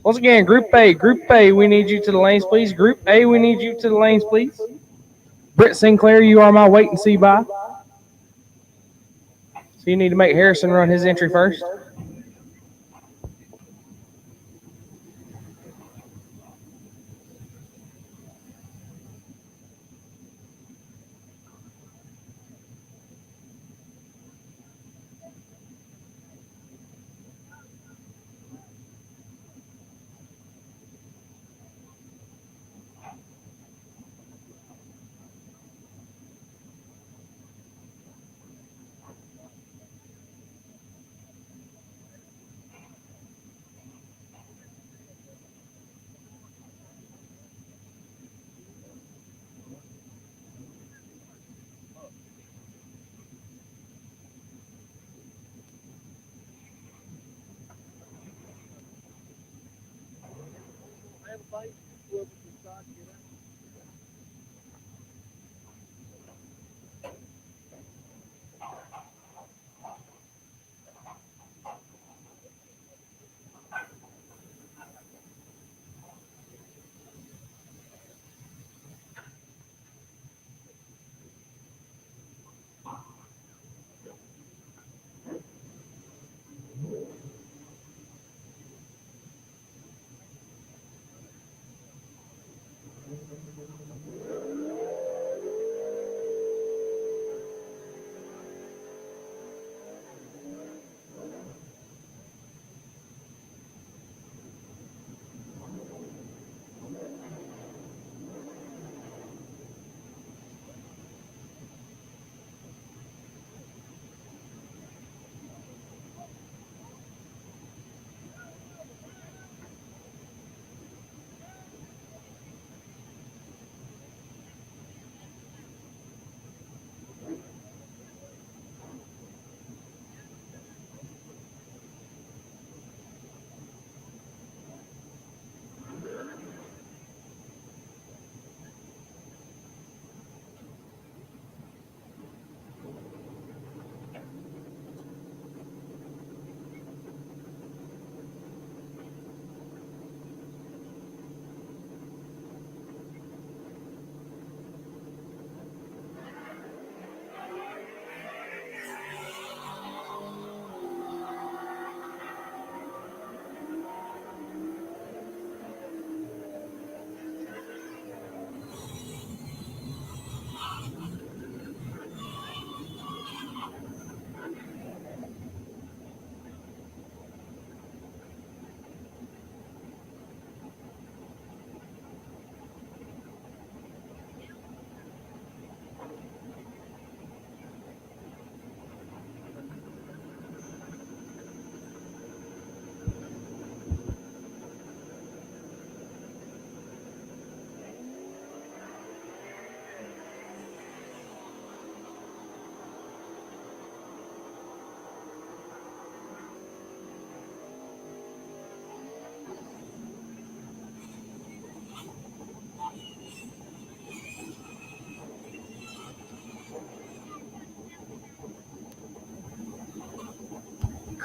Once again, Group A, we need you to the lanes, please. Group A, we need you to the lanes, please. Britt Sinclair, you are my wait and see by. So you need to make Harrison run his entry first.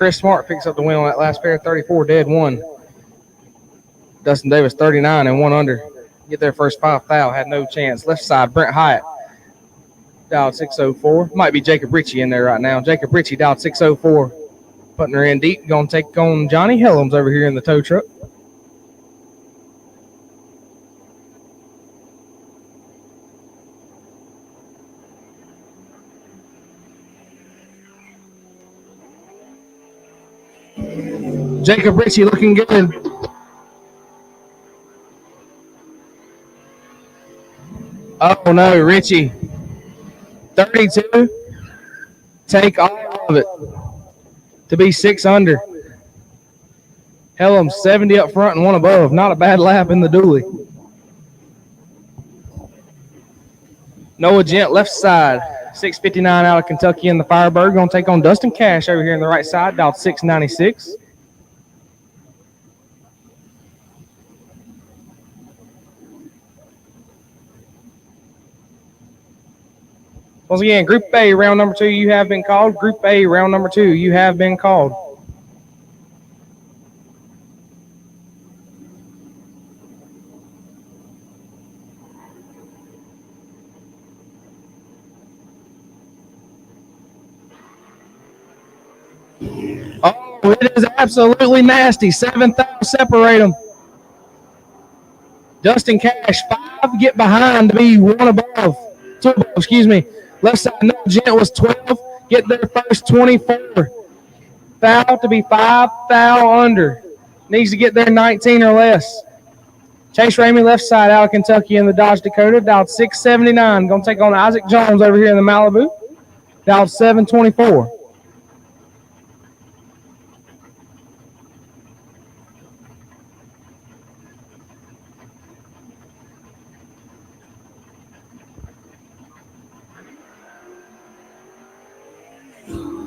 Chris Smart picks up the win on that last pair, 34 dead, 1. Dustin Davis, 39 and 1 under. Get their first 5 foul, had no chance. Left side, Brent Hyatt, dialed 604. Might be Jacob Ritchie in there right now. Jacob Ritchie, dialed 604. Putting her in deep. Going to take on Johnny Helms over here in the tow truck. Jacob Ritchie looking good. Oh no, Ritchie. 32. Take all of it to be 6 under. Helms 70 up front and 1 above. Not a bad lap in the dually. Noah Gent left side. 659 out of Kentucky in the Firebird. Going to take on Dustin Cash over here on the right side. Dialed 696. Once again, Group A, round number 2, you have been called. Group A, round number 2, you have been called. It is absolutely nasty. 7th out, separate them. Dustin Cash, 5, get behind to be 1 above. 2 above, excuse me. Left side, no, Gent was 12, get there first, 24. Foul to be 5, foul under. Needs to get there 19 or less. Chase Ramey, left side, out of Kentucky in the Dodge Dakota, dialed 679. Going to take on Isaac Jones over here in the Malibu, dialed 724.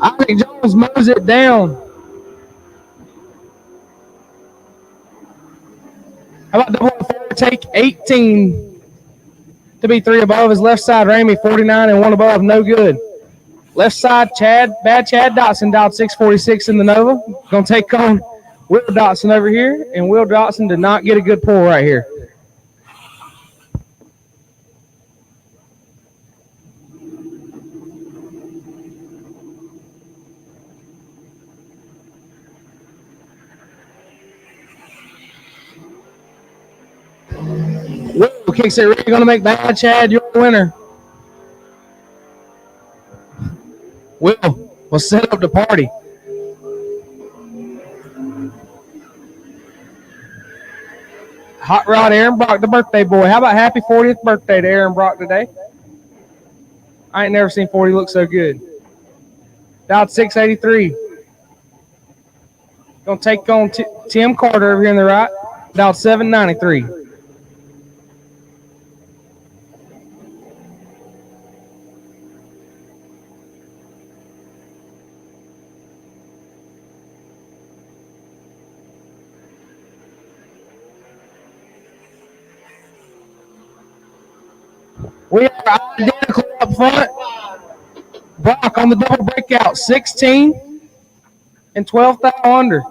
Isaac Jones mows it down. How about double four? Take 18 to be 3 above. His left side, Ramey, 49 and 1 above. No good. Left side, Chad Dotson, dialed 646 in the Nova. Going to take on Will Dotson over here, and Will Dotson did not get a good pull right here. Will kicks it. Really going to make bad. Chad, you're the winner. Will set up the party. Hot Rod Aaron Brock, the birthday boy. How about happy 40th birthday to Aaron Brock today? I ain't never seen 40 look so good. Dialed 683. Going to take on Tim Carter over here in the right. Dialed 793. We are identical up front. Brock on the double breakout, 16 and 12 thou under.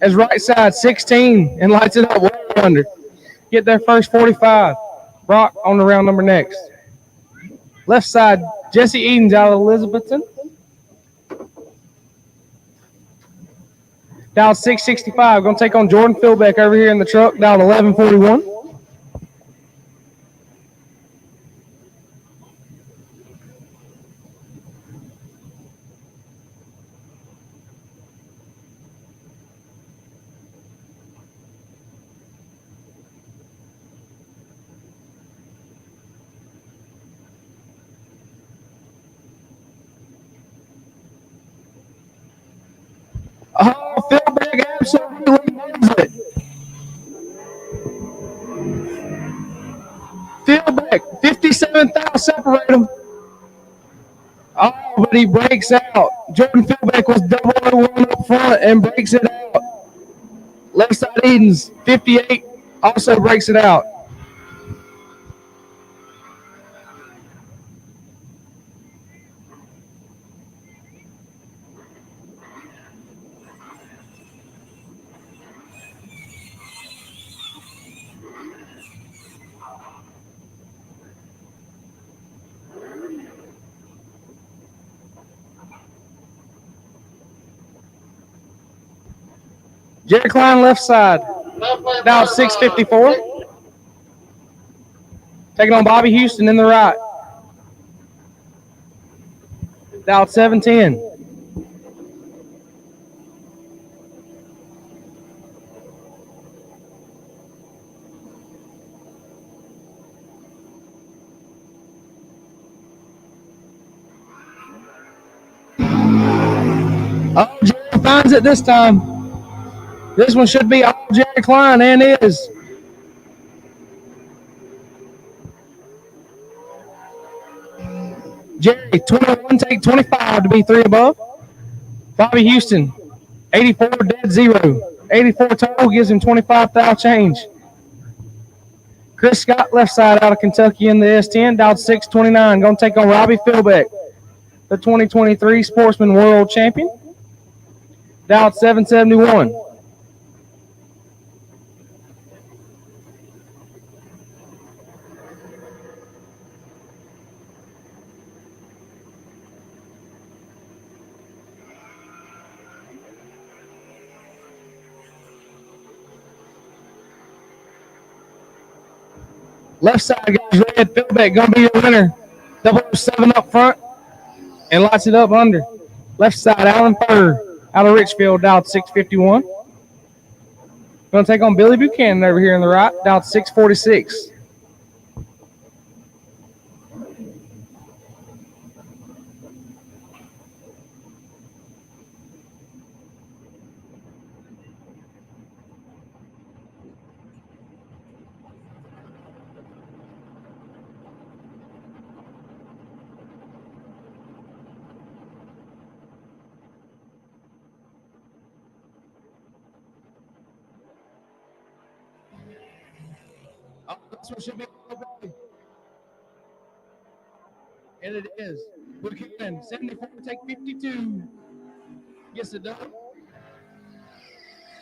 As right side, 16 and lights it up way under. Get there first, 45. Brock on the round number next. Left side, Jesse Edens out of Elizabethton. Dial 665. Going to take on Jordan Philbeck over here in the truck. Dial 1141. Oh, Philbeck absolutely nails it. Philbeck, 57th thou, separate him. Oh, but he breaks out. Jordan Philbeck was 0-1 up front and breaks it out. Left side Edens, 58, also breaks it out. Jerry Klein, left side. Now 654. Taking on Bobby Houston in the right. Dialed 710. Oh, Jerry finds it this time. This one should be all Jerry Klein, and is. Jerry, 21, take 25 to be 3 above. Bobby Houston, 84, dead 0. 84 total gives him 25 thou change. Chris Scott, left side out of Kentucky in the S10, dialed 629. Going to take on Robbie Philbeck, the 2023 Sportsman World Champion. Dialed 771. Left side, guys, red. Philbeck going to be your winner. 007 up front and lights it up under. Left side, Alan Furr out of Richfield, dialed 651. Going to take on Billy Buchanan over here on the right, dialed 646. Oh, this one should be okay. And it is. Buchanan, 74, take 52. Gets it done.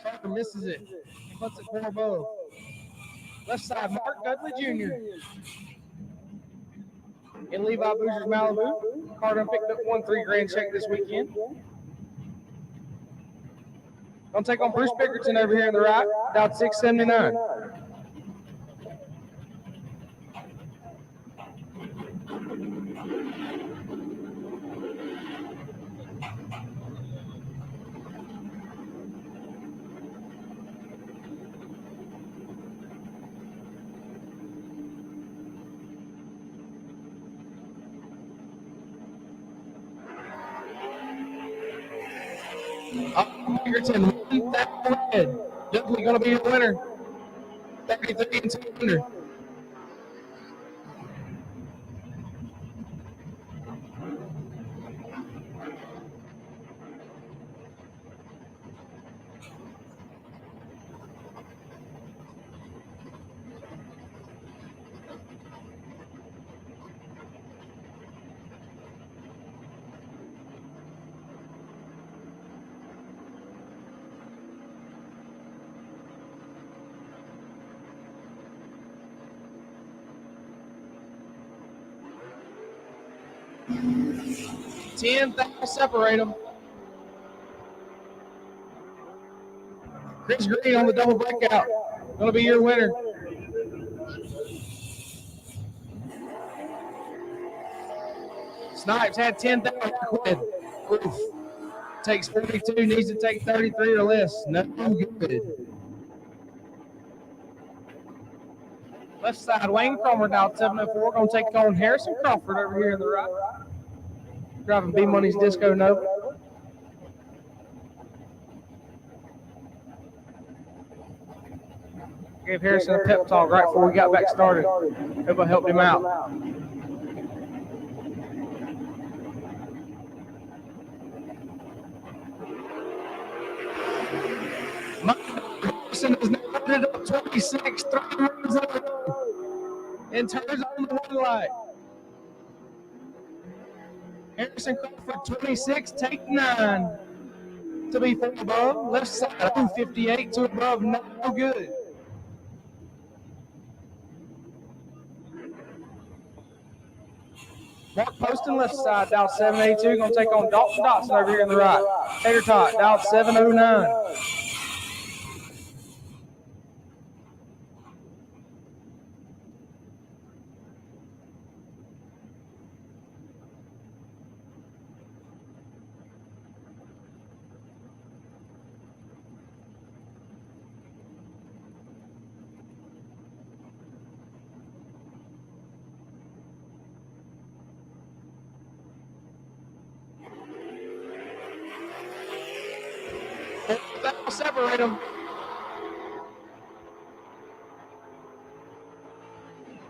Parker misses it. He puts it 4 above. Left side, Mark Dudley Jr. And Levi Boozer's Malibu. Carter picked up 1-3 grand check this weekend. Gonna take on Bruce Bickerton over here on the right, down 679. Bickerton, 1,000 red. Definitely gonna be a winner. 33 and 200. $10,000 separate them. Chris Green on the double breakout. Gonna be your winner. Snipes had 10,000 quid. Oof. Takes 42, needs to take 33 or less. No good. Left side, Wayne Cromer down 704. Gonna take on Harrison Crawford over here on the right. Driving B Money's Disco Nova. Gave Harrison a pep talk right before we got back started. Hope I helped him out. Harrison has now ended up 26, 3 runs and turns on the one light. Harrison Crawford 26, take 9 to be 4 above. Left side 58, 2 above, no good. Mark Poston left side, dial 782, going to take on Dalton Dotson over here on the right. Tater Tot, dial 709. That'll separate them.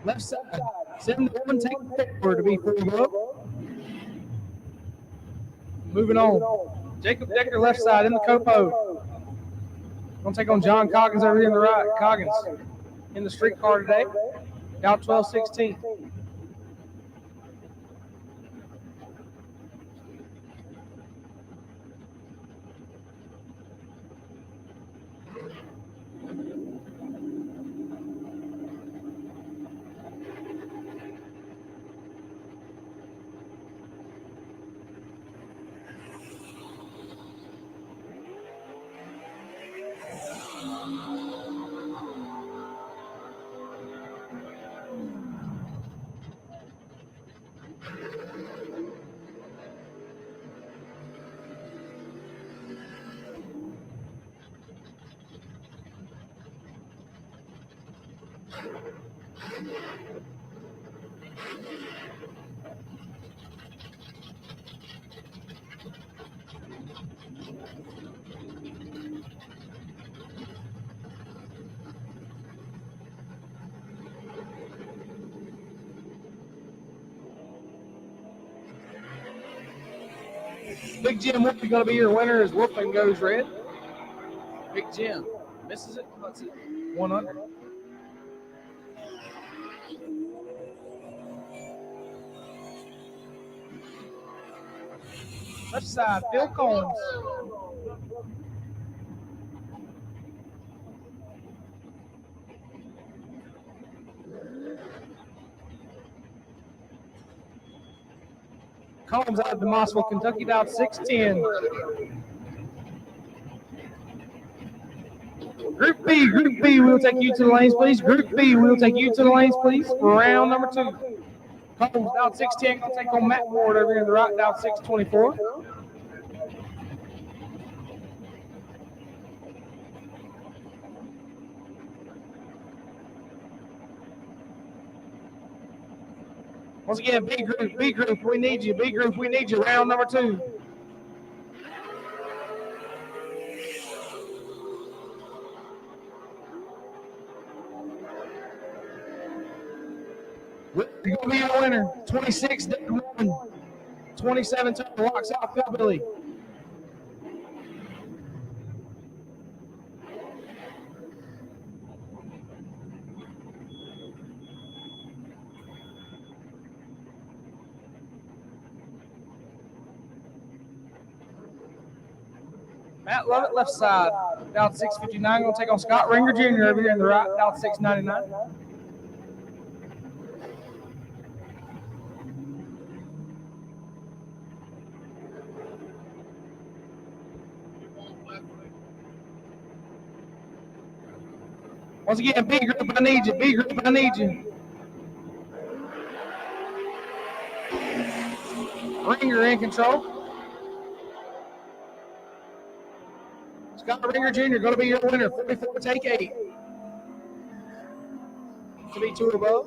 Left side, 7-1, take forward to be 4 above. Moving on. Jacob Decker left side in the Copo. Gonna take on John Coggins over here on the right. Coggins in the streetcar today. Down 12-16. Big Jim Whooping going to be your winner as Whooping goes red. Big Jim misses it. Puts it 1 under. Left side, Phil Combs. Combs out of Demossville, Kentucky, down 6'10". Group B, we'll take you to the lanes, please. Group B, we'll take you to the lanes, please, for round number 2. Combs down 6'10", going to take on Matt Ward over here in the right, down 6'24". Once again, B group, we need you. B group, we need you. Round number 2. You're going to be your winner. 26, 27, locks out Philbilly. Matt Lovett, left side, down 6:59. Going to take on Scott Ringer Jr. over here in the right, down 6:99. Once again, B group, I need you. B group, I need you. Ringer in control. Scott Ringer Jr. going to be your winner. 44, take 8. To be 2 above.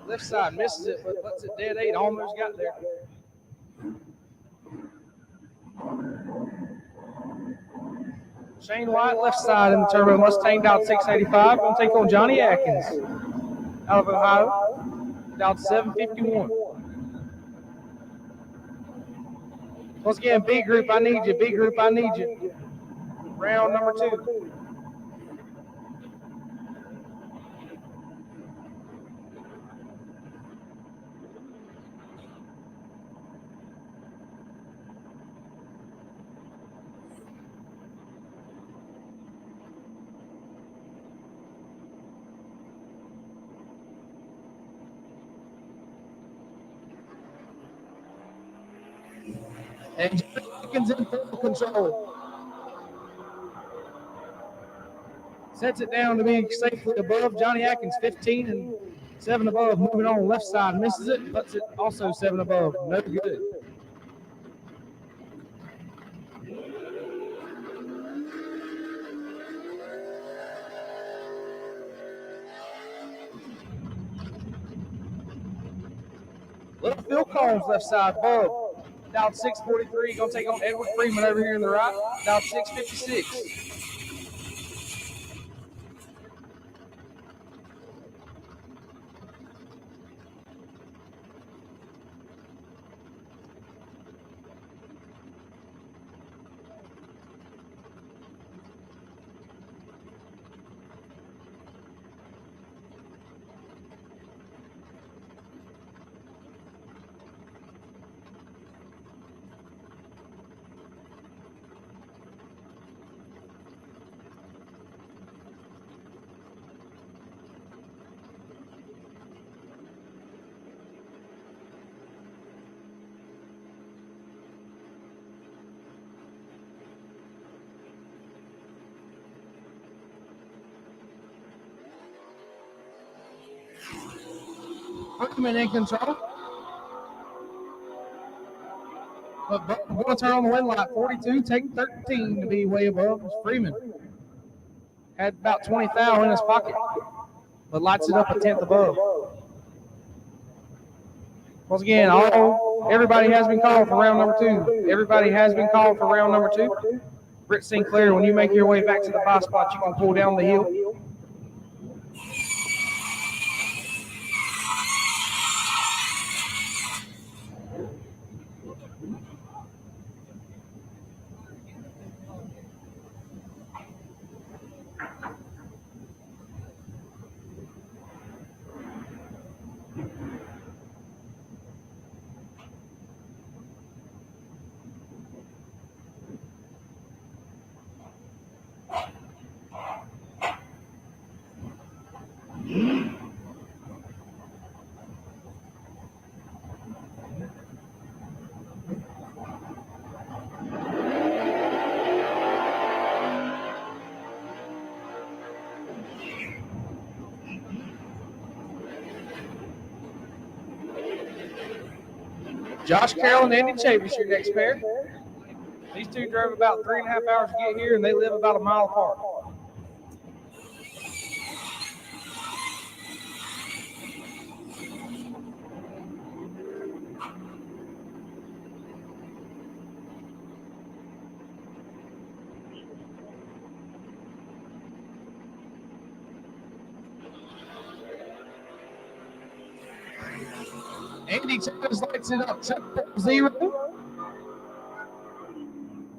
Left side misses it, but puts it dead 8. Almost got there. Shane White, left side in the Turbo Mustang, down 685. Going to take on Johnny Atkins out of Ohio, down 751. Once again, B group, I need you. B group, I need you. Round number 2. And Jenkins in full control. Sets it down to be safely above. Johnny Atkins 15 and 7 above. Moving on left side, misses it, puts it also 7 above. No good. Little Phil Combs left side, above. Down 643. Going to take on Edward Freeman over here in the right. Down 656. Freeman in control. But going to turn on the wind light. 42, taking 13 to be way above. Freeman had about 20 thou in his pocket. but lights it up a tenth above. Once again, everybody has been called for round number 2. Everybody has been called for round number 2. Britt Sinclair, when you make your way back to the buy spot, you can pull down the hill. Josh Carroll and Andy Chavis, your next pair. These two drove about 3.5 hours to get here, and they live about a mile apart. Andy Chavis lights it up 0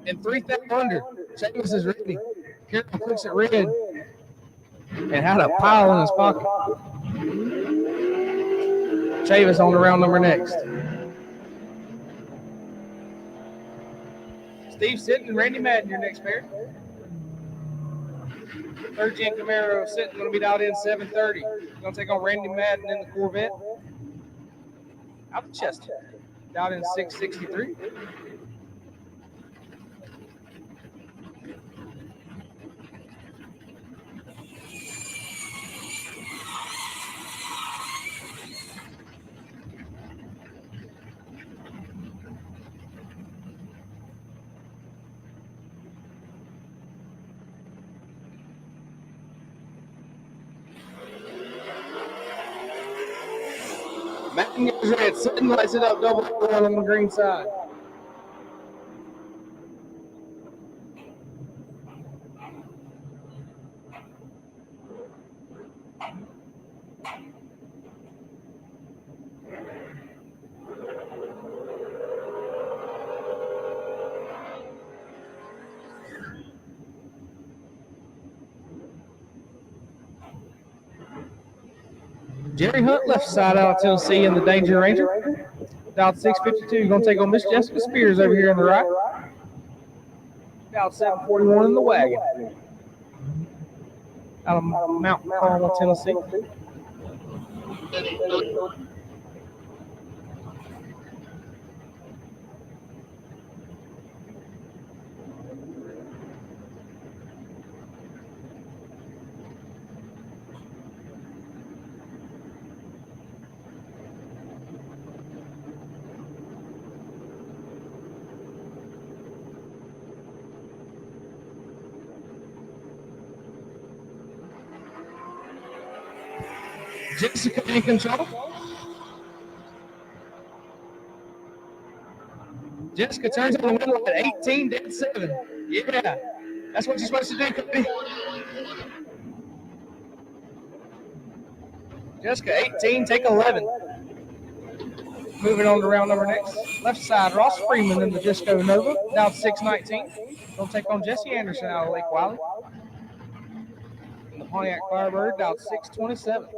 and 3,000 under. Chavis is ready. Carroll clicks it red and had a pile in his pocket. Chavis on the round number next. Steve Sitton and Randy Madden, your next pair. Third gen Camaro Sitton going to be dialed in 730. Going to take on Randy Madden in the Corvette. Out of Chester, dialed in 663. Madden gets red. Sitton lights it up double on the green side. Jerry Hunt left side out of Tennessee in the Danger Ranger. Dialed 652. Going to take on Miss Jessica Spears over here on the right. Dialed 741 in the wagon. Out of Mount Carmel, Tennessee. Jessica in control. Jessica turns on the window at 18 dead 7. Yeah, that's what you're supposed to do, Cody. Jessica 18, take 11. Moving on to round number next. Left side, Ross Freeman in the Disco Nova, down 619. Gonna take on Jesse Anderson out of Lake Wiley. In the Pontiac Firebird, down 627.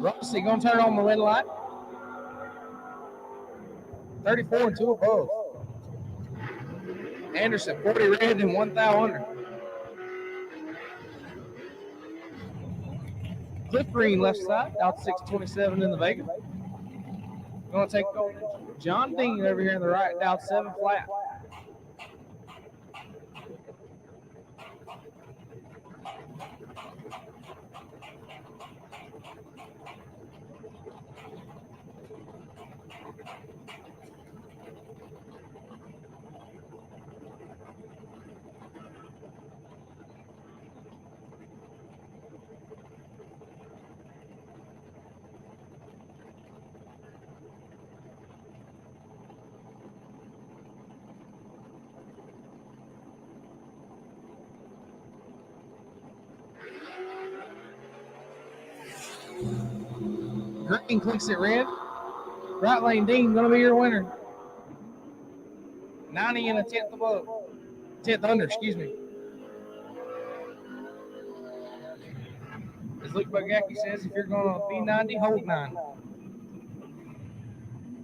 Rossi gonna turn on the wind light. 34 and 2 above. Anderson 40 red and 1,000 under. Cliff Green left side, out 627 in the Vega. Going to take John Dean over here in the right, down 7 flat. Green clicks it red. Right lane Dean going to be your winner. 90 and a tenth above. 10th under, excuse me. As Luke Bugacki says, if you're going to be 90, hold 9.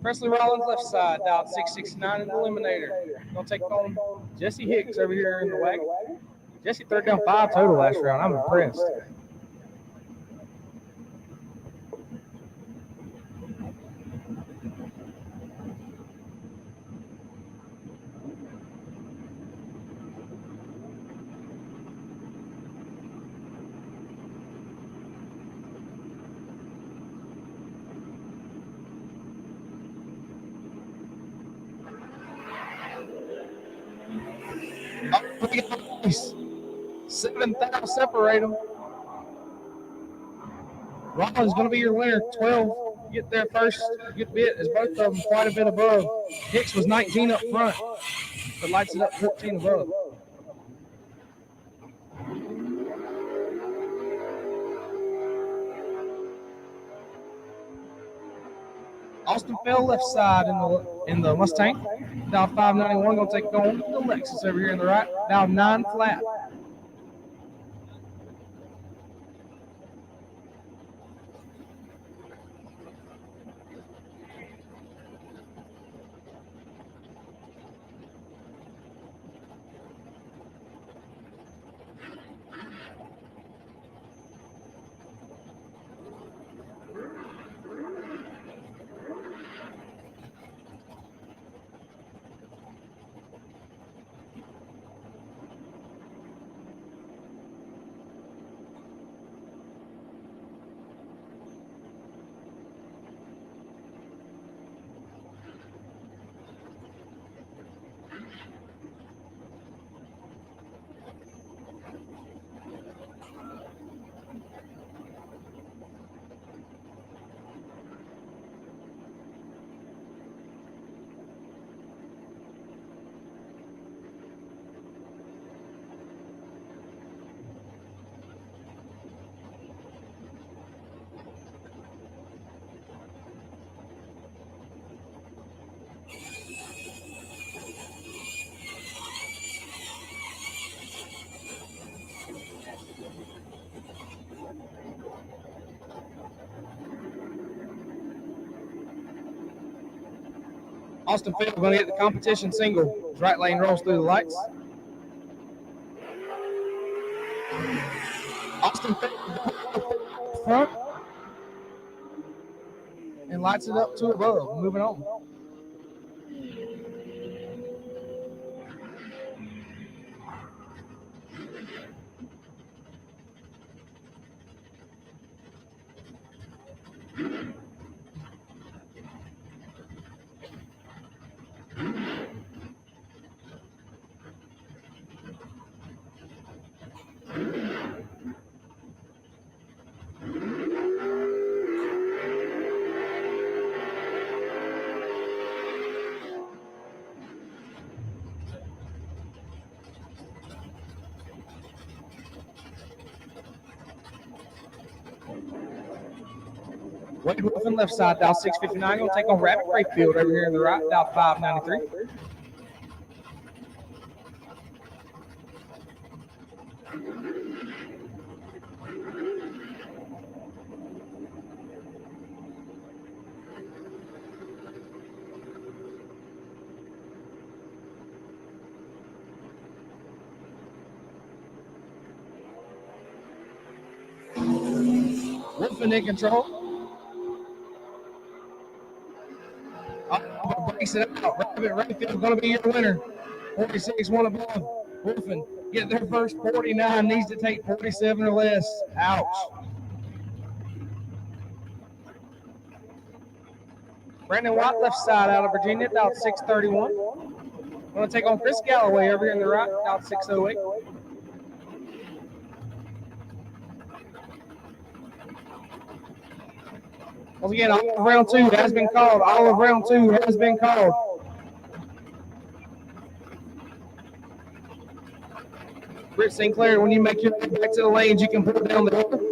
Presley Rollins left side, dialed 669 in the eliminator. Going to take on Jesse Hicks over here in the wagon. Jesse third down 5 total last round. I'm impressed. Oh, 7,000 separate them. Rollins is going to be your winner. 12. Get there first. Good bit as both of them quite a bit above. Hicks was 19 up front, but lights it up 14 above. Austin Fell left side in the Mustang. Down 591, going to take on the Lexus over here in the right. Down 9 flat. Austin Field going to get the competition single. His right lane rolls through the lights. Austin Field front and lights it up to above. Moving on. Wade Wolfen left side, dial 659. Going to take on Rabbit Crayfield over here in the right, dial 593. Wolfen in control. Breaks it out. Rabbit Rayfield going to be your winner. 46, one above. Wolfen get their first 49. Needs to take 47 or less. Ouch. Brandon White, left side out of Virginia, about 631. Going to take on Chris Galloway over here in the right, about 608. Once again, all of round 2 has been called. All of round 2 has been called. Britt Sinclair, when you make your way back to the lanes, you can put it down the hill.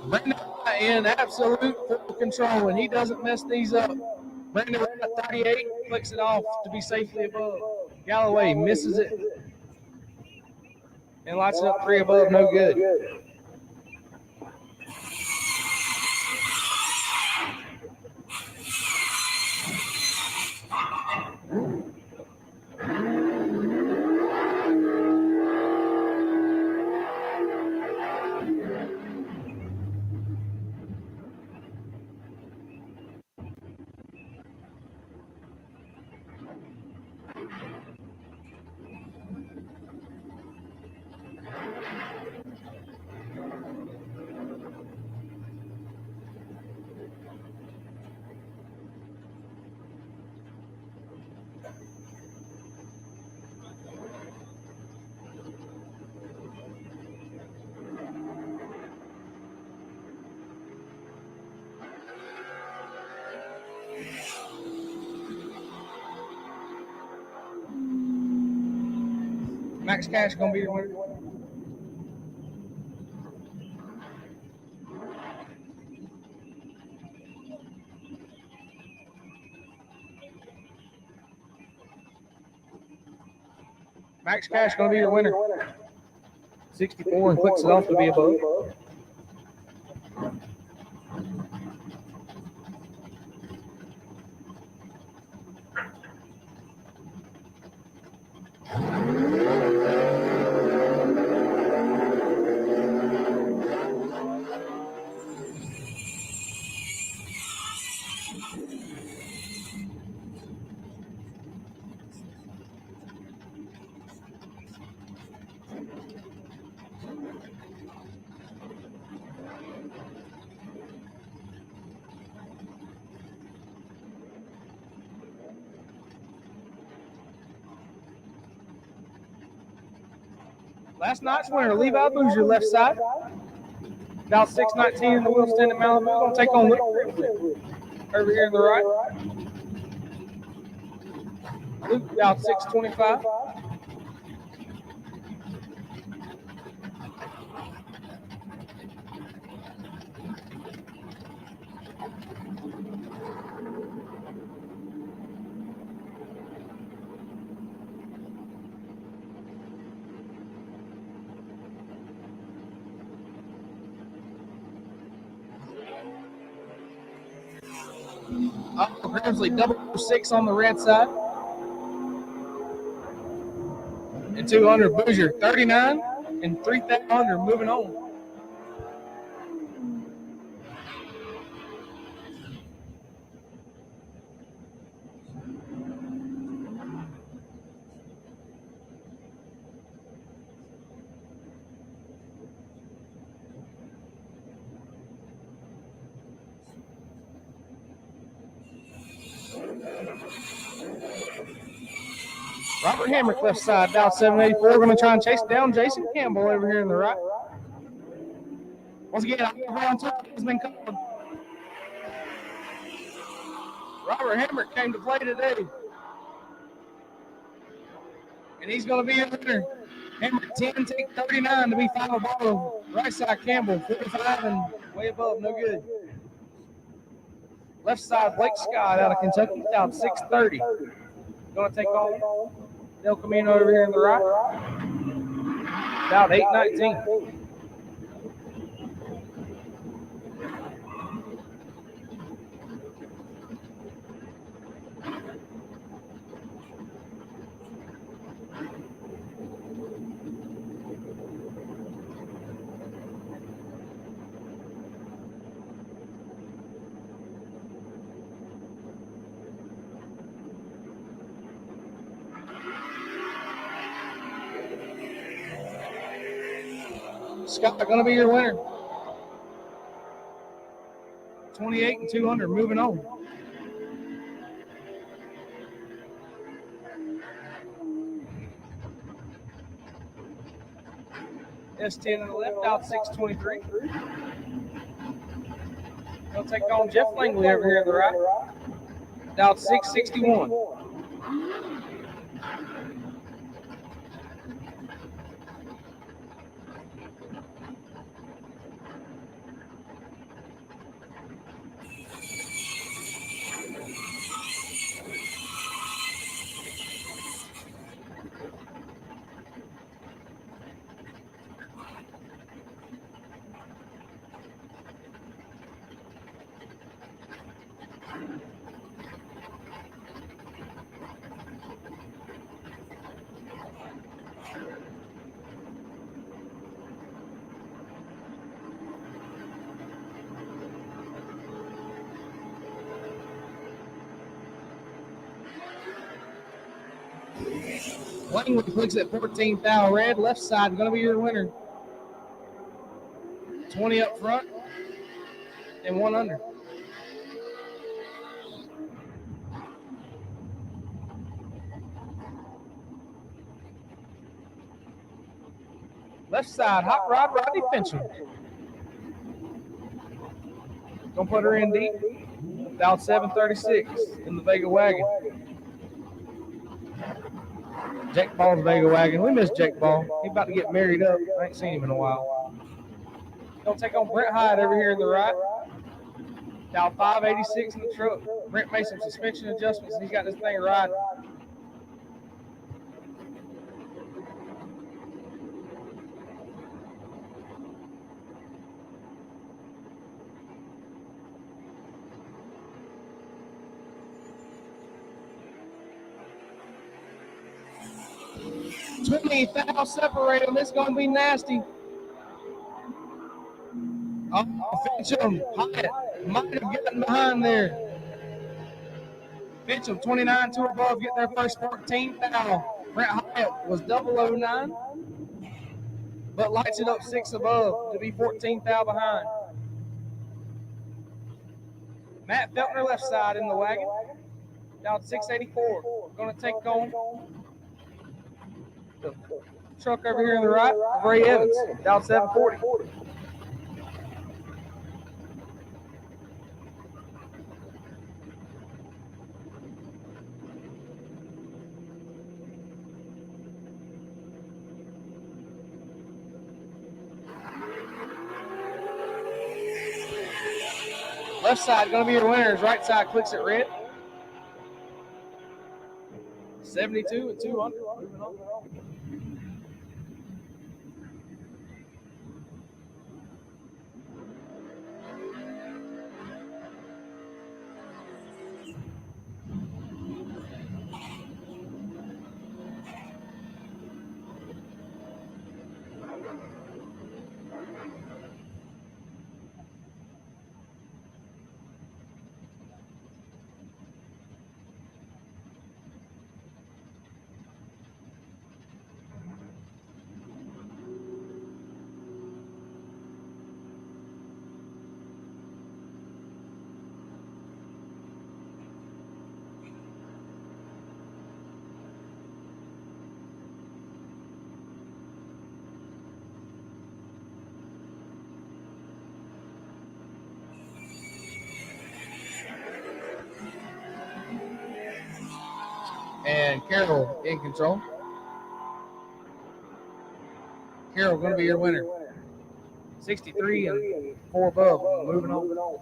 Brandon in absolute full control, and he doesn't mess these up. Brandon at 38 flicks it off to be safely above. Galloway misses it and lights it up 3 above, no good. Max Cash going to be your winner. Max Cash going to be your winner. 64 and clicks it off to be above. Last night's winner, Levi Boozer, left side. About 619 in the wheel stand in Malibu. Going to take on Luke over here in the right. Luke about 625. Grimsley, 6 on the red side. And 200, Boozer, 39 and 3,000 moving on. Robert Hamrick, left side, about 784. Going to try and chase down Jason Campbell over here in the right. Once again, round 2 has been called. Robert Hamrick came to play today. And he's going to be a winner. Hamrick 10, take 39 to be final ball. Right side, Campbell, 45 and way above, no good. Left side, Blake Scott out of Kentucky, about 630. Going to take on Del Camino over here in the right. About 819. Scott going to be your winner. 28 and 200. Moving on. S10 on the left, out 623. Going to take on Jeff Langley over here on the right. Down 661. Langley clicks at 14 thou red. Left side going to be your winner. 20 up front and 1 under. Left side, hot rod, Rodney Fincham. Gonna put her in deep. Down 736 in the Vega wagon. Jake Ball's Vega wagon. We miss Jake Ball. He's about to get married up. I ain't seen him in a while. Gonna take on Brent Hyde over here in the right. Down 586 in the truck. Brent made some suspension adjustments and he's got this thing riding. Thou separate them. It's going to be nasty. Oh, Fincham, Hyatt might have gotten behind there. Fincham, 29, 2 above, get their first 14 thou. Brent Hyatt was 009, but lights it up 6 above to be 14 thou behind. Matt Feltner left side in the wagon. Down 684. Going to take on the truck over here on the right, Ray Evans, down 740. Left side going to be your winners. Right side clicks at red. 72 and 200. Moving on. And Carroll in control. Carroll going to be your winner. 63 and 4 above. Moving on.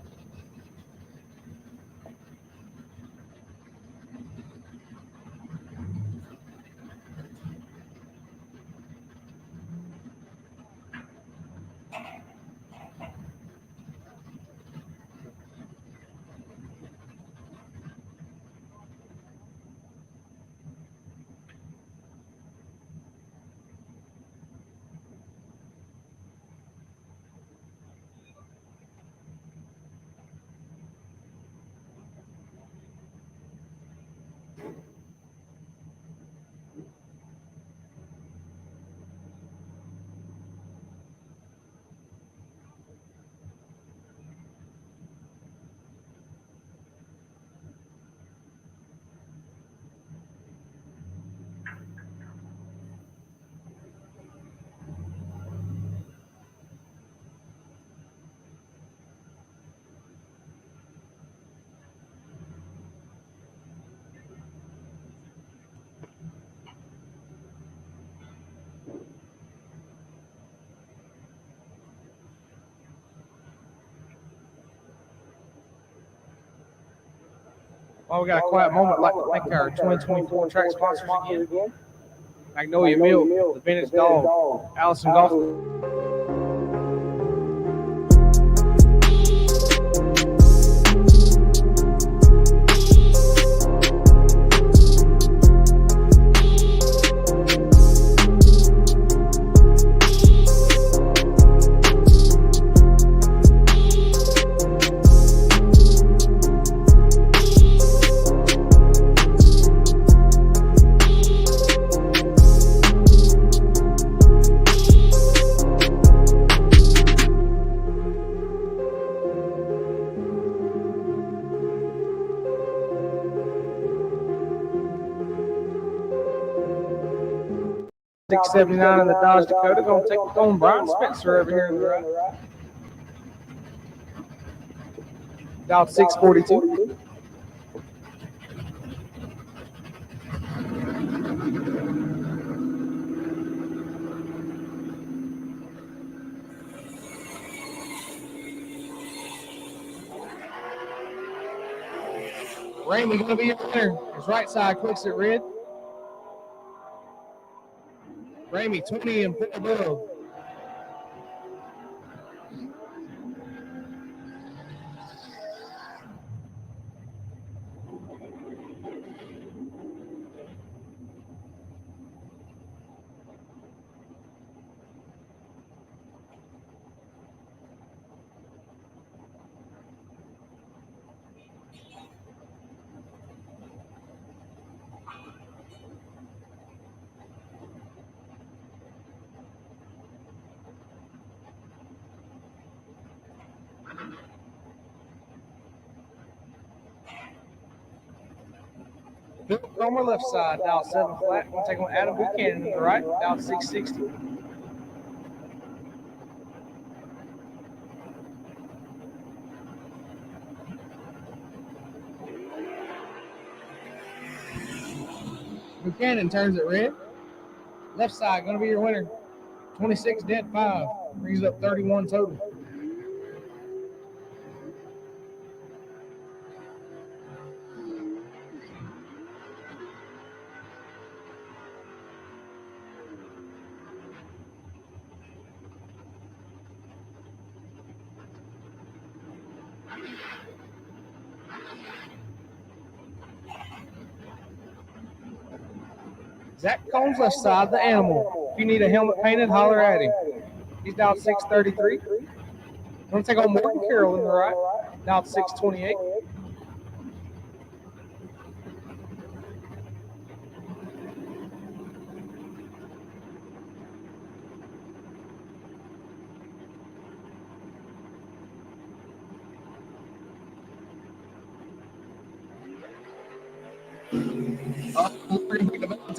While we got a quiet moment, I'd like to thank our 2024 track sponsors again. Magnolia Milk, the Vintage Dog, Allison Golf. $679 in the Dodge Dakota. Going to take it on Brian Spencer over here in the right. Dialed 642. Raymond going to be your winner. His right side clicks at red. Ramey, 20 and 4 above. Bill Cromer, left side, dial 7 flat. We'll take on Adam Buchanan to the right, dial 660. Buchanan turns it red. Left side, going to be your winner. 26 dead 5. Brings up 31 total. Zach Combs, left side, the animal. If you need a helmet painted, holler at him. He's down 633. Going to take on Morgan Carroll in the right, down 628.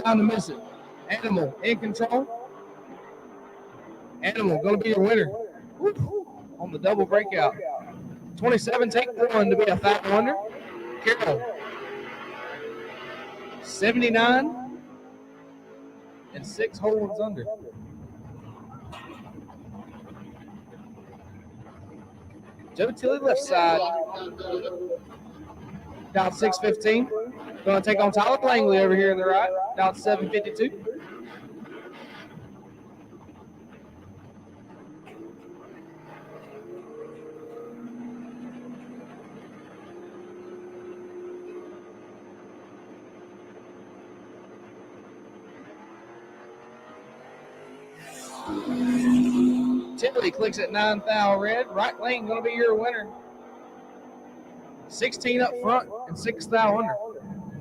Time to miss it. Animal in control. Animal going to be your winner. Woo. On the double breakout. 27 take 1 to be a 5 under. Carroll. 79 and 6 holds under. Joe Tilley, left side. Down 615. Going to take on Tyler Langley over here in the right. Down 752. Tilley clicks at 9 thou red. Right lane going to be your winner. 16 up front and 6 thou under.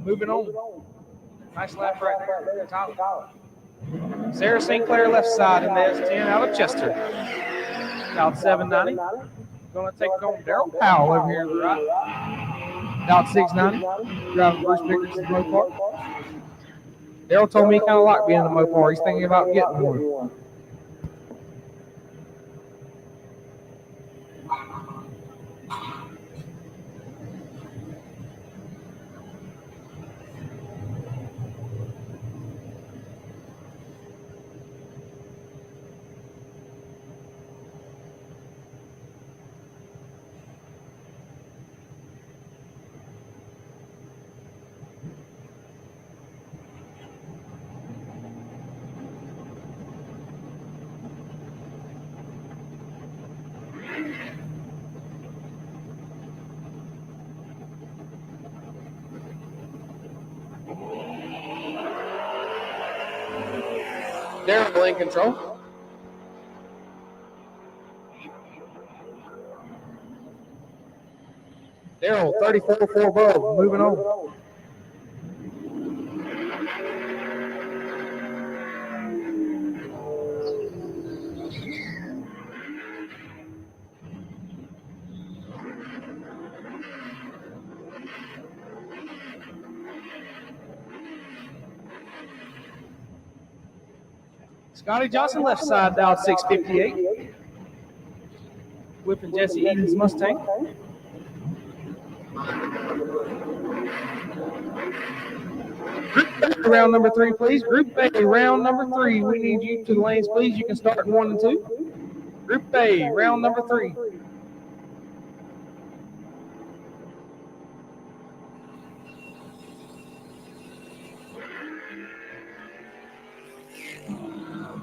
Moving on. Nice lap right there. Tyler. Sarah St. Clair, left side in the S10 out of Chester. Out 790. Going to take on Daryl Powell over here in the right. Out 690. Driving Bruce Pickers to the Mopar. Daryl told me he kind of liked being in the Mopar. He's thinking about getting one. Daryl in control. Daryl, 34 above. Moving on. Scotty Johnson, left side, dialed 658. Whipping Jesse Eaton's Mustang. Group A, round number 3, please. Group A, round number 3. We need you to the lanes, please. You can start in 1 and 2. Group A, round number 3.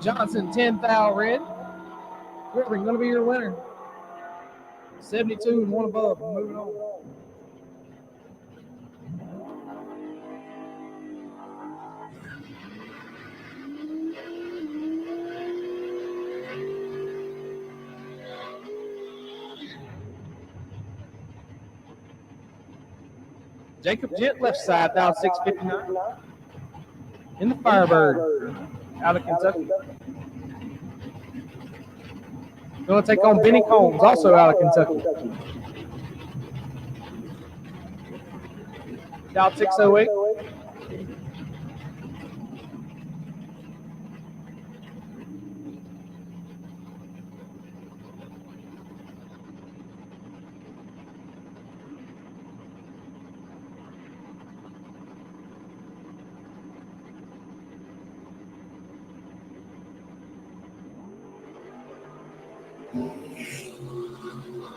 Johnson, 10 thou red. Corbin, going to be your winner. 72 and 1 above. Moving on. Jacob Jett, left side, dial 659. In the Firebird, out of Kentucky. Going to take on Benny Combs, also out of Kentucky. Dial 608.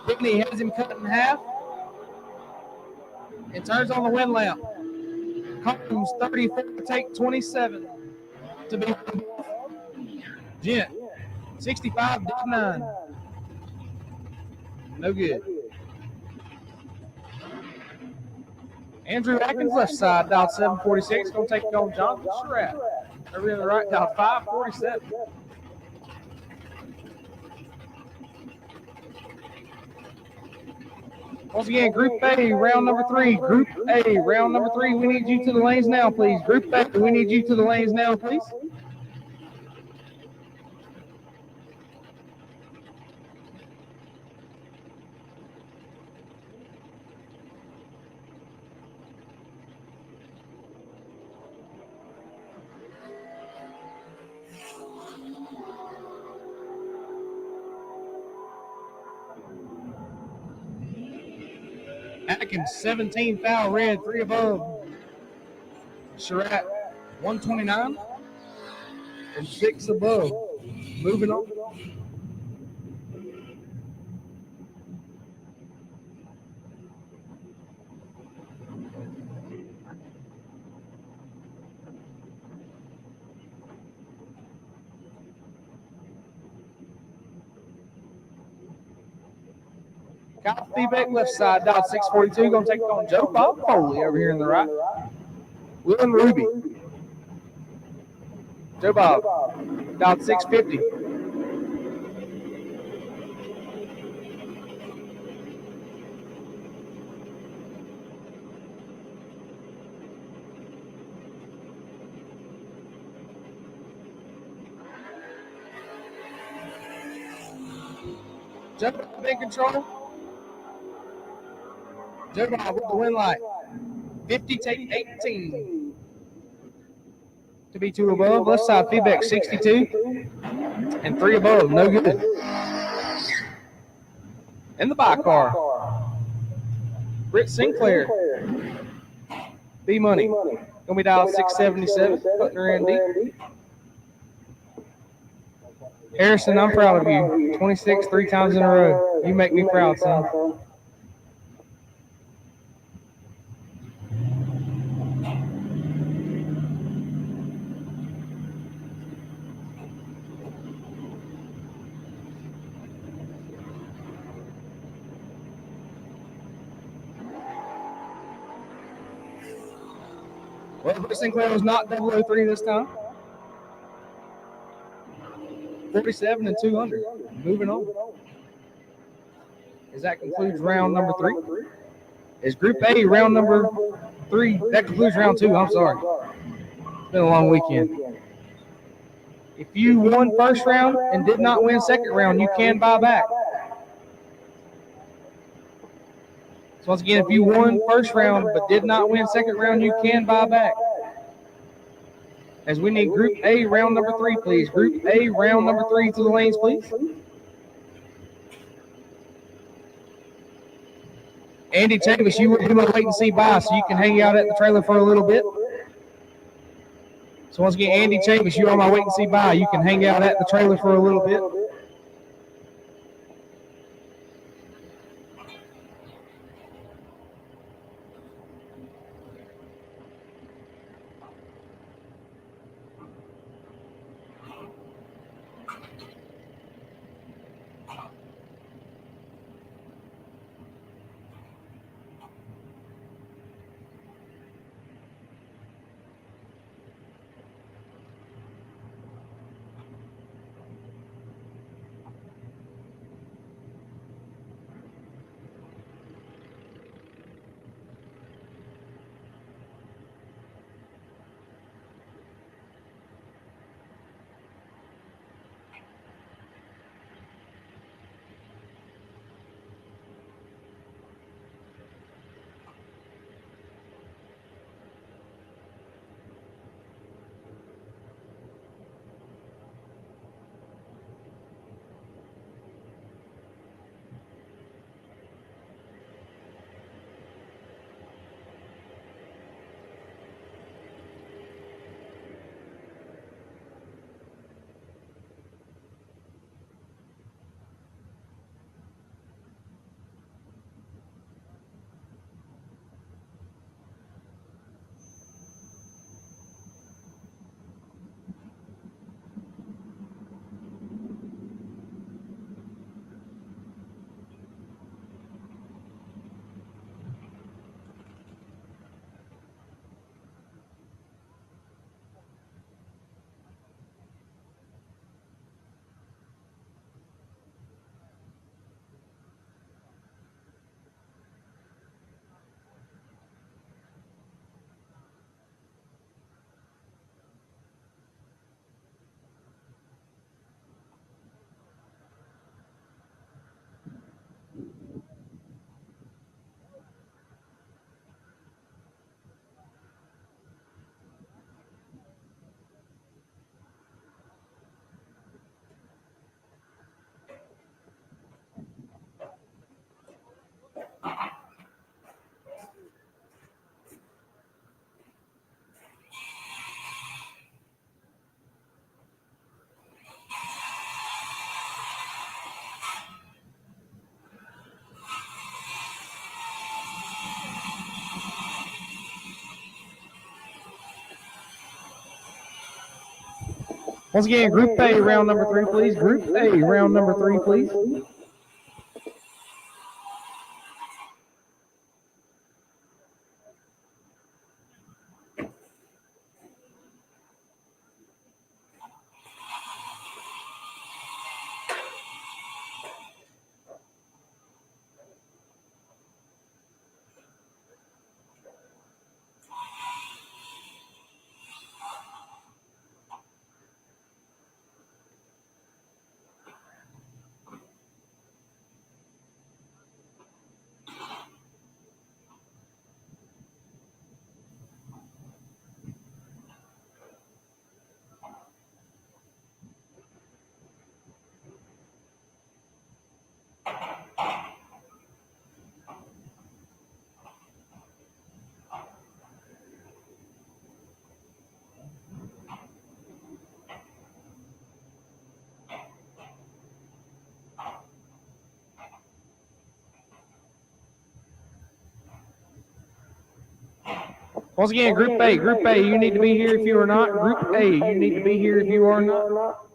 Whitney has him cut in half and turns on the wind lamp. Combs 34, take 27 to be Gent 65.9. No good. Andrew Atkins, left side, dial 746. Going to take it on Jonathan Surratt. Over in the right, dial 547. Once again, Group A, round number 3. Group A, round number 3. We need you to the lanes now, please. Group A, we need you to the lanes now, please. Atkins, 17 foul red, 3 above. Surratt, 129 and 6 above. Moving on. Kyle Feebeck, left side, dial 642. Going to take it on Joe Bob Foley over here in the right. Will and Ruby. Joe Bob, dial 650. Joe Bob in control. Joe Bob with the win light. 50 take 18. To be 2 above. Left side feedback 62. And 3 above. No good. In the by car. Britt Sinclair. B Money. Gonna be dialed 677. Putting her in deep. Harrison, I'm proud of you. 26 3 times in a row. You make me proud, son. Well, Britt Sinclair was not 003 this time. 47 and 200. Moving on. As that concludes round number 3. Is Group A round number 3? That concludes round 2. I'm sorry. It's been a long weekend. If you won first round and did not win second round, you can buy back. So once again, if you won first round but did not win second round, you can buy back. As we need Group A round number 3, please. Group A round number 3 to the lanes, please. Andy Chavis, you will do my wait and see buy, so you can hang out at the trailer for a little bit. So once again, Andy Chavis, you on my wait and see buy. You can hang out at the trailer for a little bit. Once again, Group A round number 3, please. Group A round number 3, please. Once again, Group A, you need to be here if you are not. Group A, you need to be here if you are not.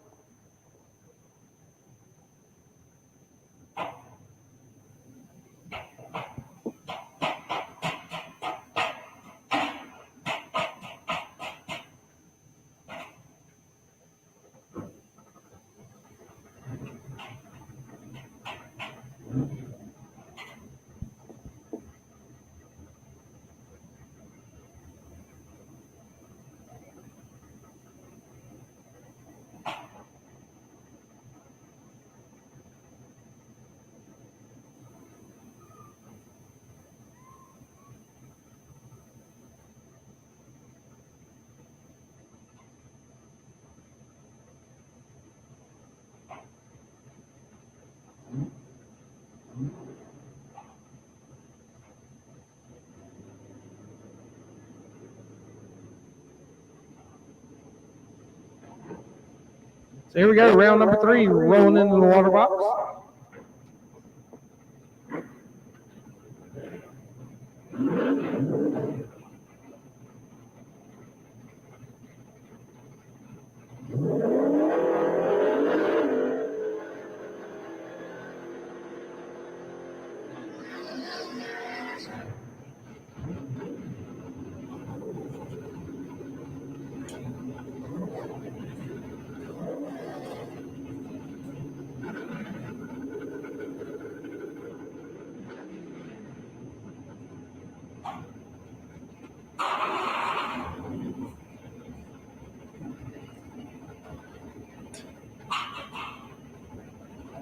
So here we go, round number 3, rolling into the water box.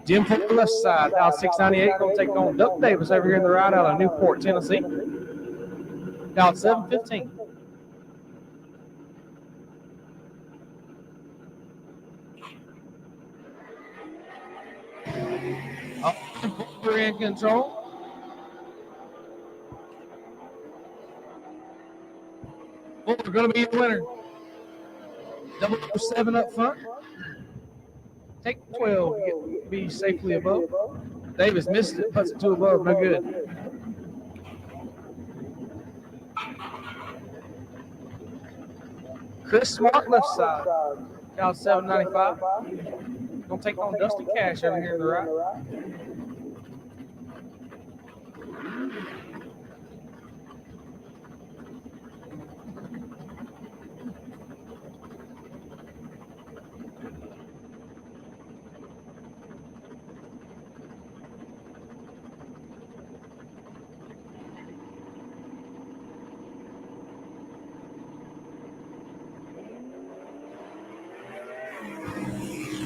Jim for the left side, out 698, going to take on Duck Davis over here in the right out of Newport, Tennessee. Out 715. We're in control. We're going to be the winner. 007 up front. Take 12 to be safely above. Davis missed it, puts it to above, no good. Chris Smart left side, out 795. Gonna take on Dusty Cash over here to the right.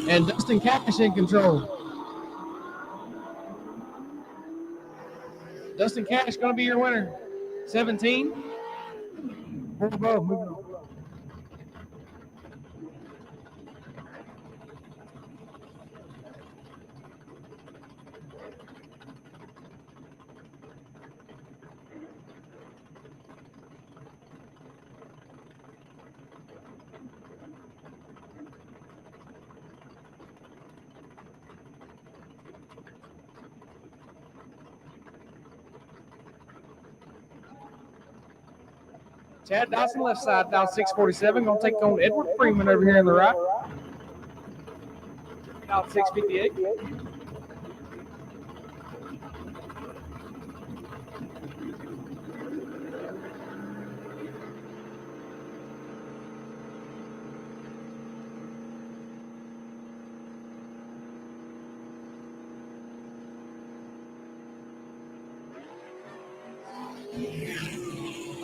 And Dustin Cash in control. Dustin Cash going to be your winner. 17. Four above, moving on. Chad Dawson left side, down 647. Going to take on Edward Freeman over here in the right. Out 658.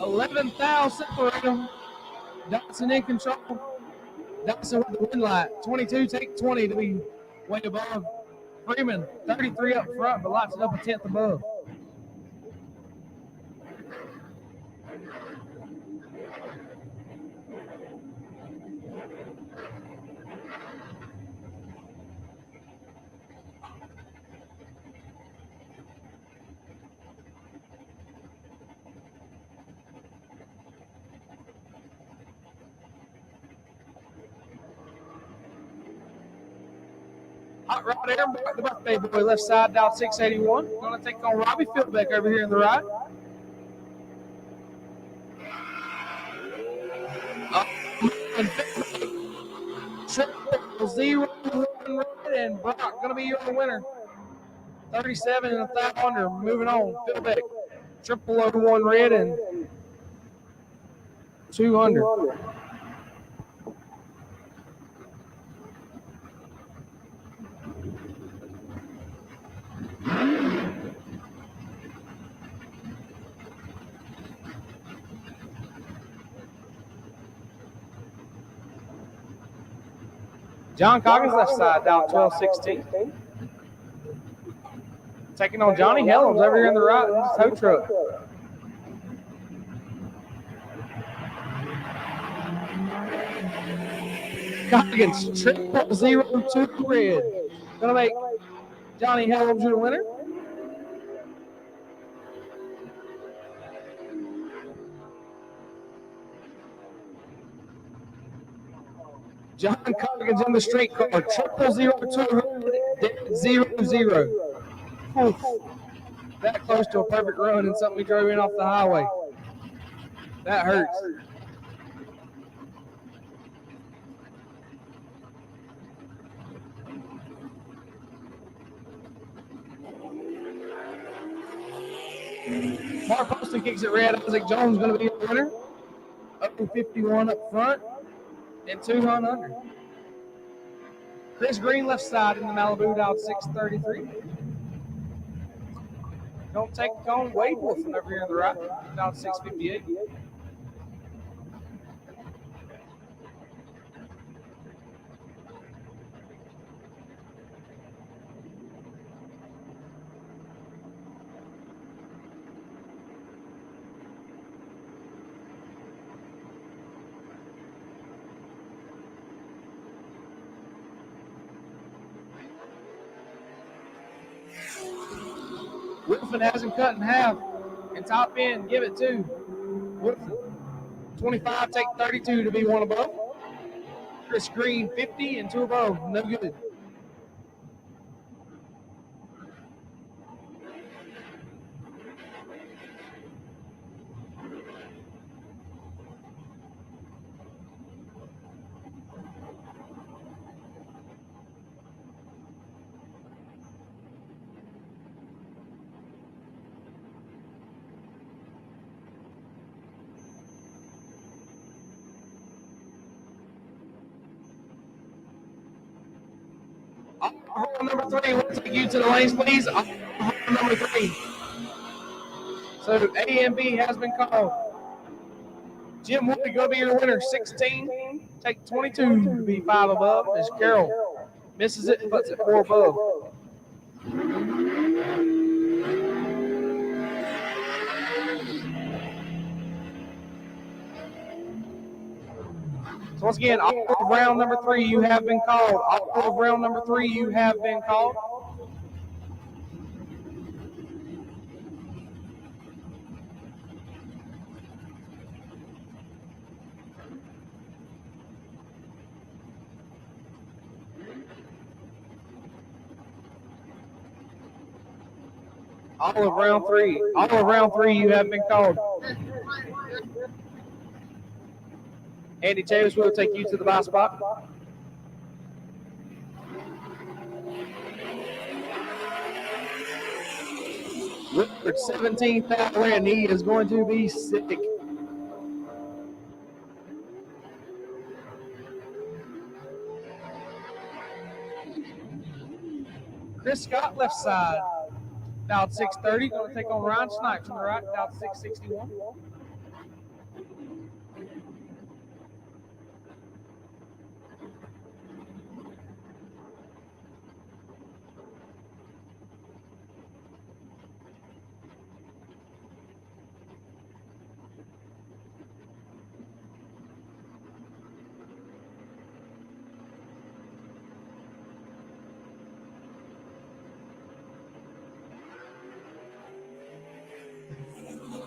$11,000 separate them. Dotson in control. Dotson with the win light. 22, take 20 to be way above. Freeman, 33 up front, but lights it up a tenth above. Hot Rod Aaron, the birthday boy, left side, down 681. Going to take on Robbie Fieldbeck over here in the right. Triple 0 red, and Brock going to be your winner. 37 and 500. Moving on, Fieldbeck. 001 red and 200. John Coggins left side, down 12-16. Taking on Johnny Helms over here in the right in his tow truck. Coggins, 002 red. Gonna make Johnny Helms your winner. John Coggins in the street car, 000200. That close to a perfect run and something we drove in off the highway. That hurts. Mark Poston kicks it red. Isaac Jones going to be the winner. Up to 51 up front and 2 on under. Chris Green left side in the Malibu down 633. Don't take the cone. Wade Wolfen over here on the right down 658. Wolfen has him cut in half. And top end, give it to Wolfen. 25, take 32 to be one above. Chris Green, 50 and 2 above. No good. Hole number 3, we'll take you to the lanes, please. Hole number 3. So A and B has been called. Jim Wood going to be your winner, 16. Take 22 to be 5 above. As Carroll misses it and puts it 4 above. So once again, all of round number 3, you have been called. All of round number 3, you have been called. All of round 3, you have been called. Andy Chavis will take you to the bye spot. Richard, 17th out there, and he is going to be sick. Chris Scott, left side, down 630. Going to take on Ryan Snipes on the right, down 661.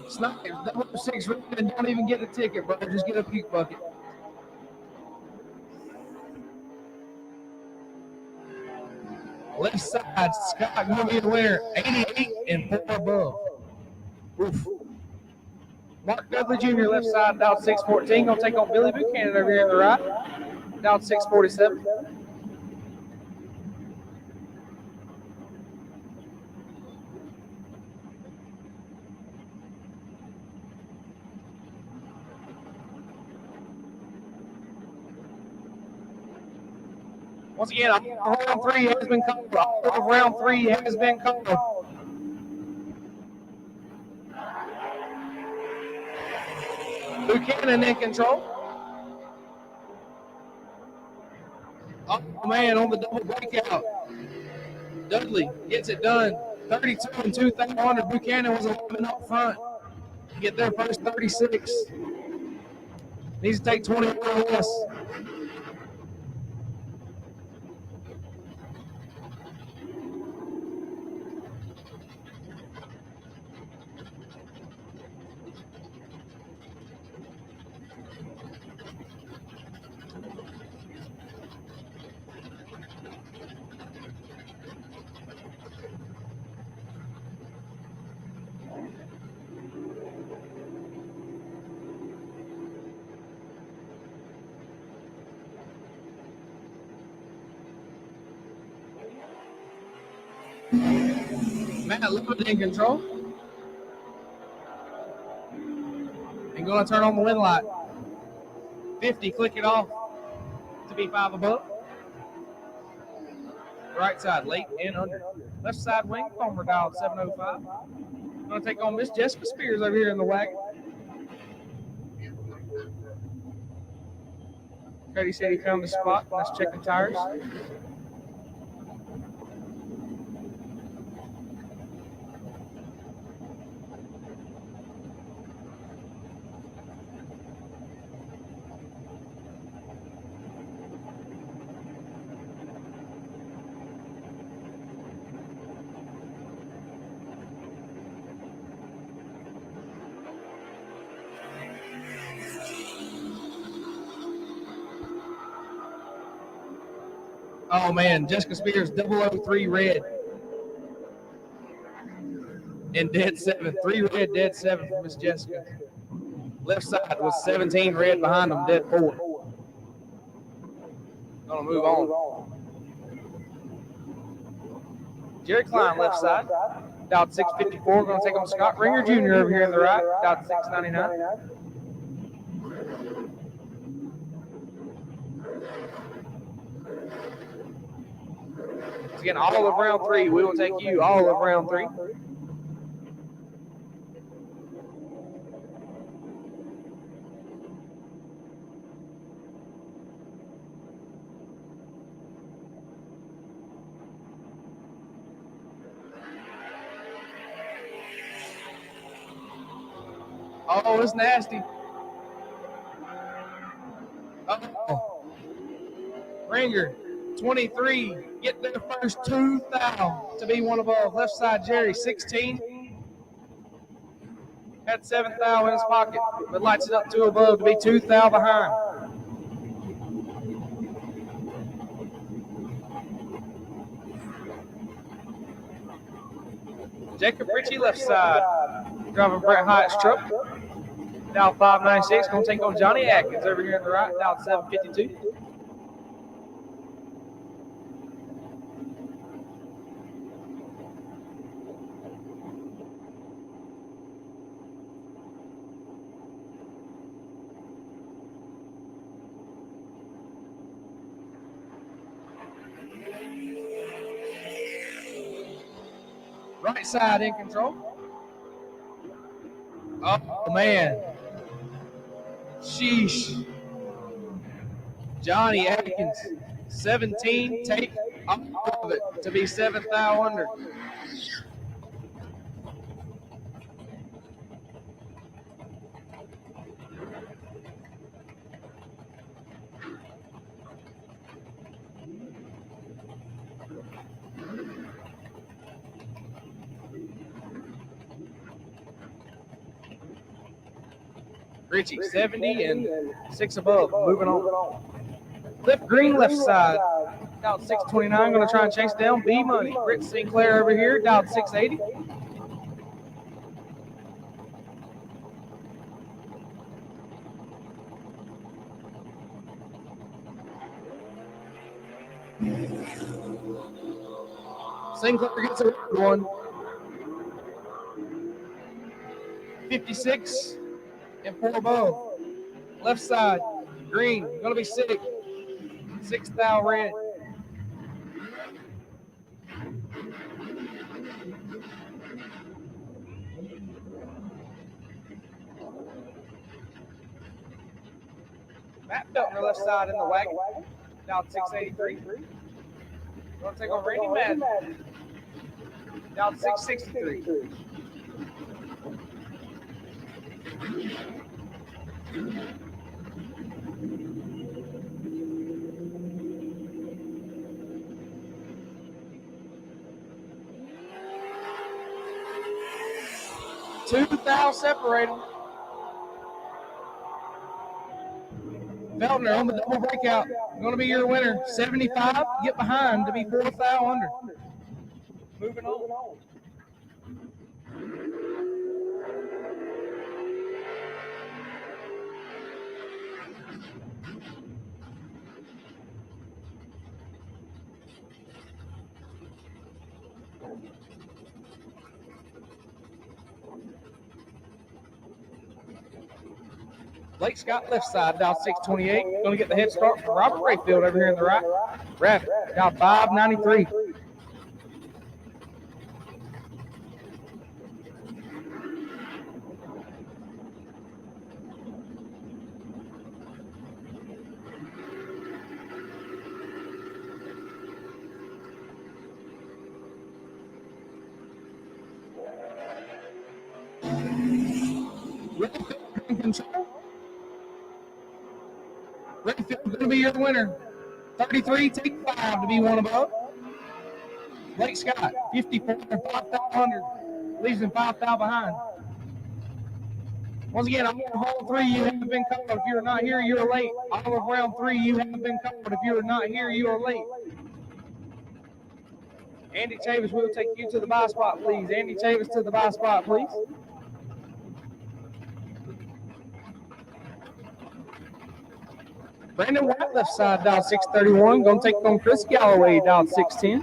Snipes, 006, and don't even get a ticket, brother. Just get a puke bucket. Left side, Scott going to be the winner, 88 and 4 above. Oof. Mark Dudley Jr., left side, down 614. Going to take on Billy Buchanan over here on the right, down 647. Once again, round 3 has been called. Round 3 has been called. Buchanan in control. Oh, man, on the double breakout. Dudley gets it done. 32 and 2,100. Buchanan was 11 up front. Get there first, 36. Needs to take 21 or less. Matt Lippitt in control. And going to turn on the wind light. 50, click it off to be 5 above. Right side, late and under. Left side wing, Palmer dialed 705. Going to take on Miss Jessica Spears over here in the wagon. Cody said he found the spot. Let's check the tires. Oh man, Jessica Spears 003 red. And dead 7. 3 red, dead 7 for Miss Jessica. Left side was 17 red behind them, dead 4. Gonna move on. Jerry Klein left side. Dialed 654. Gonna take on Scott Ringer Jr. over here in the right. Dialed 699. Again, all of round 3. We will take you all of round 3. Oh, it's nasty. Oh. Ringer, 23. Get their first 2 thou to be 1 above. Left side, Jerry, 16. Had 7 thou in his pocket, but lights it up 2 above to be 2 thou behind. Jacob Ritchie, left side. Driving Brett Hyatt's truck. Dial 596. Going to take on Johnny Atkins over here in the right. Dial 752. Right side in control. Oh, man. Sheesh. Johnny Atkins, 17, take off of it to be 7 thou under. Richie, 70 and 6 above. Moving on. Cliff Green, left side. Dialed 629. Going to try and chase down B Money. Britt Sinclair over here. Dialed 680. Sinclair gets a one. 56 and 4 above. Left side, Green, gonna be 6. 6 thou red. Matt Feltner left side in the wagon. Down 683. Gonna take on Randy Madden. Down 663. Two thou separating. Feltner on the double breakout. Going to be your winner. 75. Get behind to be 4 thou under. Moving on. Blake Scott, left side, dial 628. Going to get the head start from Robert Rayfield over here in the right. Rabbit, dial 593. Rayfield in control. Rayfield going to be your winner. 33, take 5 to be one above. Blake Scott, 54 and 5,500. Leaves him 5,000 behind. Once again, all of round 3, you have been called. If you're not here, you're late. All of round 3, you have been called. If you're not here, you are late. Andy Chavis will take you to the buy spot, please. Andy Chavis to the buy spot, please. Brandon White, left side, dial 631. Going to take on Chris Galloway, dial 610.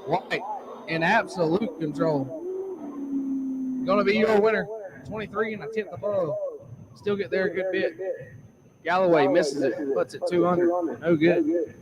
White in absolute control. Going to be your winner. 23 and a tenth above. Still get there a good bit. Galloway misses it, puts it 200. No good.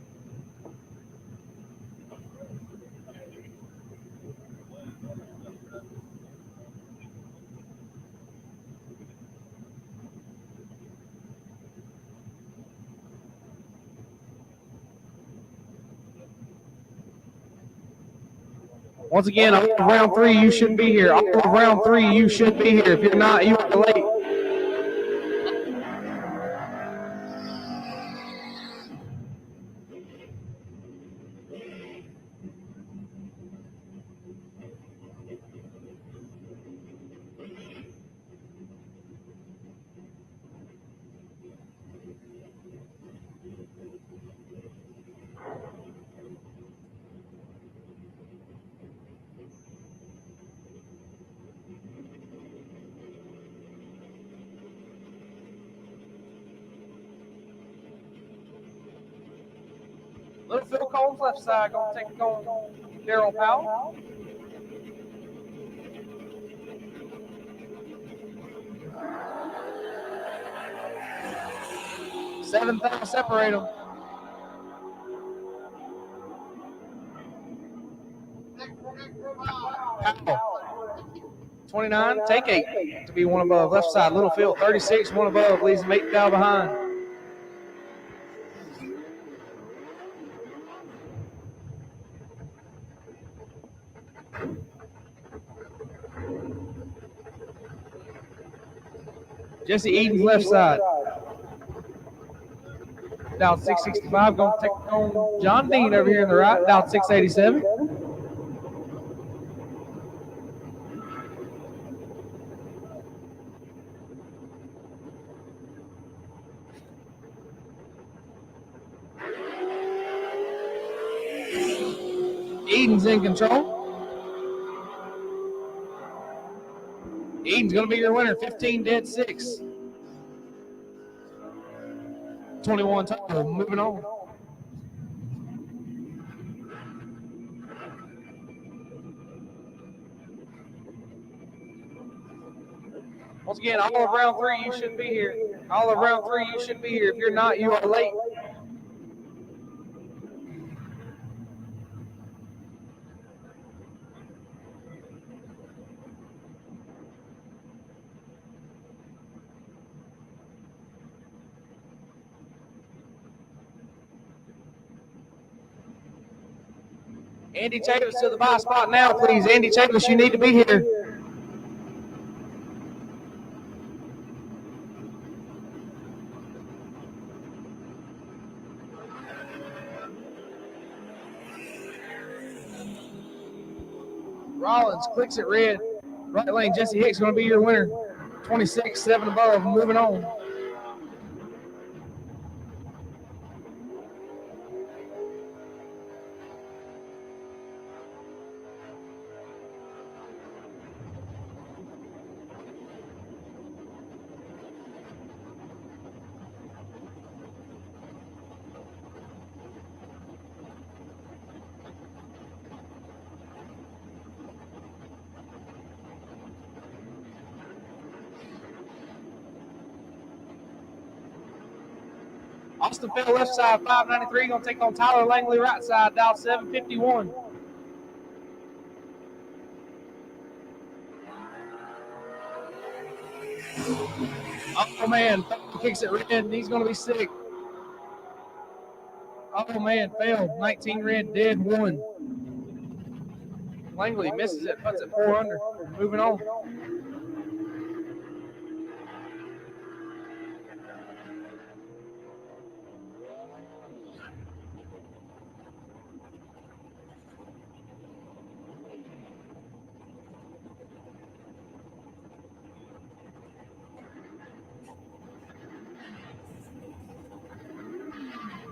Once again, all of round 3, you should be here. All of round 3, you should be here. If you're not, you are late. Little Phil Combs, left side, going to take on Daryl Powell. Seventh out, separate them. Powell, 29, take 8 to be one above. Left side, Little Phil, 36, one above, leaves him 8,000 behind. Jesse Eden's left side. Dial 665, going to take on John Dean over here in the right. Dial 687. Eden's in control. Eden's going to be your winner, 15 dead 6. 21 total. Moving on. Once again, all of round 3, you should be here. All of round 3, you should be here. If you're not, you are late. Andy Chavis to the buy spot now, please. Andy Chavis, you need to be here. Rollins clicks it red. Right lane, Jesse Hicks going to be your winner. 26, 7 above. Moving on. Austin Fell left side, 593. Going to take on Tyler Langley right side, dial 751. Oh, man. Kicks it red. He's going to be sick. Oh, man. Failed. 19 red, dead 1. Langley misses it, puts it 4 under. Moving on.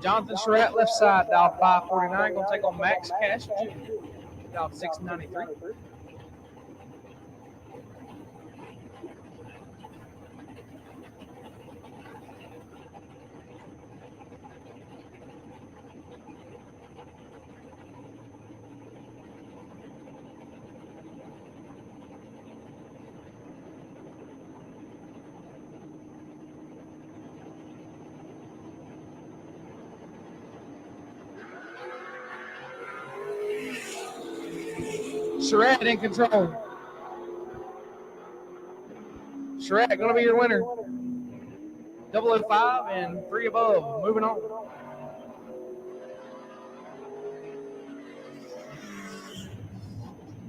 Jonathan Surratt, left side, dial 549. Going to take on Max Cash Jr. Dial 693. Surratt in control. Surratt going to be your winner. 005 and 3 above. Moving on.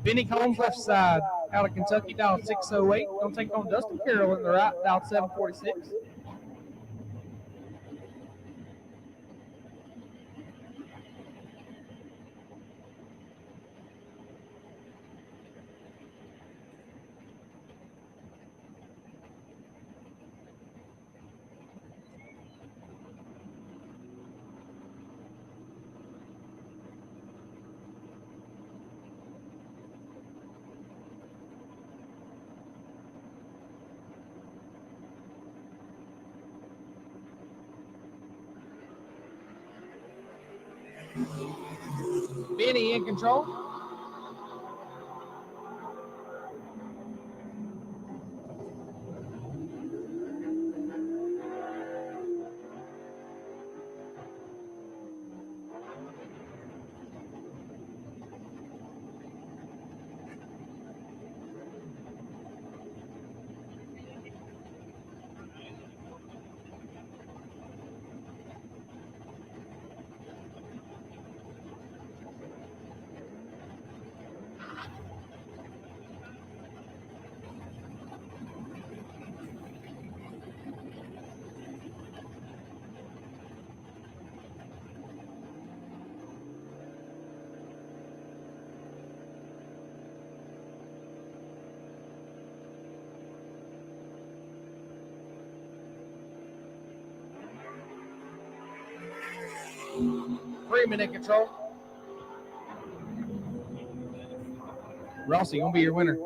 Benny Combs left side out of Kentucky, dial 608. Going to take on Dustin Carroll in the right, dial 746. Benny in control. Freeman in control. Rossi going to be your winner.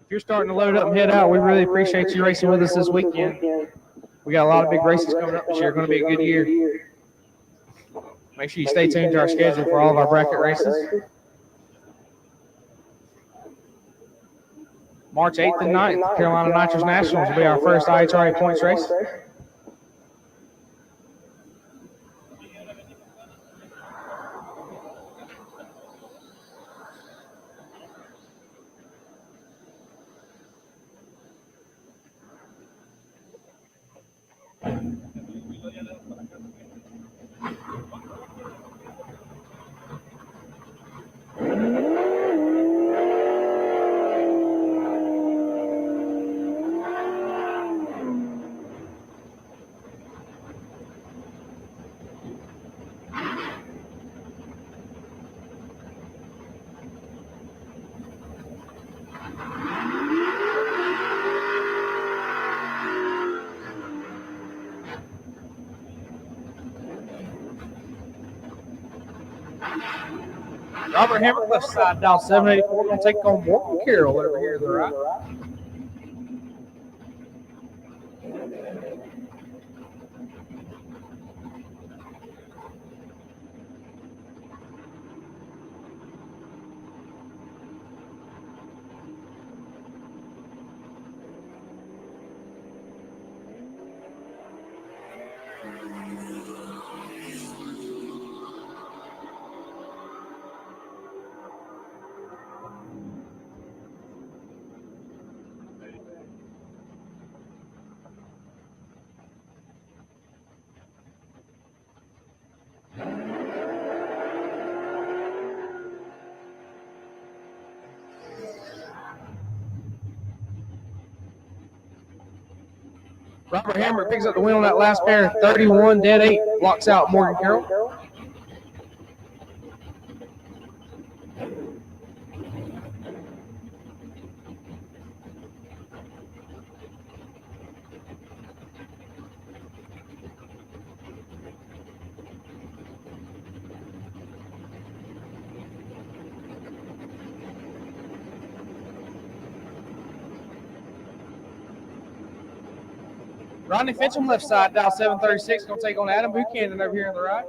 If you're starting to load up and head out, we really appreciate you racing with us this weekend. We got a lot of big races coming up this year. Going to be a good year. Make sure you stay tuned to our schedule for all of our bracket races. March 8th and 9th, Carolina Nitrous Nationals will be our first IHRA points race. Robert Hammer, left side, dial 784. Going to take on Morgan Carroll over here to the right. Robert Hammer picks up the win on that last pair. 31, dead 8. Blocks out Morgan Carroll. Rodney Fincham, left side, dial 736. Going to take on Adam Buchanan over here on the right.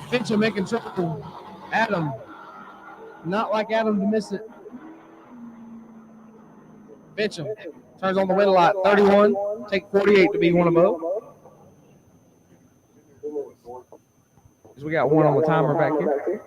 Fincham making trouble. Adam. Not like Adam to miss it. Fincham turns on the win light. 31. Take 48 to be one above. Because we got one on the timer back here.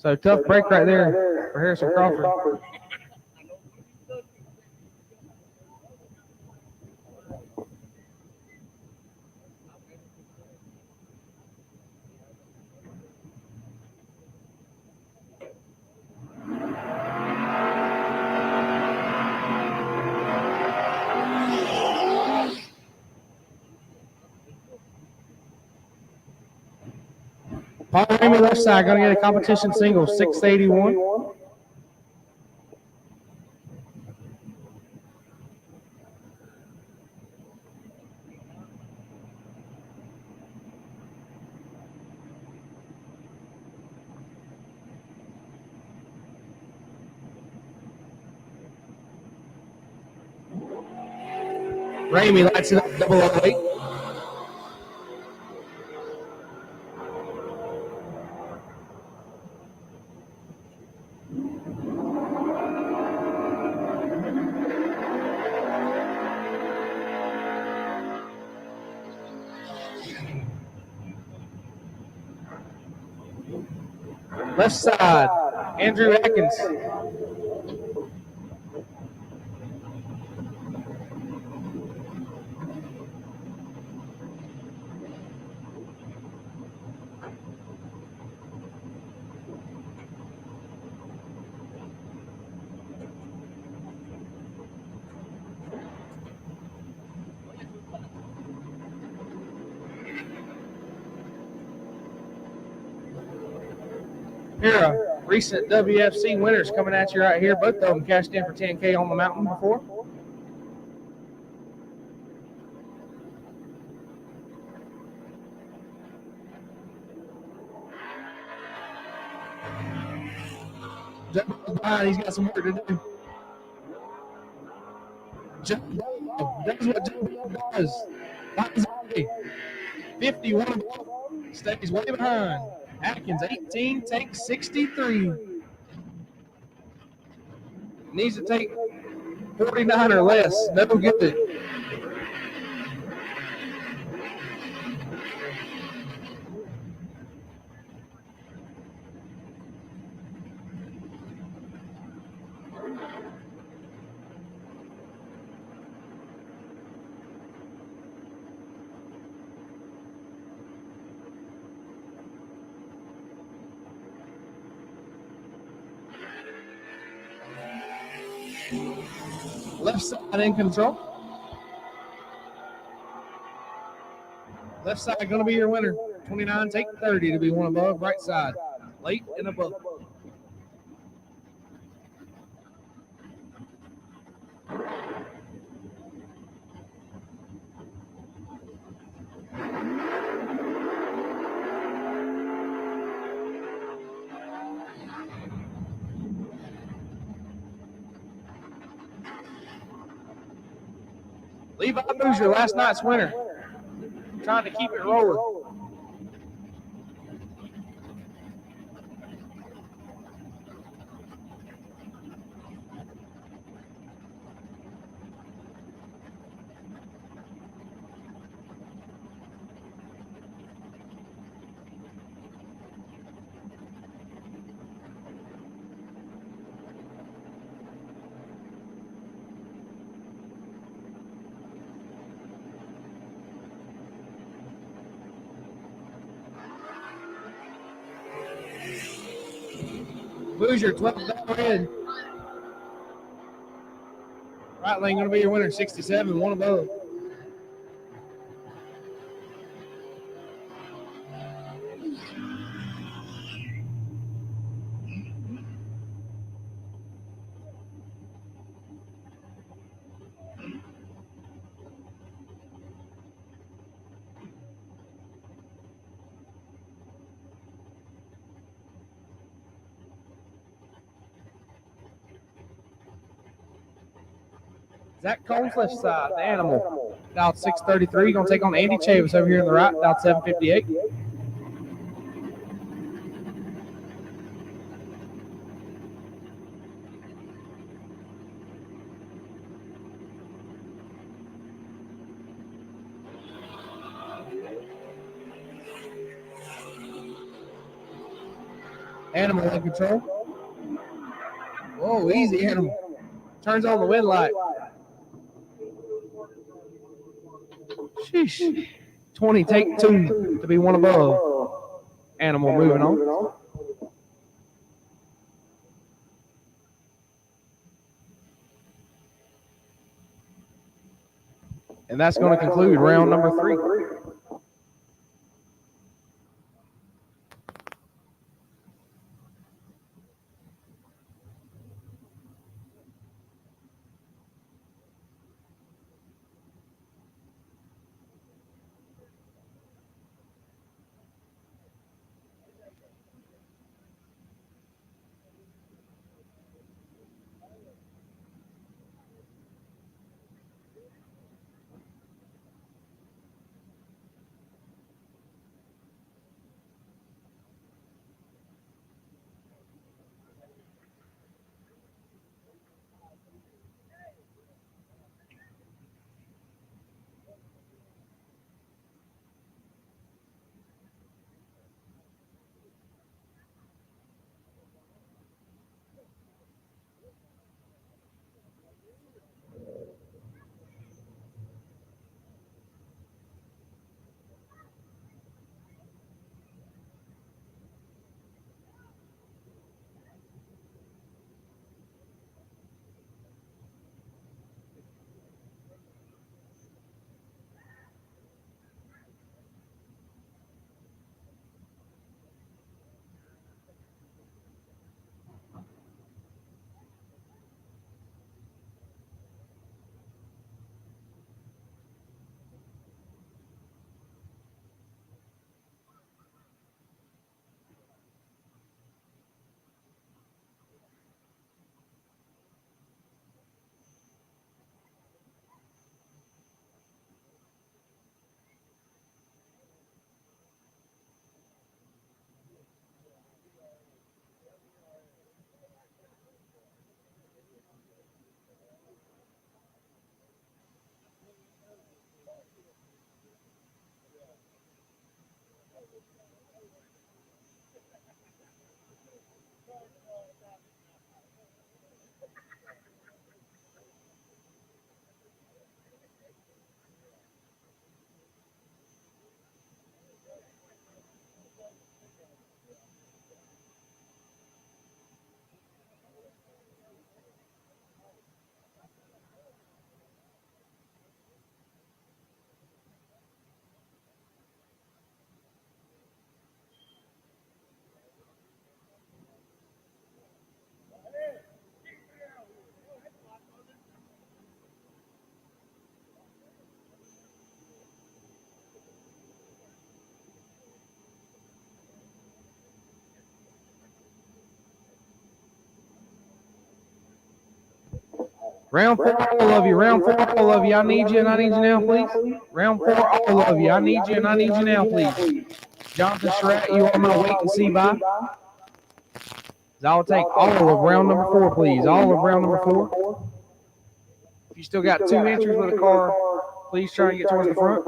So tough break right there for Harrison Crawford. Paul Ramey, left side, going to get a competition single, 681. Ramey lights it up, 008. Left side, Andrew Atkins. Here are recent WFC winners coming at you right here. Both of them cashed in for 10K on the mountain before. Jumbo's behind. He's got some work to do. Jumbo, that's what Jumbo does. 51 stays way behind. Atkins, 18, takes 63. Needs to take 49 or less. No good. Left side in control. Left side going to be your winner. 29, take 30 to be one above. Right side, late and above. Levi Boozer, last night's winner. Trying to keep it rolling. Boozer, 12 red. Right lane going to be your winner, 67, one above. Zach Combs left side, the animal. Dialed 633, going to take on Andy Chavis over here on the right, dialed 758. Animal in control. Whoa, easy, Animal. Turns on the wind light. Sheesh. 20, take 2 to be one above. Animal moving on. And that's going to conclude round number 3. Round 4, all of you. Round 4, all of you. I need you and I need you now, please. Round 4, all of you. I need you and I need you now, please. Jonathan Surratt, you on my wait and see by. I'll take all of round number 4, please. All of round number 4. If you still got 2 entries with a car, please try and get towards the front.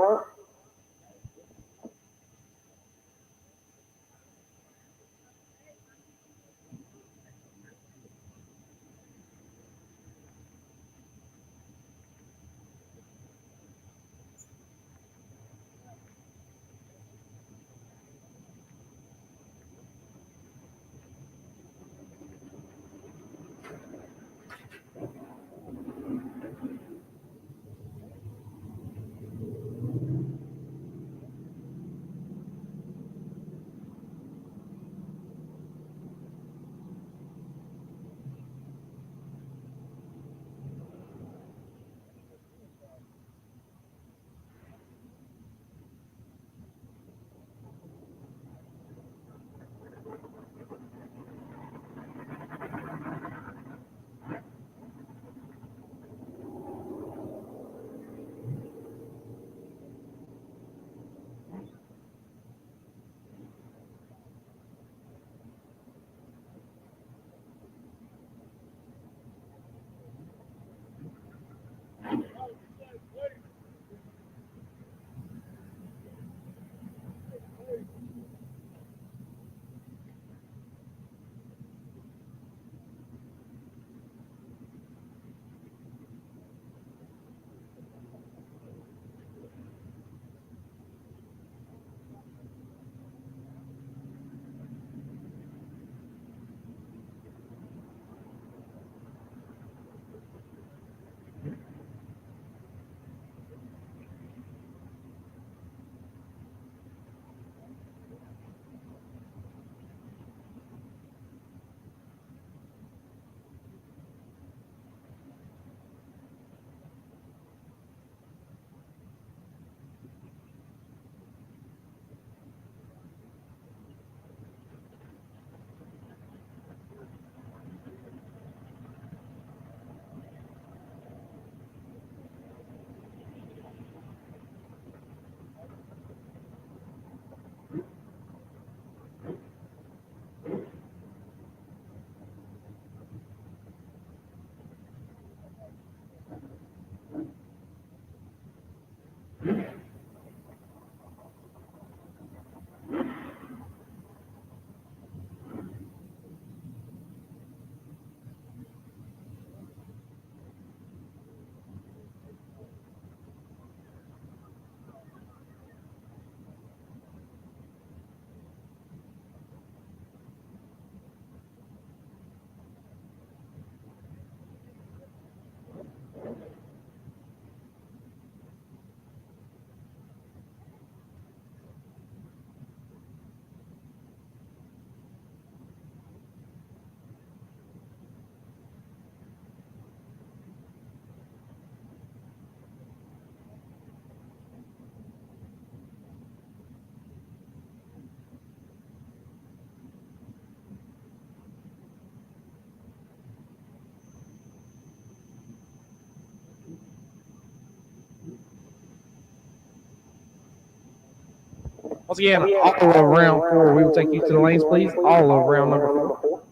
Once again, all of round 4, we will take you to the lanes, please. All of round number 4.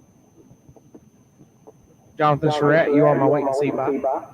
Jonathan Surratt, you on my wait and see by.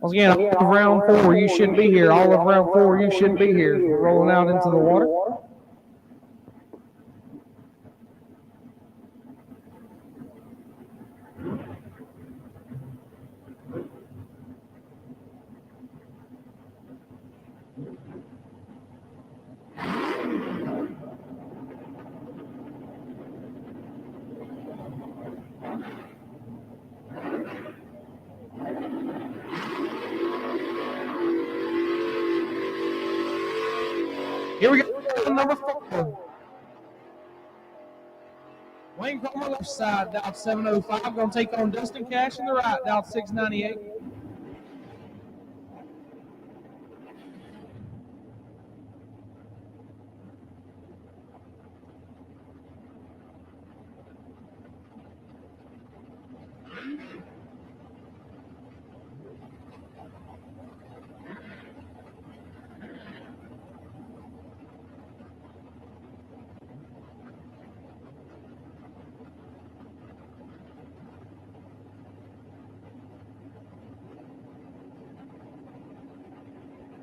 Once again, all of round 4, you shouldn't be here. All of round 4, you shouldn't be here. We're rolling out into the water. Here we go, number 4. Wayne Coleman left side, down 705. Going to take on Dustin Cash in the right, down 698.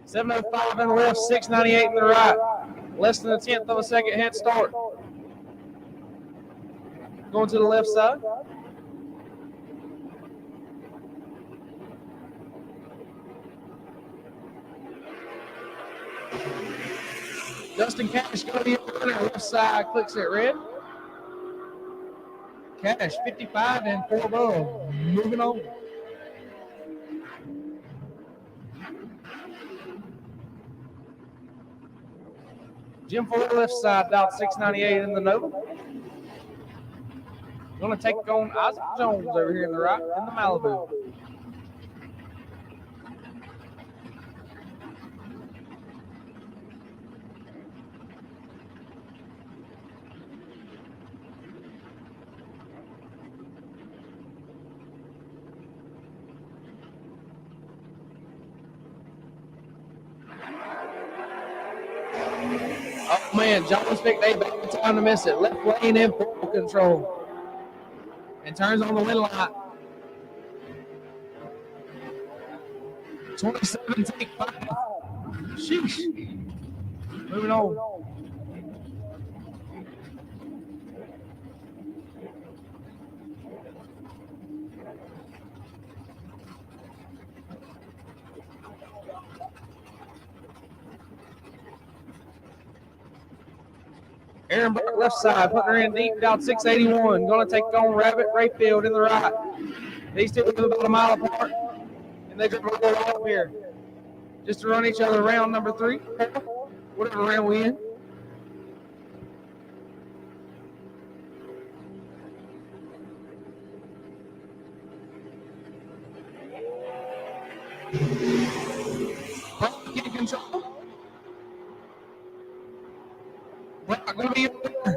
$705 in the left, 698 in the right. Less than a tenth of a second head start. Going to the left side. Dustin Cash going to be on the left side, clicks at red. Cash 55 and 4 above. Moving on. Jim Ford left side, down 698 in the Nova. Going to take on Isaac Jones over here in the right in the Malibu. Oh man, Jones picked a bad time to miss it. Left lane in full control. And turns on the wind light. 27, take 5. Sheesh. Moving on. Aaron Burke left side, putting her in deep, down 681. Going to take on Rabbit Rayfield in the right. These two live about a mile apart, and they drive a little up here. Just to run each other around number 3, whatever round we in. Get in control. Rock going to be up there.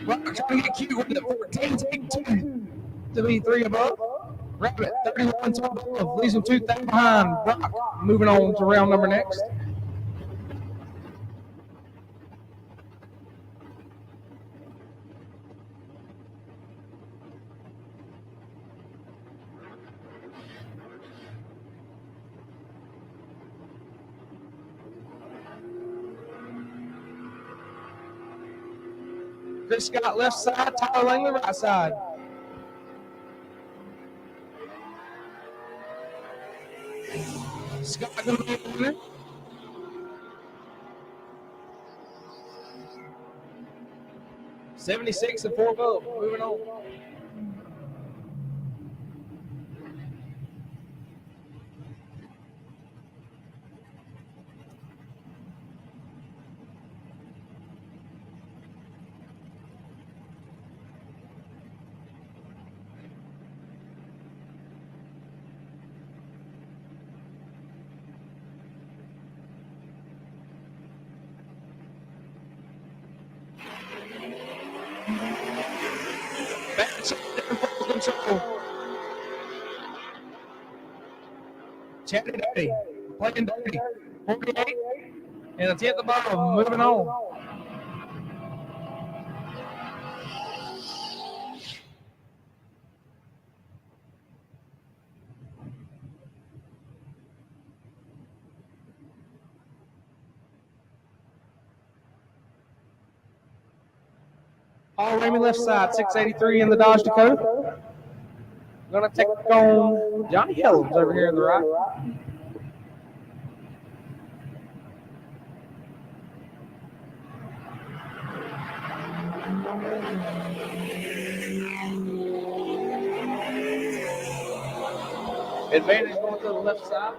Rock trying to get cute with it. 14, take 2 to be 3 above. Rabbit 31 to above. Leaves them 2,000 behind. Rock moving on to round number next. Chris Scott left side, Tyler Langley right side. Scott going to be a winner. $76 and 4 above. Moving on. Back to full control. Chatty Daddy playing dirty. 48 and a 10th above. Moving on. Paul Ramey left side, 683 in the Dodge Dakota. Gonna take on Johnny Helms over here in the right. Advantage going to the left side.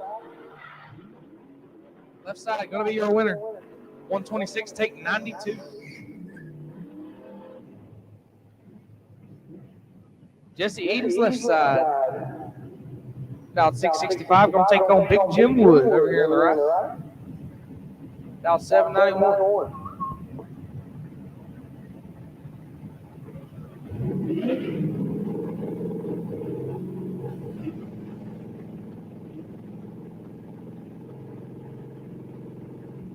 Left side going to be your winner. 126, take 92. Jesse Eden's left side. About 665, going to take on Big Jim Wood over here in the right. About 791.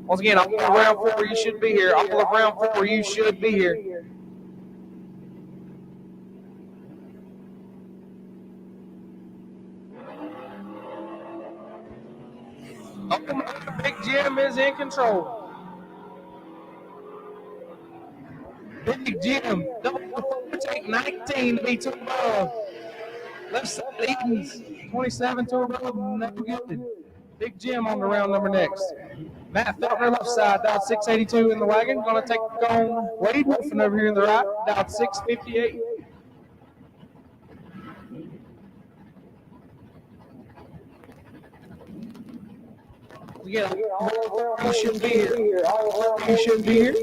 Once again, all of round 4, you should be here. All of round 4, you should be here. Big Jim is in control. Big Jim, double take 19 to be 2 above. Left side Edens, 27 to above, no good. Big Jim on the round number next. Matt Feltner left side, dialed 682 in the wagon. Going to take on Wade Wolfen over here in the right, dialed 658. Yeah, you shouldn't be here. You shouldn't be here.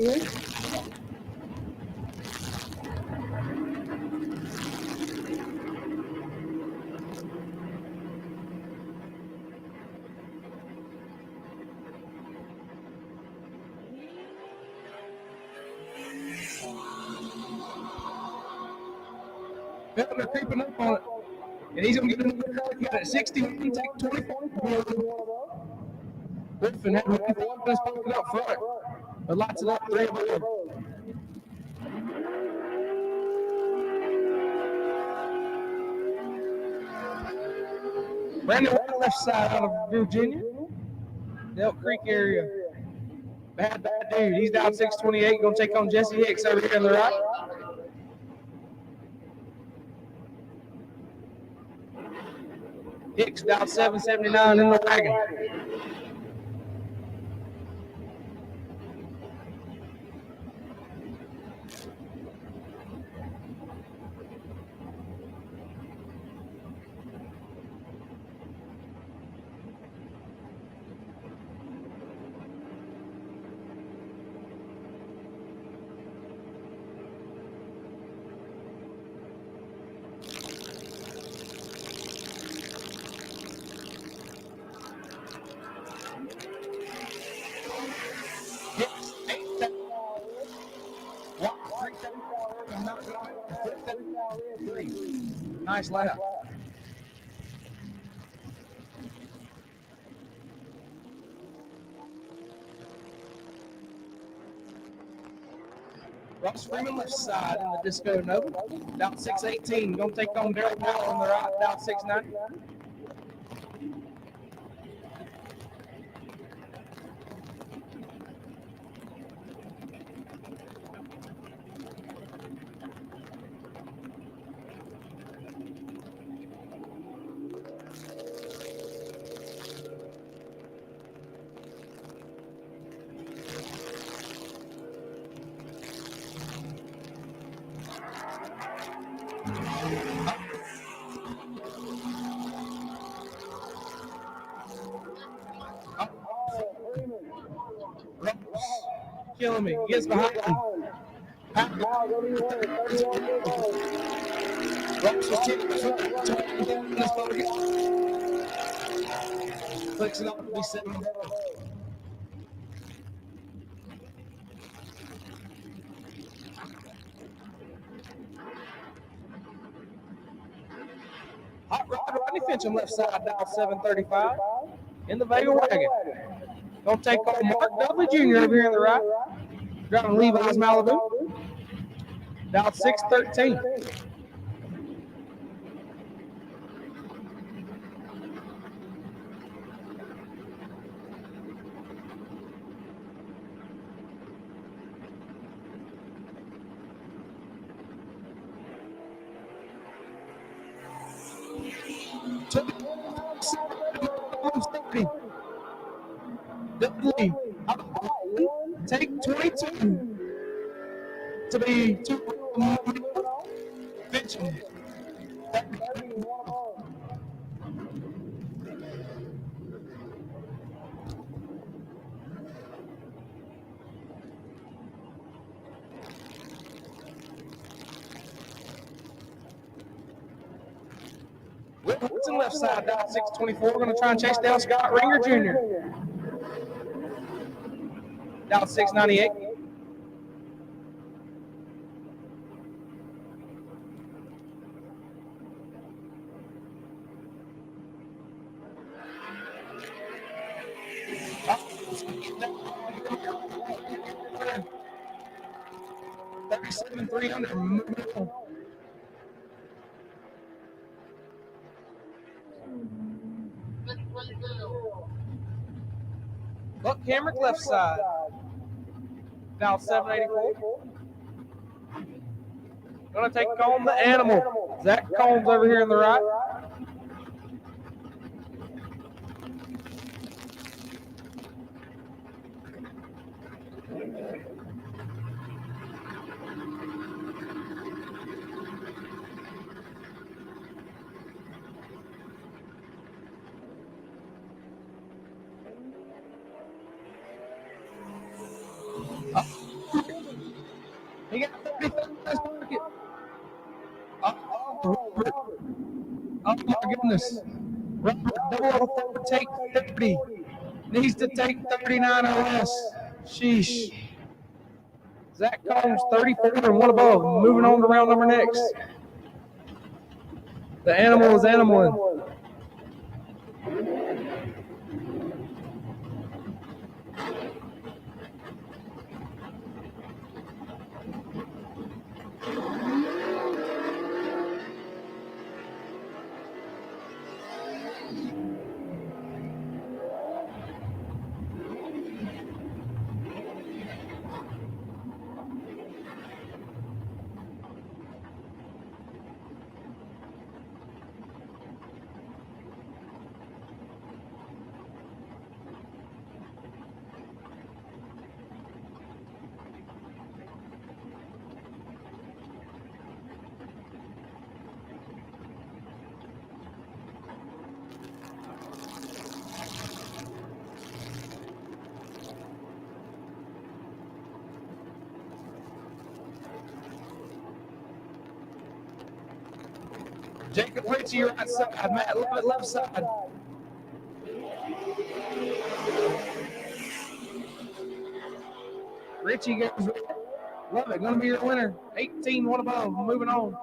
Feltner creeping up on it. And he's going to get another cut at 60. He can take 24. Wolfen had one best pocket up front. But lots of that 3 above. Brandon White left side out of Virginia. Elk Creek area. Bad dude. He's down 628. Going to take on Jesse Hicks over here on the right. Hicks down 779 in the wagon. Nice lap. Ross Freeman left side in the Disco Nova. Down 618. Going to take on Daryl Powell on the right. Down 690. Killing me. Gets behind him. Clicks it up to be 7. Hot Rod Rodney Fincham left side down 735 in the Vega wagon. Gonna take on Mark Dudley Jr. over here in the right. Driving Levi's Malibu. Down 613. 122 to be 2 pitching. Wilson left side, down 624. We're going to try and chase down Scott Ringer Jr. Down 698. $37,300. Buck Hamrick left side. Down 784. Gonna take home the animal. Zach Combs over here on the right. He got 30 in his pocket. Oh my goodness. Robert, double take 30. Needs to take 39 or less. Sheesh. Zach Combs, 34 and one above. Moving on to round number next. The animal is animaling. Jacob Ritchie, right side. Matt Lovett, left side. Ritchie goes Lovett, going to be your winner. 18, one above. Moving on.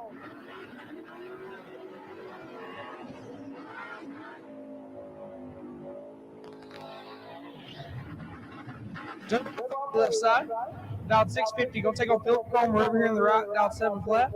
Jump left side. Down 650. Going to take on Philip Comer over here on the right. Down 7 flat.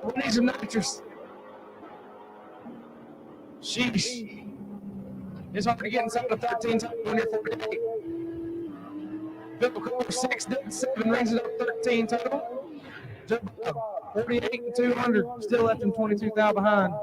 We need some nitrous. Sheesh. It's hard to get inside the 13 when you're 48. Bill Cooper 6, 7, rings it up 13 total. Jump up 48 and 200. Still left him 22,000 behind.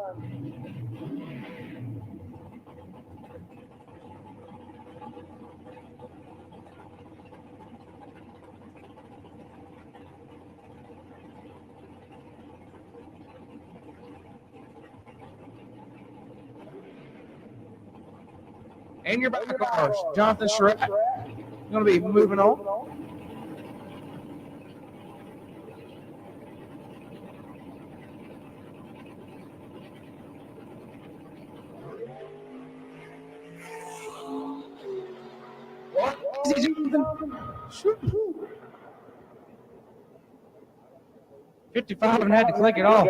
And your back cars, Jonathan Shrek, going to be moving on. What? Easy, Jonathan. 55 and had to click it off.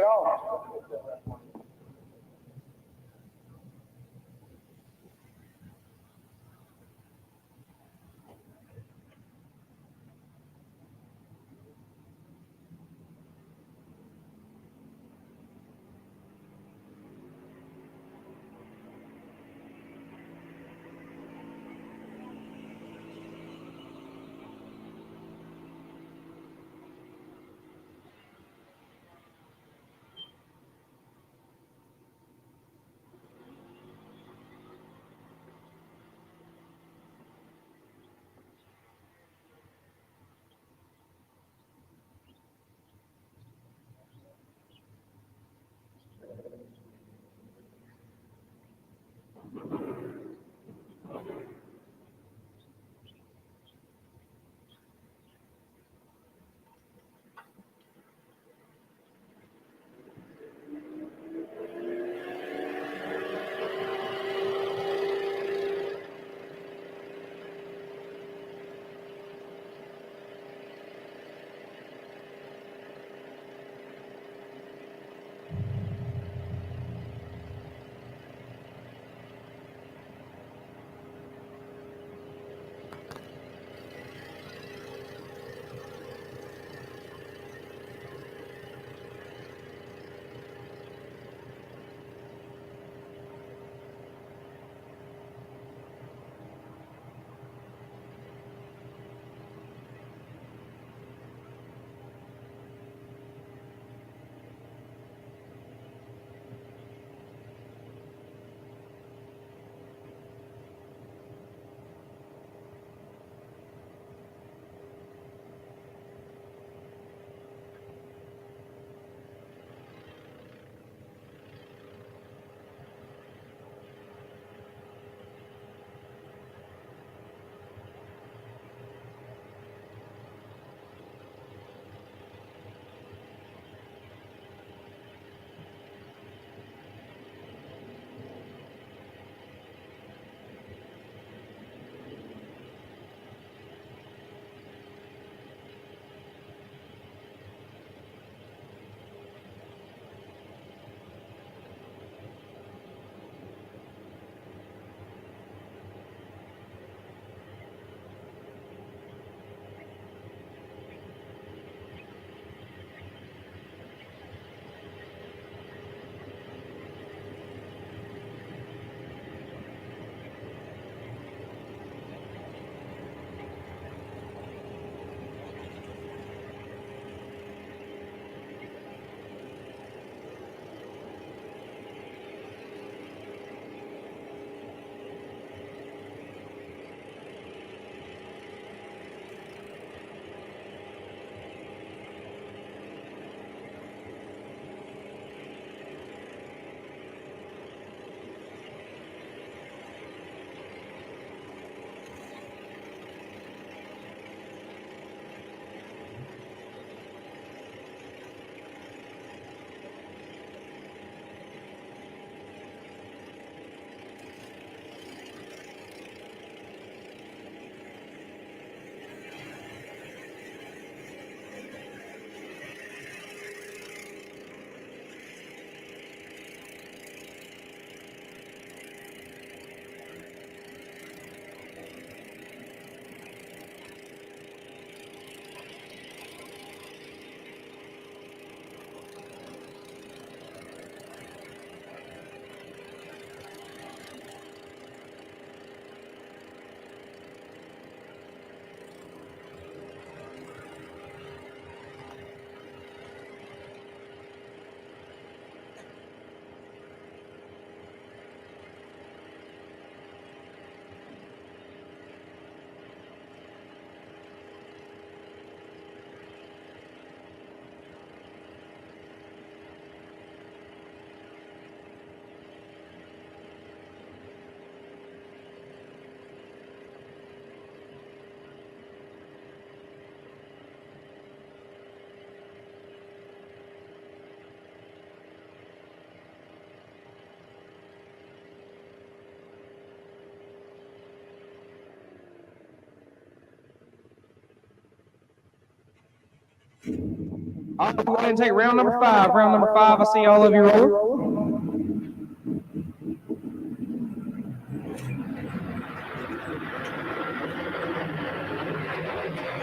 All right, we'll go ahead and take round number 5. Round number 5, I see all of you rolling.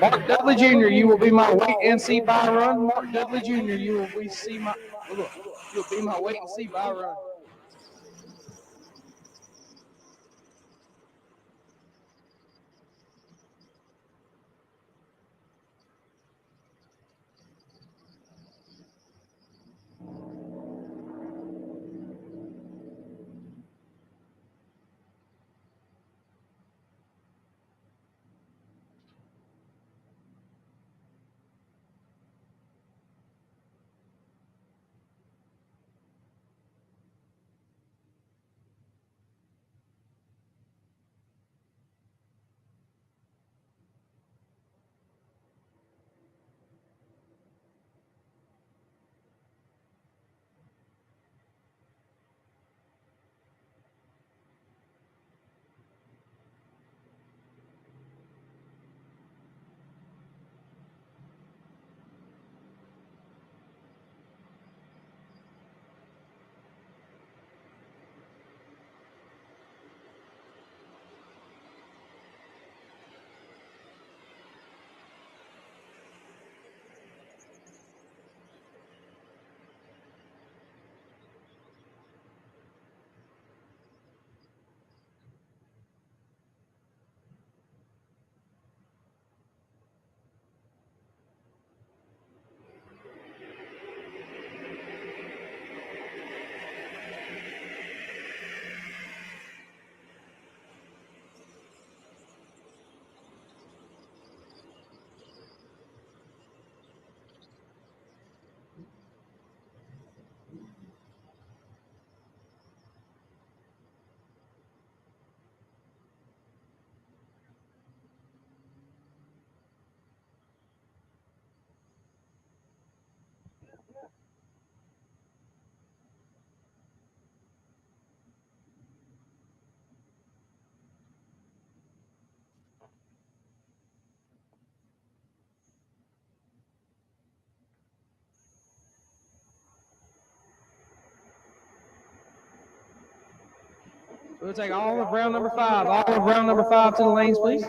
Mark Dudley Jr., you will be my wait and see by run. Mark Dudley Jr., you will be my wait and see by run. We'll take all of round number 5. All of round number 5 to the lanes, please.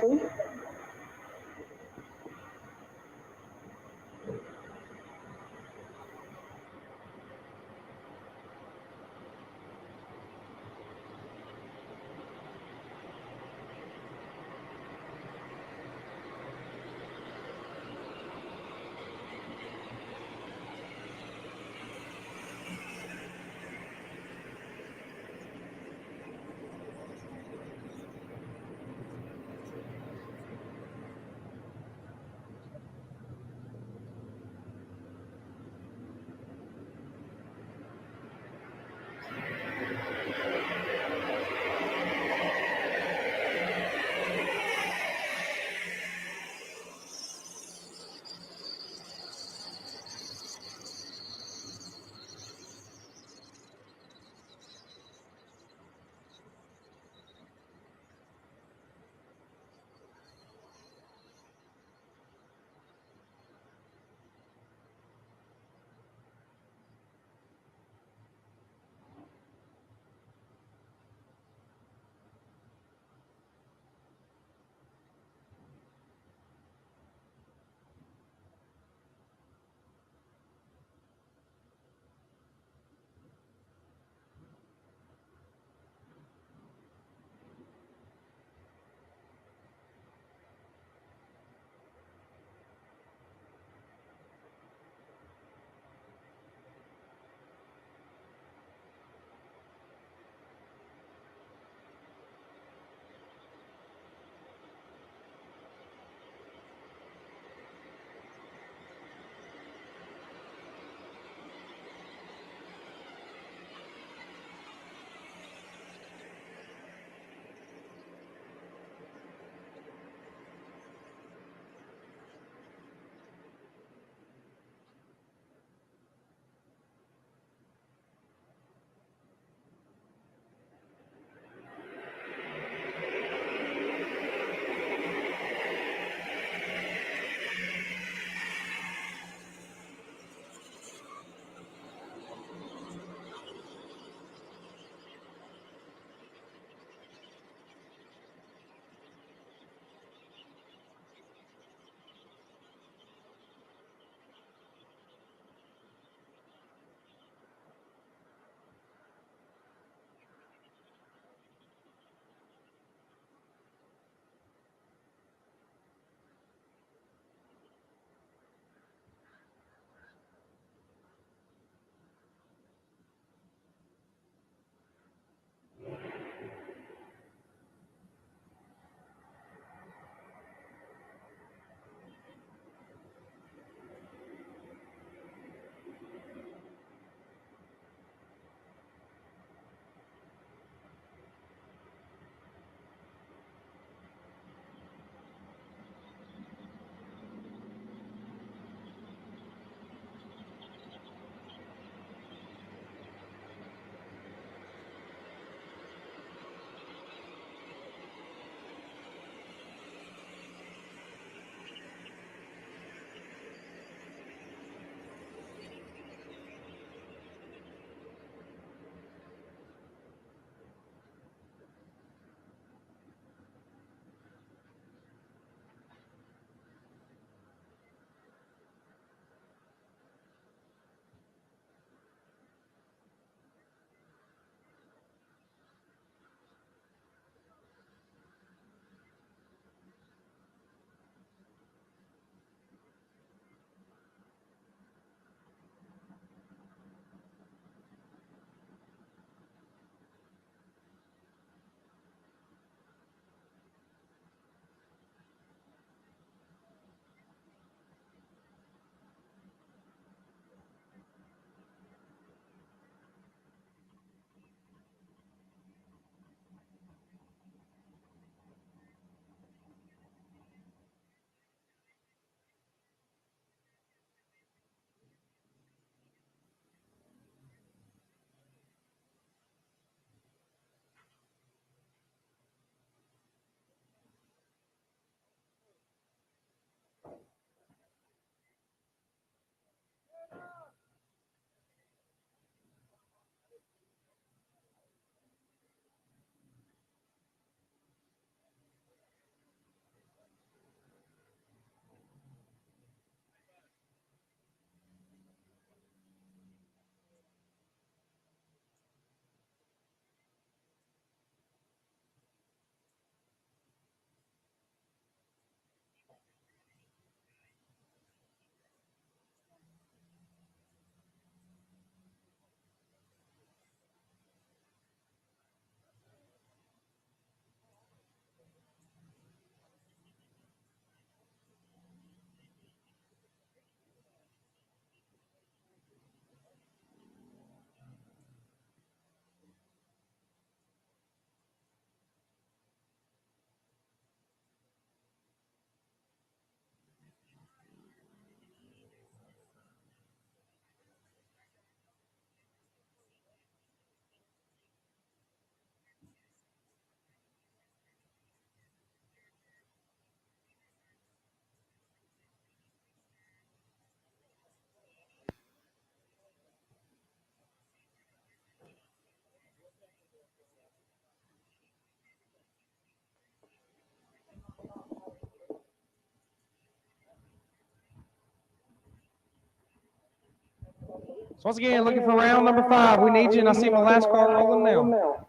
So once again, looking for round number 5. We need you, and I see my last car rolling now.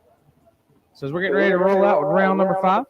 So as we're getting ready to roll out with round number 5.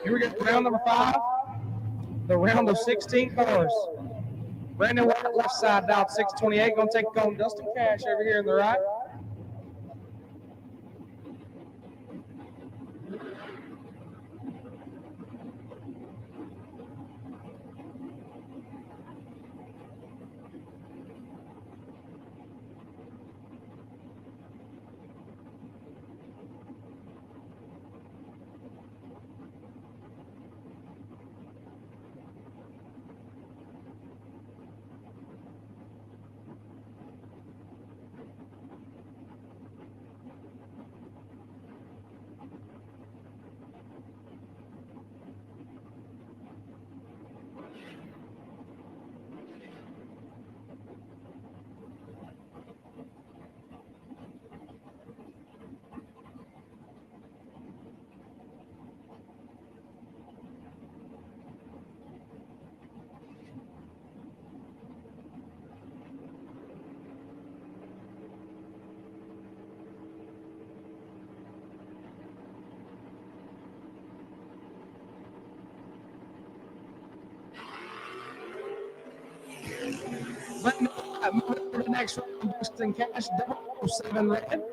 Here we go, round number 5, the round of 16 cars. Brandon White, left side, dialed 628, going to take on Dustin Cash over here in the right. Moving to the next round, Dustin Cash, 007 red,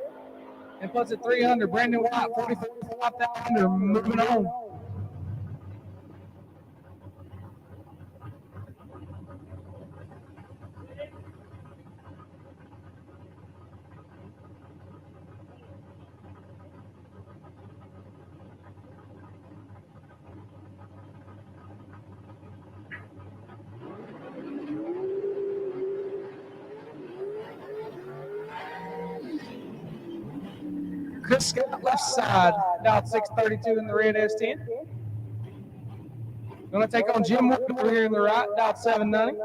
and puts it 3 under. Brandon White, 44 under, moving on. Chris Scott, left side, dialed 632 in the red S10. Going to take on Jim Wood over here in the right, dialed 790.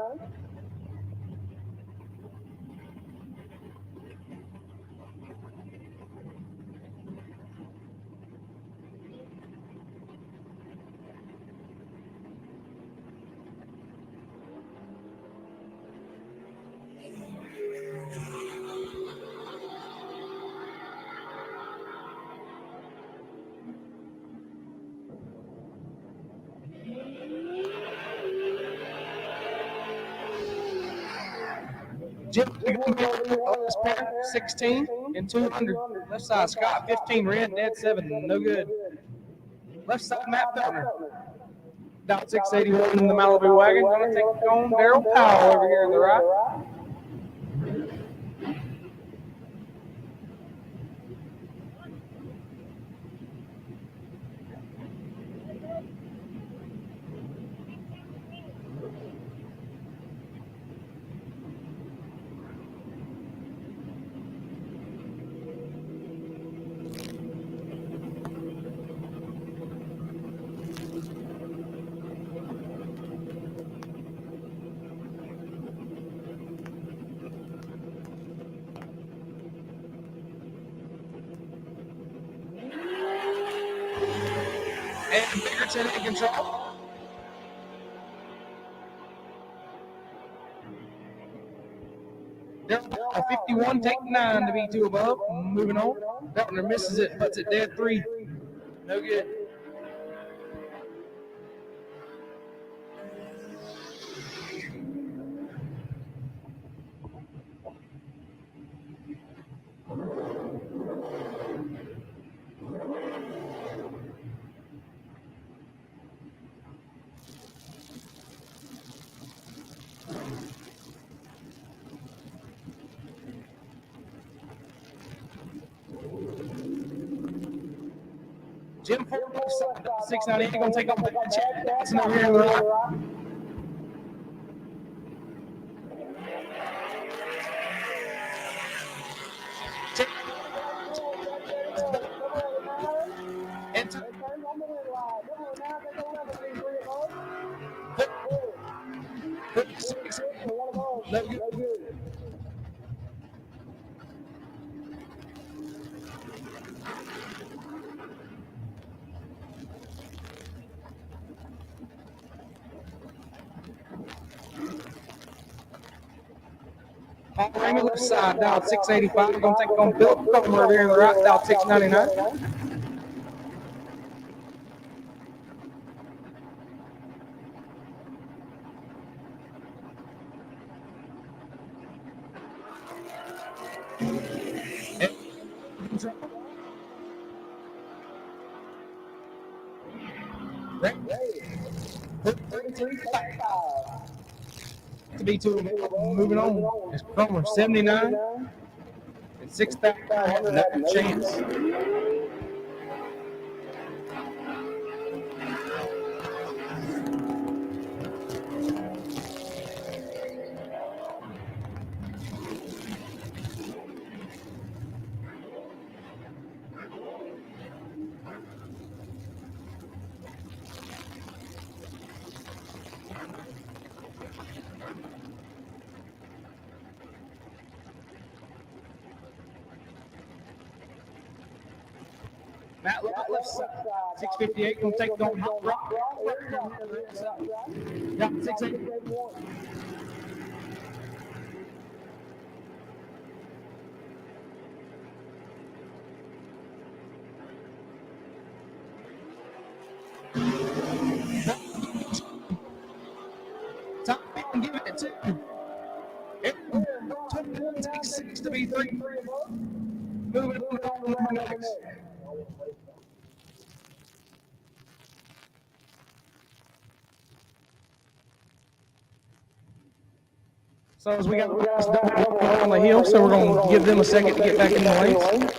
Jim, 16 and 200. Left side, Scott, 15 red, dead 7, no good. Left side, Matt Feltner, dialed 681 in the Malibu wagon. Going to take on Daryl Powell over here in the right. And Biggerton in control. A 51, take 9 to be 2 above. Moving on. Feltner misses it, puts it dead 3. No good. Jim Ford, 698, going to take on Bad Chad Jackson over here on the right. Paul Raymond, left side, dial 685. Going to take on Philip Comer over here on the right, dial 699. To be two moving on. It's Cromer 79 and 6,000 no chance. Matt left side, 658, going to take on Hot Rock. Yeah, 681. Top and give it to 26 to be 3. Moving on next. So as we got on the hill, so we're going to give them a second to get back in the lanes.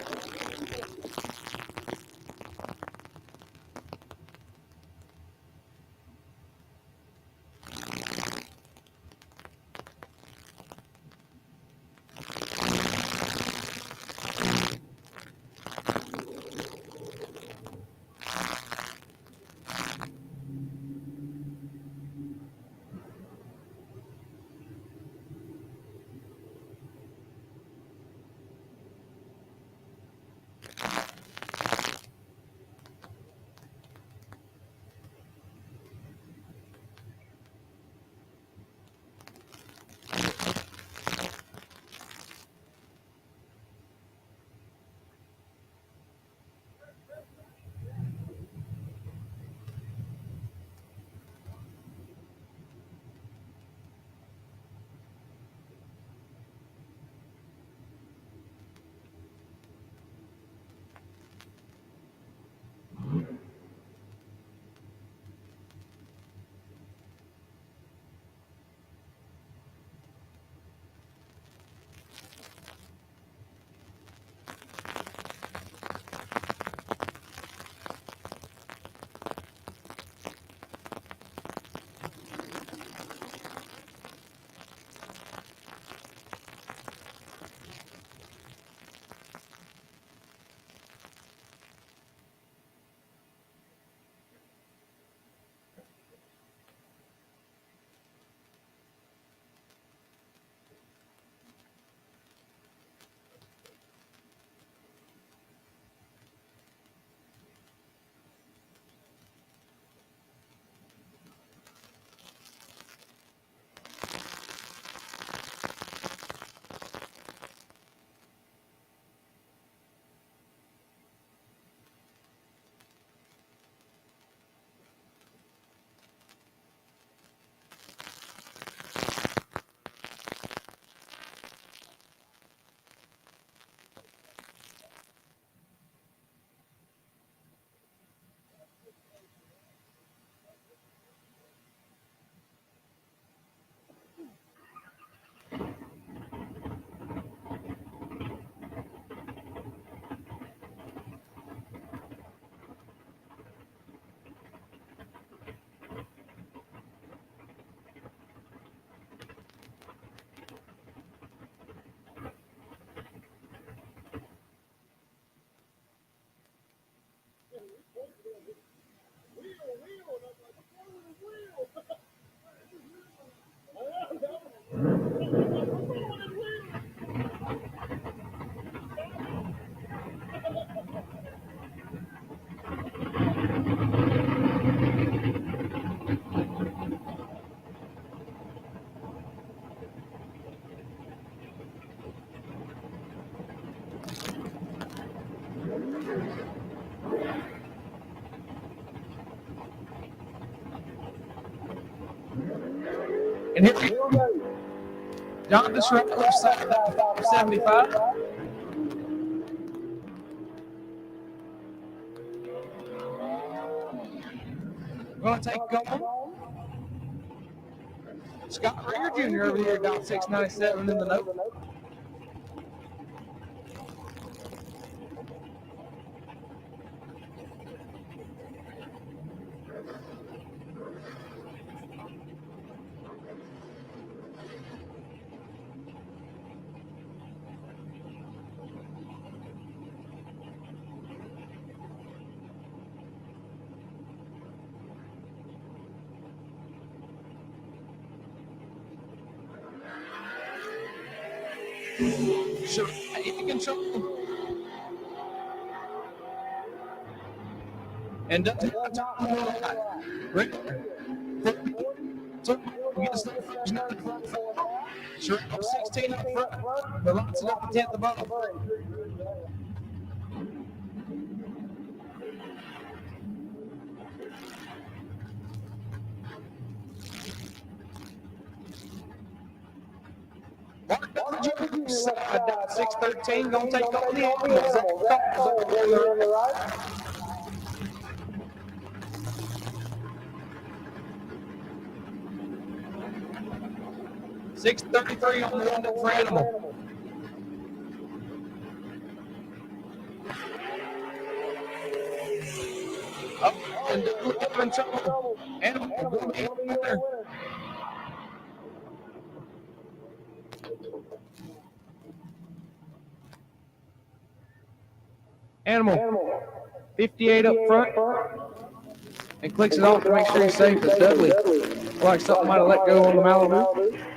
And here we go. John Disruptor side 75. We're going to take going. Scott Rear Jr. over here down 697 in the note. Sure, in control. And doesn't top right. So we get the sure, 16 up front, but lots of up 10 at the bottom. Mark Dodger, side down 613, gonna take on the animals. On the right. 633 on the one up for Animal. Up and up in trouble. Animal will be a winner. Animal, 58 up front, and clicks it off to make sure he's safe as Dudley. Like something might have let go on the Malibu.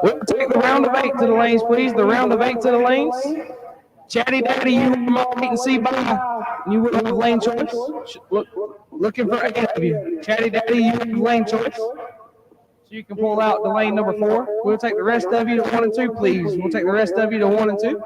We'll take the round of 8 to the lanes, please. The round of 8 to the lanes. Chatty Daddy, you might wait and see by. You will have lane choice. Looking for 8 of you. Chatty Daddy, you have lane choice. So you can pull out the lane number 4. We'll take the rest of you to 1 and 2, please. We'll take the rest of you to 1 and 2.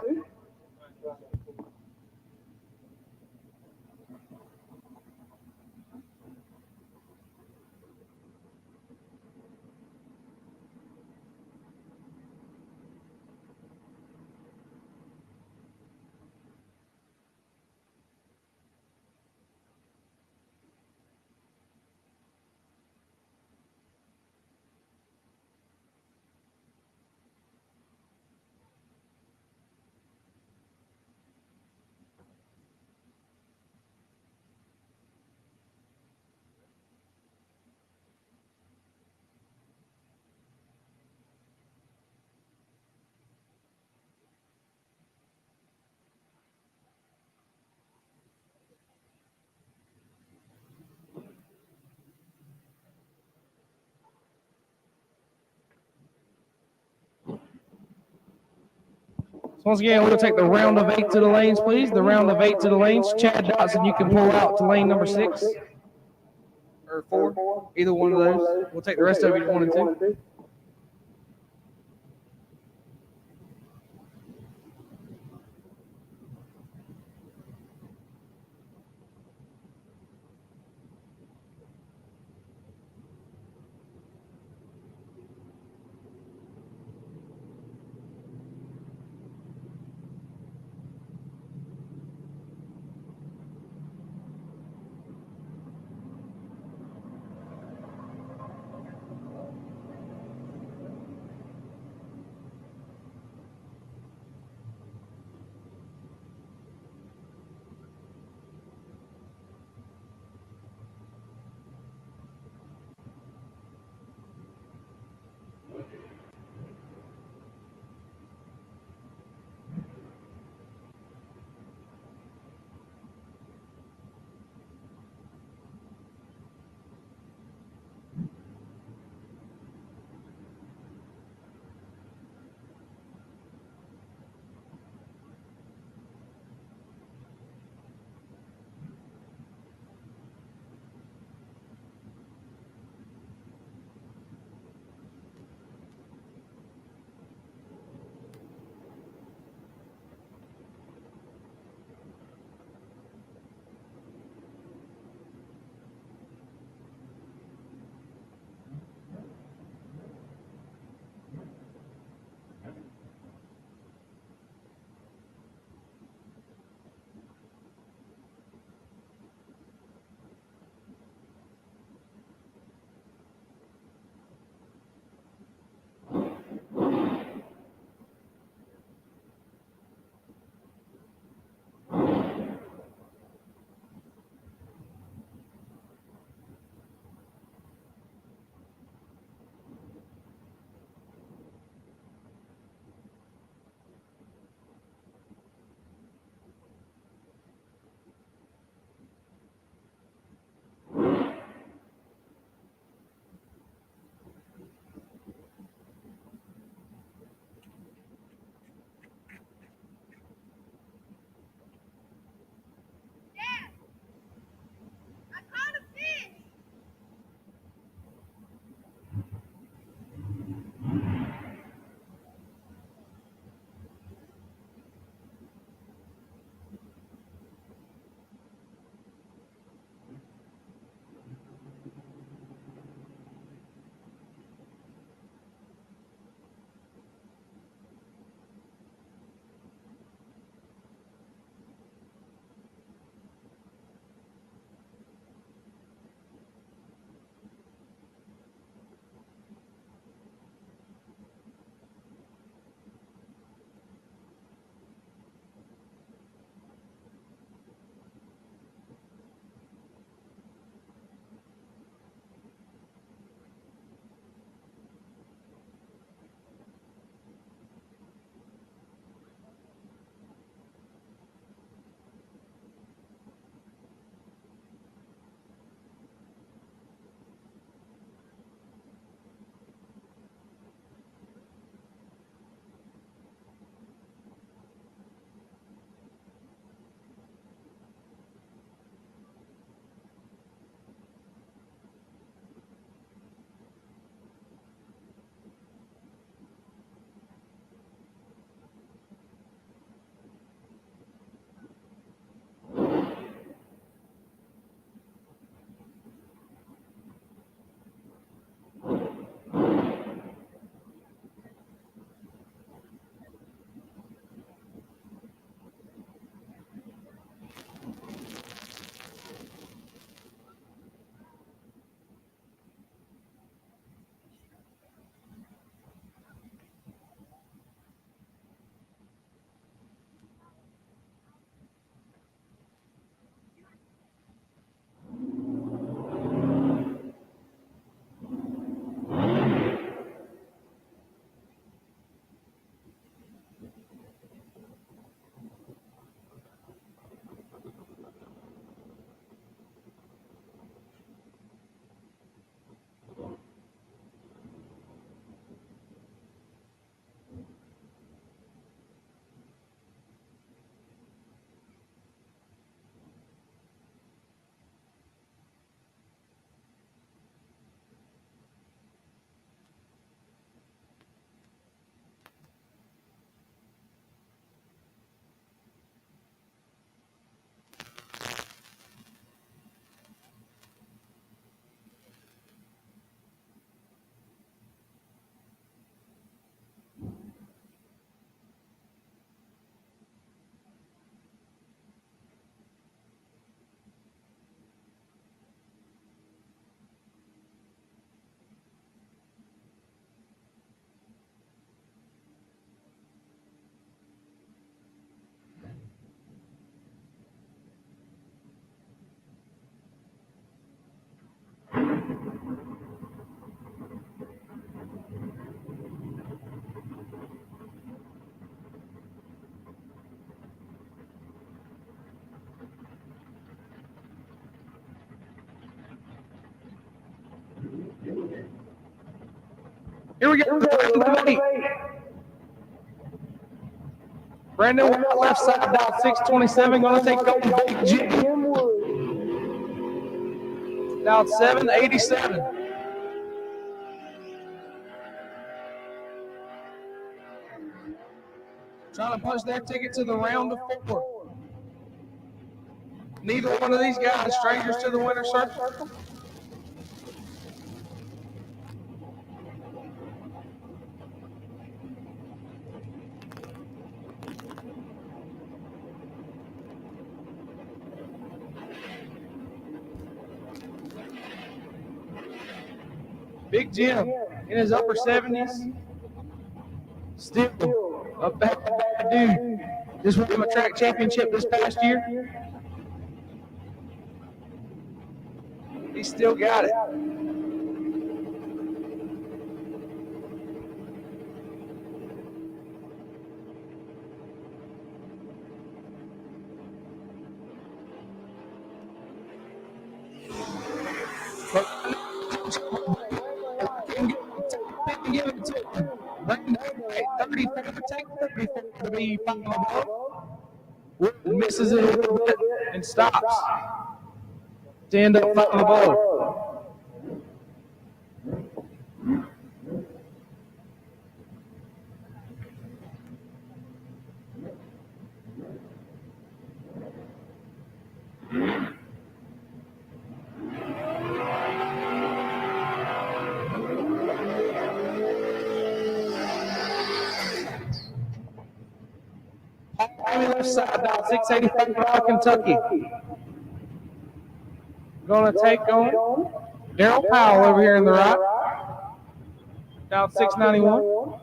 So once again, we'll take the round of 8 to the lanes, please. The round of 8 to the lanes. Chad Dotson, you can pull out to lane number 6 or 4, either one of those. We'll take the rest of you to 1 and 2. Here we go. Round 8. Brandon White, left side, dial 627. Going to take on Big Jim. Dial 787. Trying to punch their ticket to the round of 4. Neither one of these guys strangers to the winner's circle. Big Jim in his upper 70s. Still a bad dude. Just won him a track championship this past year. He still got it. Give it to him. 30 to be misses it a little bit and stops to end up fighting the ball. Left side, dial 685 Kentucky. Gonna take on Daryl Powell over here in the right. Dial 691.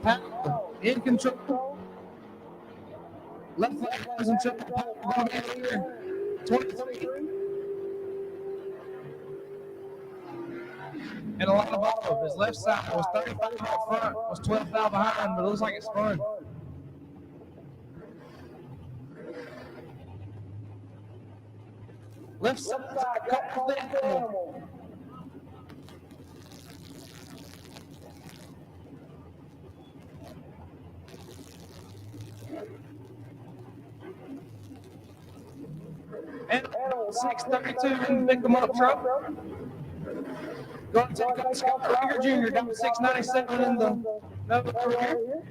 Powell in control. Left leg was in trouble. Powell going to be here. 23. And a lot of ball. His left side was 35 out front, was 12 out behind, but it looks like it's spun. Left side, cut the animal. And 632 and pick them up truck. Going to take on Scott Rieger Jr. down to 697 in the number here.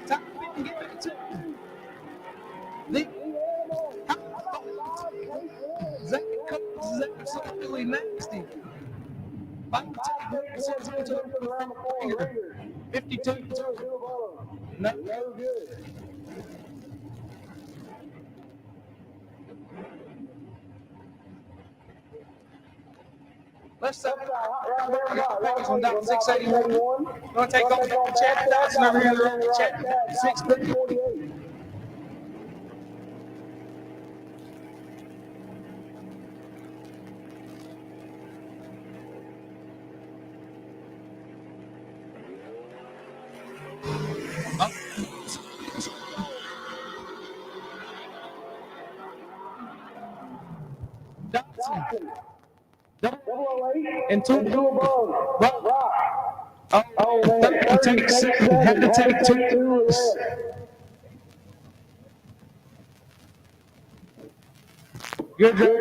Top and give it to Zach is absolutely nasty. 52. No good. Let's set it out. On down 681. Going to take on Chad Dodson over here in the chat. 648. Dodson. And two rock. Had to take two. Good drive.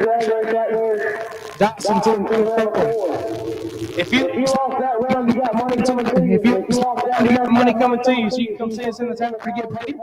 Dodson took If you lost that round, you got money coming to you. If you lost that, you got money coming to you, so you can come see us in the town to get paid.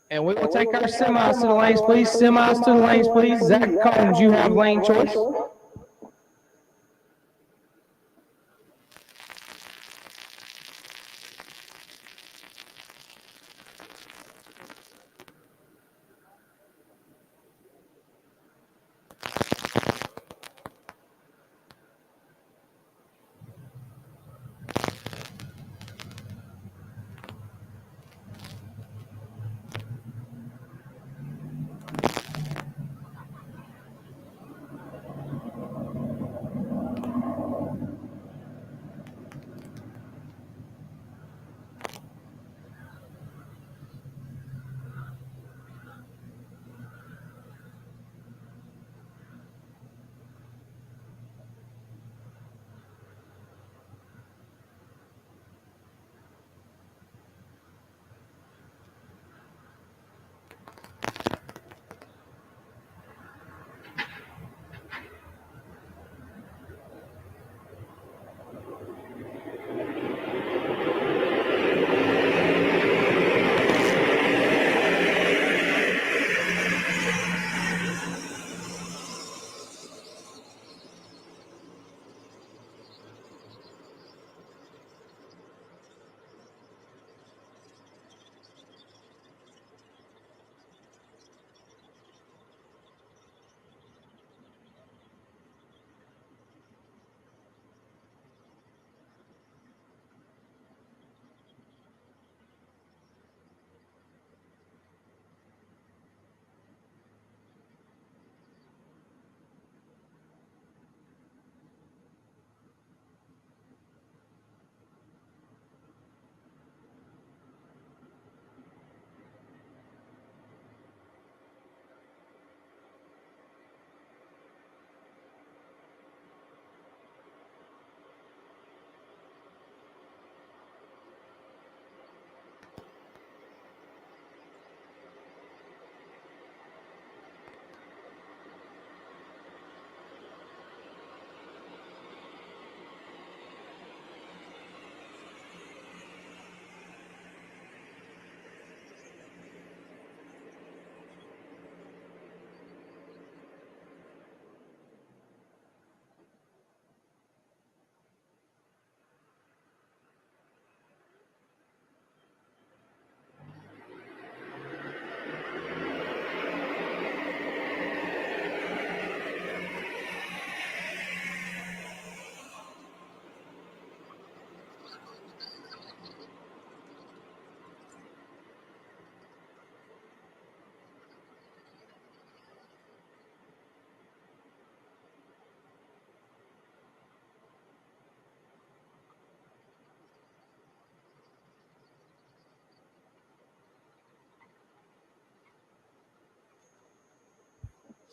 And we will take our semis to the lanes, please. Semis to the lanes, please. Zach Combs, you have lane choice.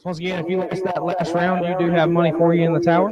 So once again, if you lost that last round, you do have money for you in the tower.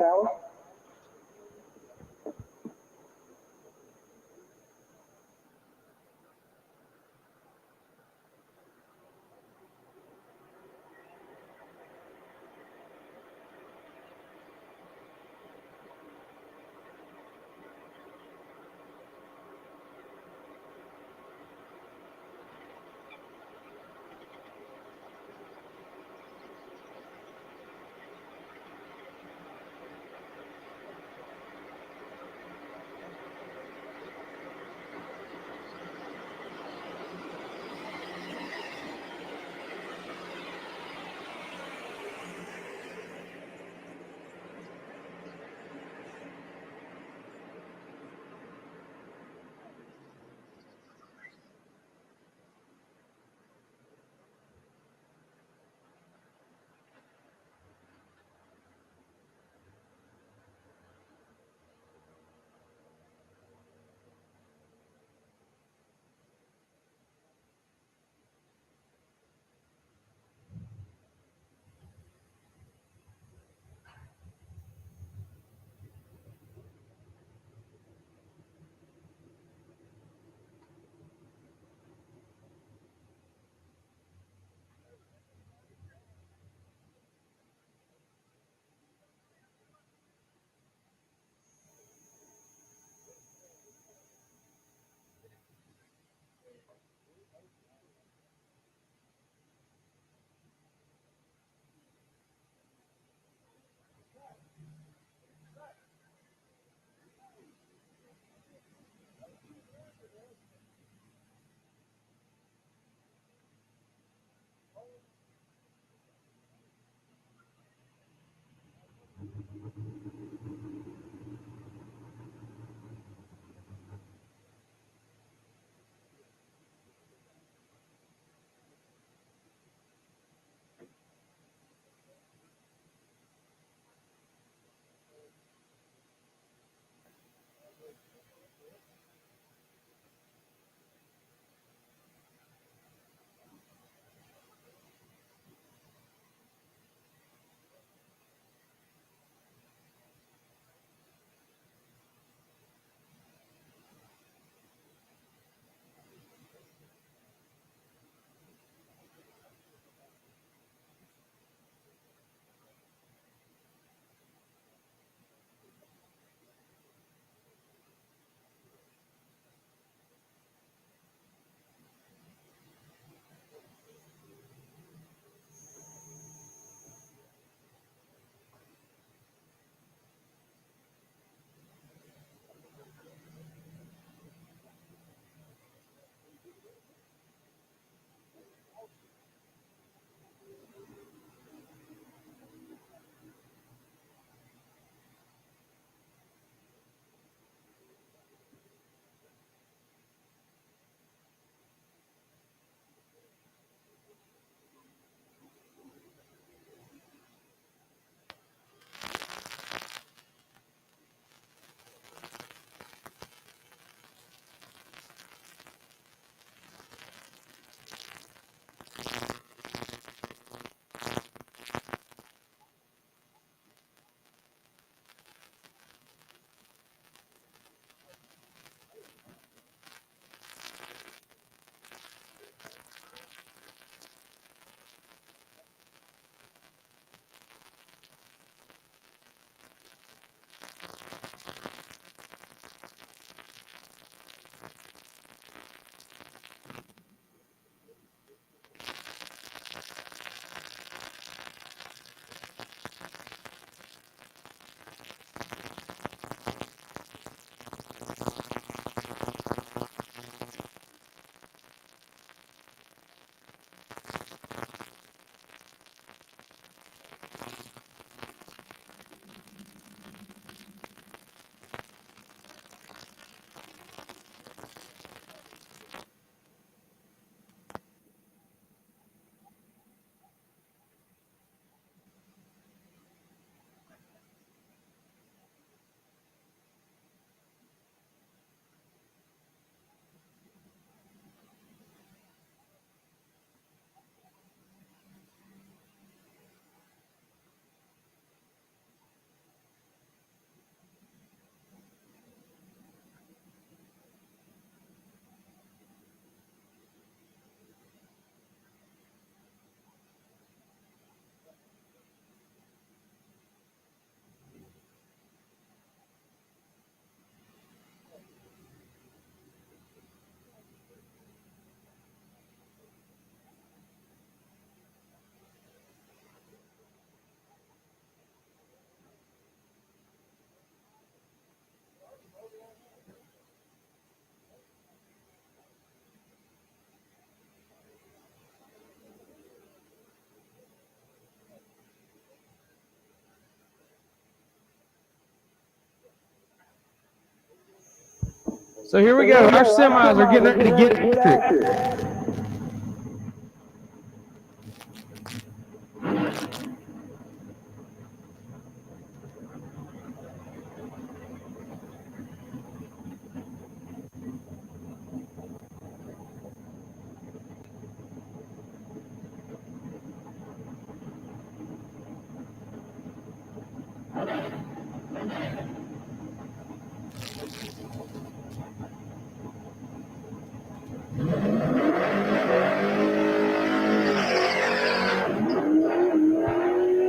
So here we go. Our semis are getting ready to get after it.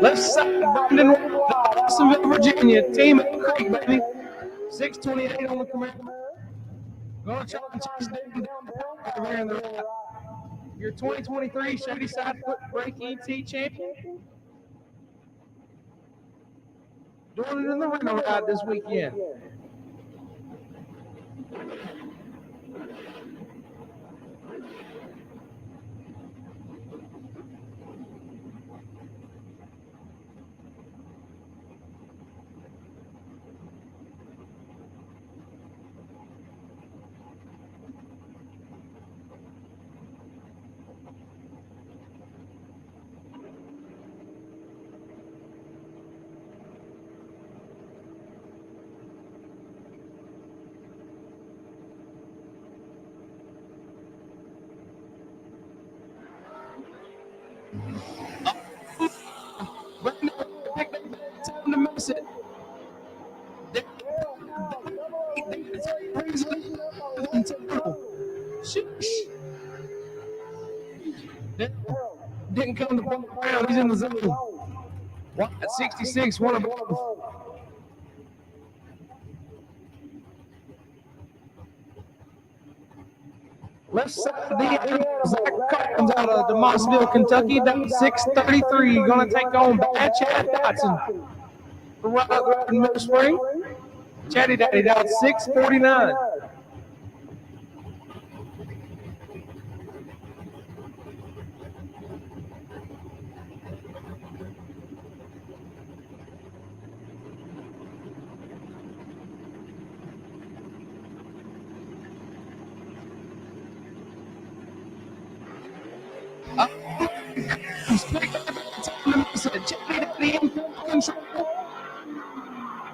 Left side, Brandon, Jacksonville, Virginia. Team Oak Creek, baby. 628 on the command. Gonna try and chase down over here in the right. Your 2023 Shadyside Footbrake ET champion. Doing it in the rental ride this weekend. Brandon picked up that time to miss it. Brings it up in total. Sheesh. Didn't come to bump around. He's in the zone. At 66, one above. Left side of the Zach Collins out of DeMossville, Kentucky, down 633. Going to take on Bad Chad Dotson from right up in Middle Spring. Chatty Daddy down 649.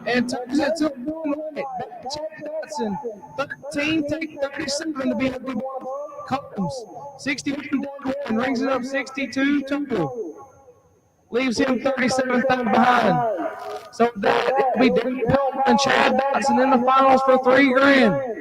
And turns it to Chad Dotson, 13, take 37 to be able to Combs. 61 and rings it up 62 total. Leaves him 37th behind. So that will be Danny Pelton and Chad Dotson in the finals for $3 grand.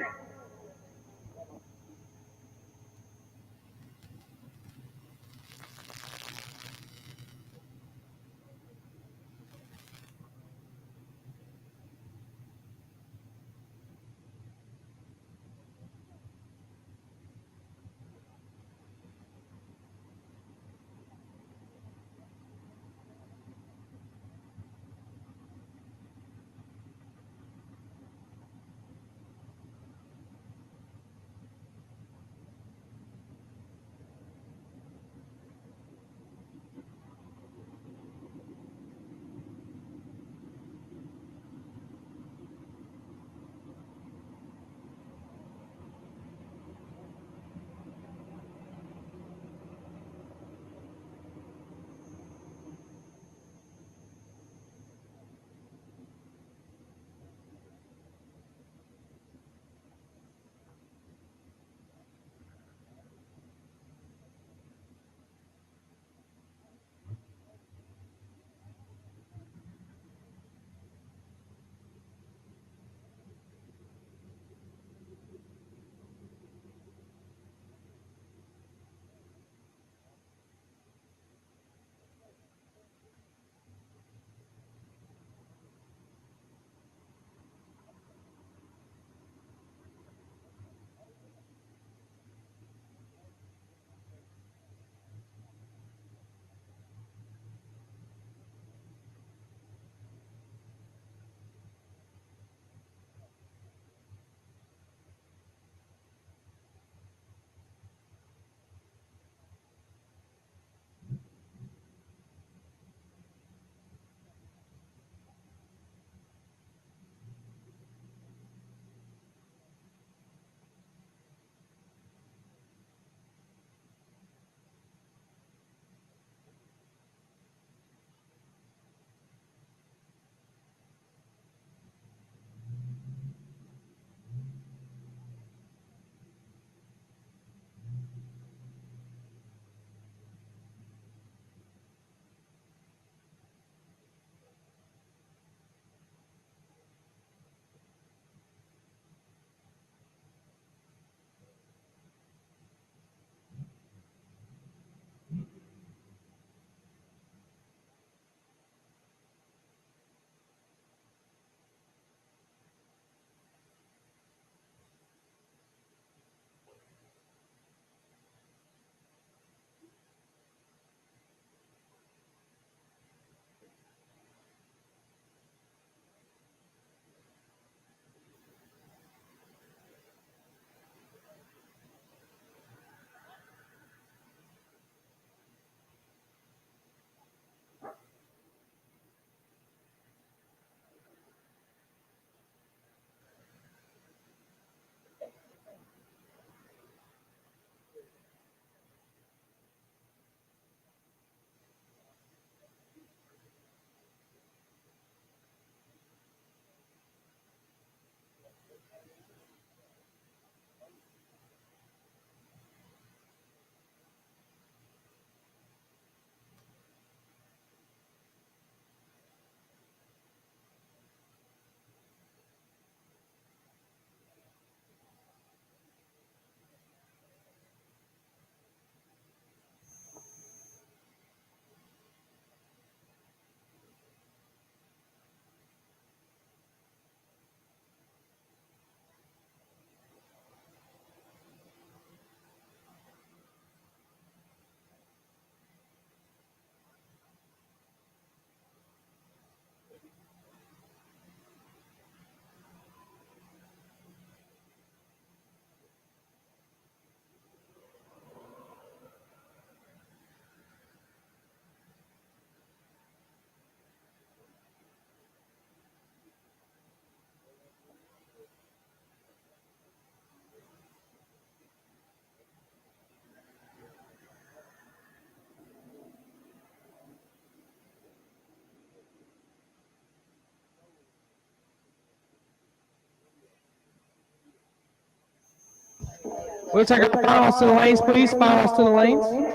We'll take our finals to the lanes, please. Finals to the lanes.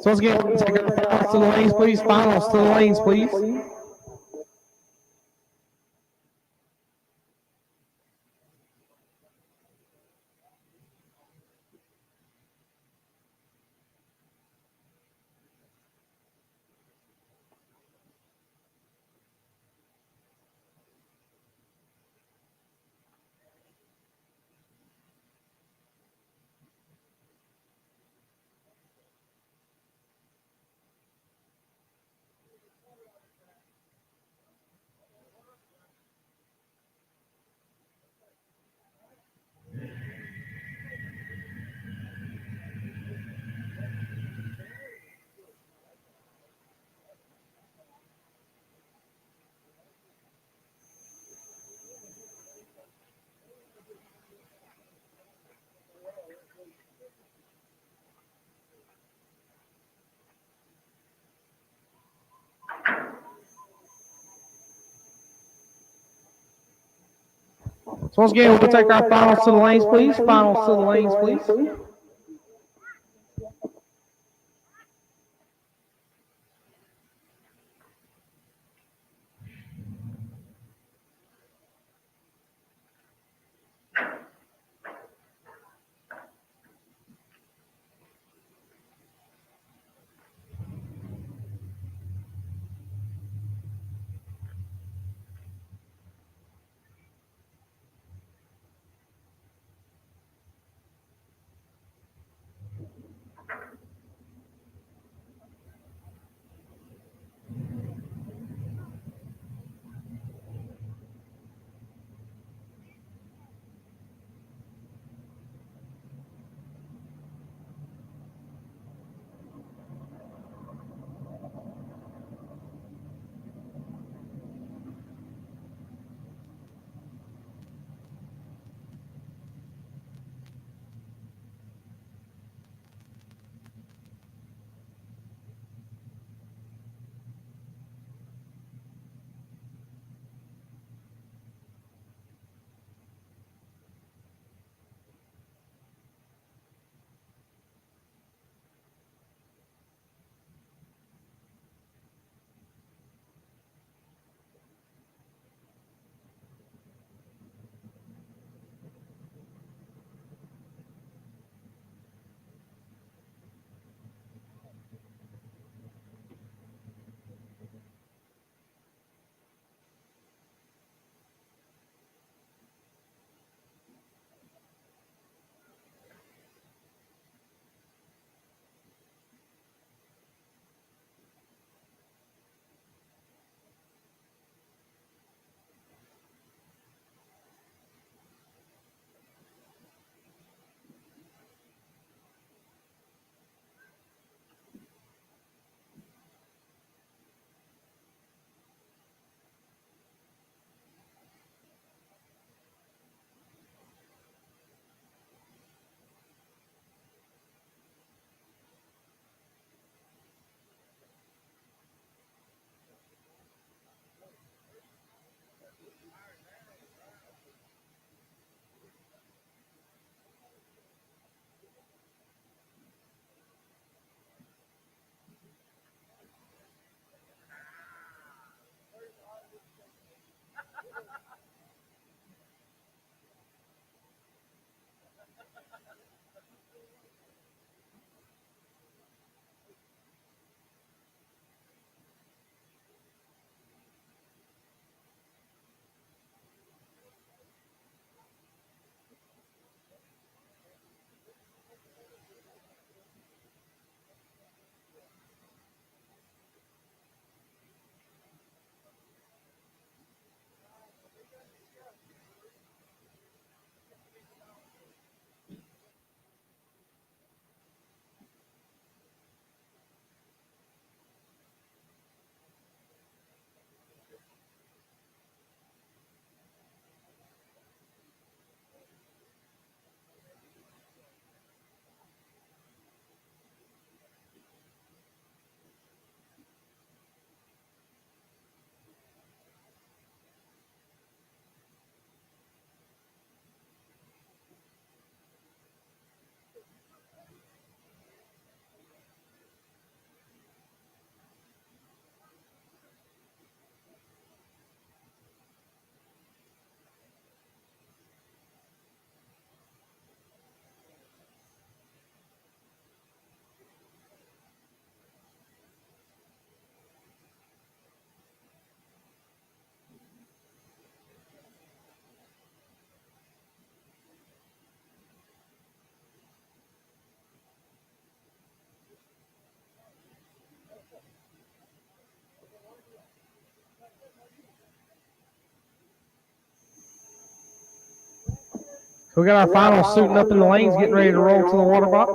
So let's get take our finals to the lanes, please. Finals to the lanes, please. So once again, we'll take our finals to the lanes, please. Finals to the lanes, please. We got our finals suiting up in the lanes, getting ready to roll to the water box.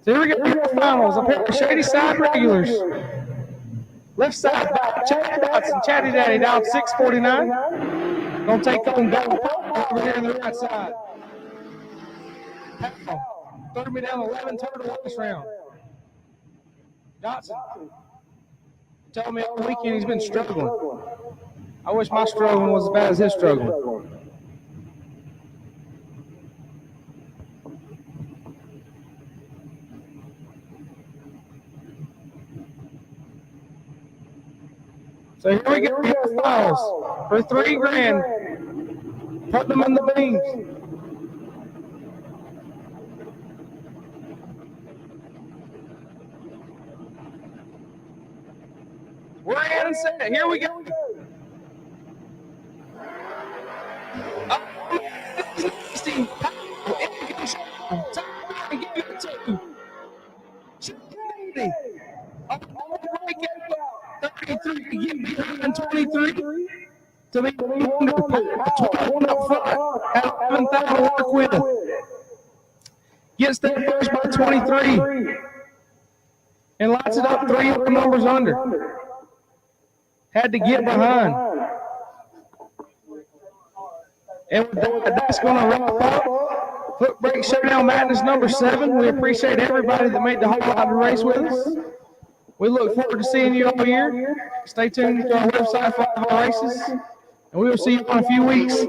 So here we go, finals. Up here for Shadyside regulars. Left side, Chatty Dotson, Chatty Daddy down 649. Gonna take on Bell over here on the right side. Powell, third me down 11 turtle last round. Dotson, telling me all weekend he's been struggling. I wish my struggling was as bad as his struggling. So here we go, finals for $3,000. Put them in the beans. We're in and set. Here we go. Get behind 23 to be 21 up front at 11,000 to work with. Gets there first by 23 and lights it up 3 other numbers under. Had to get behind. And with that's going to wrap up Footbrake Showdown Madness number 7. We appreciate everybody that made the whole lot of the race with us. We look forward to seeing you all year. Stay tuned to our website for all of our races, and we will see you in a few weeks.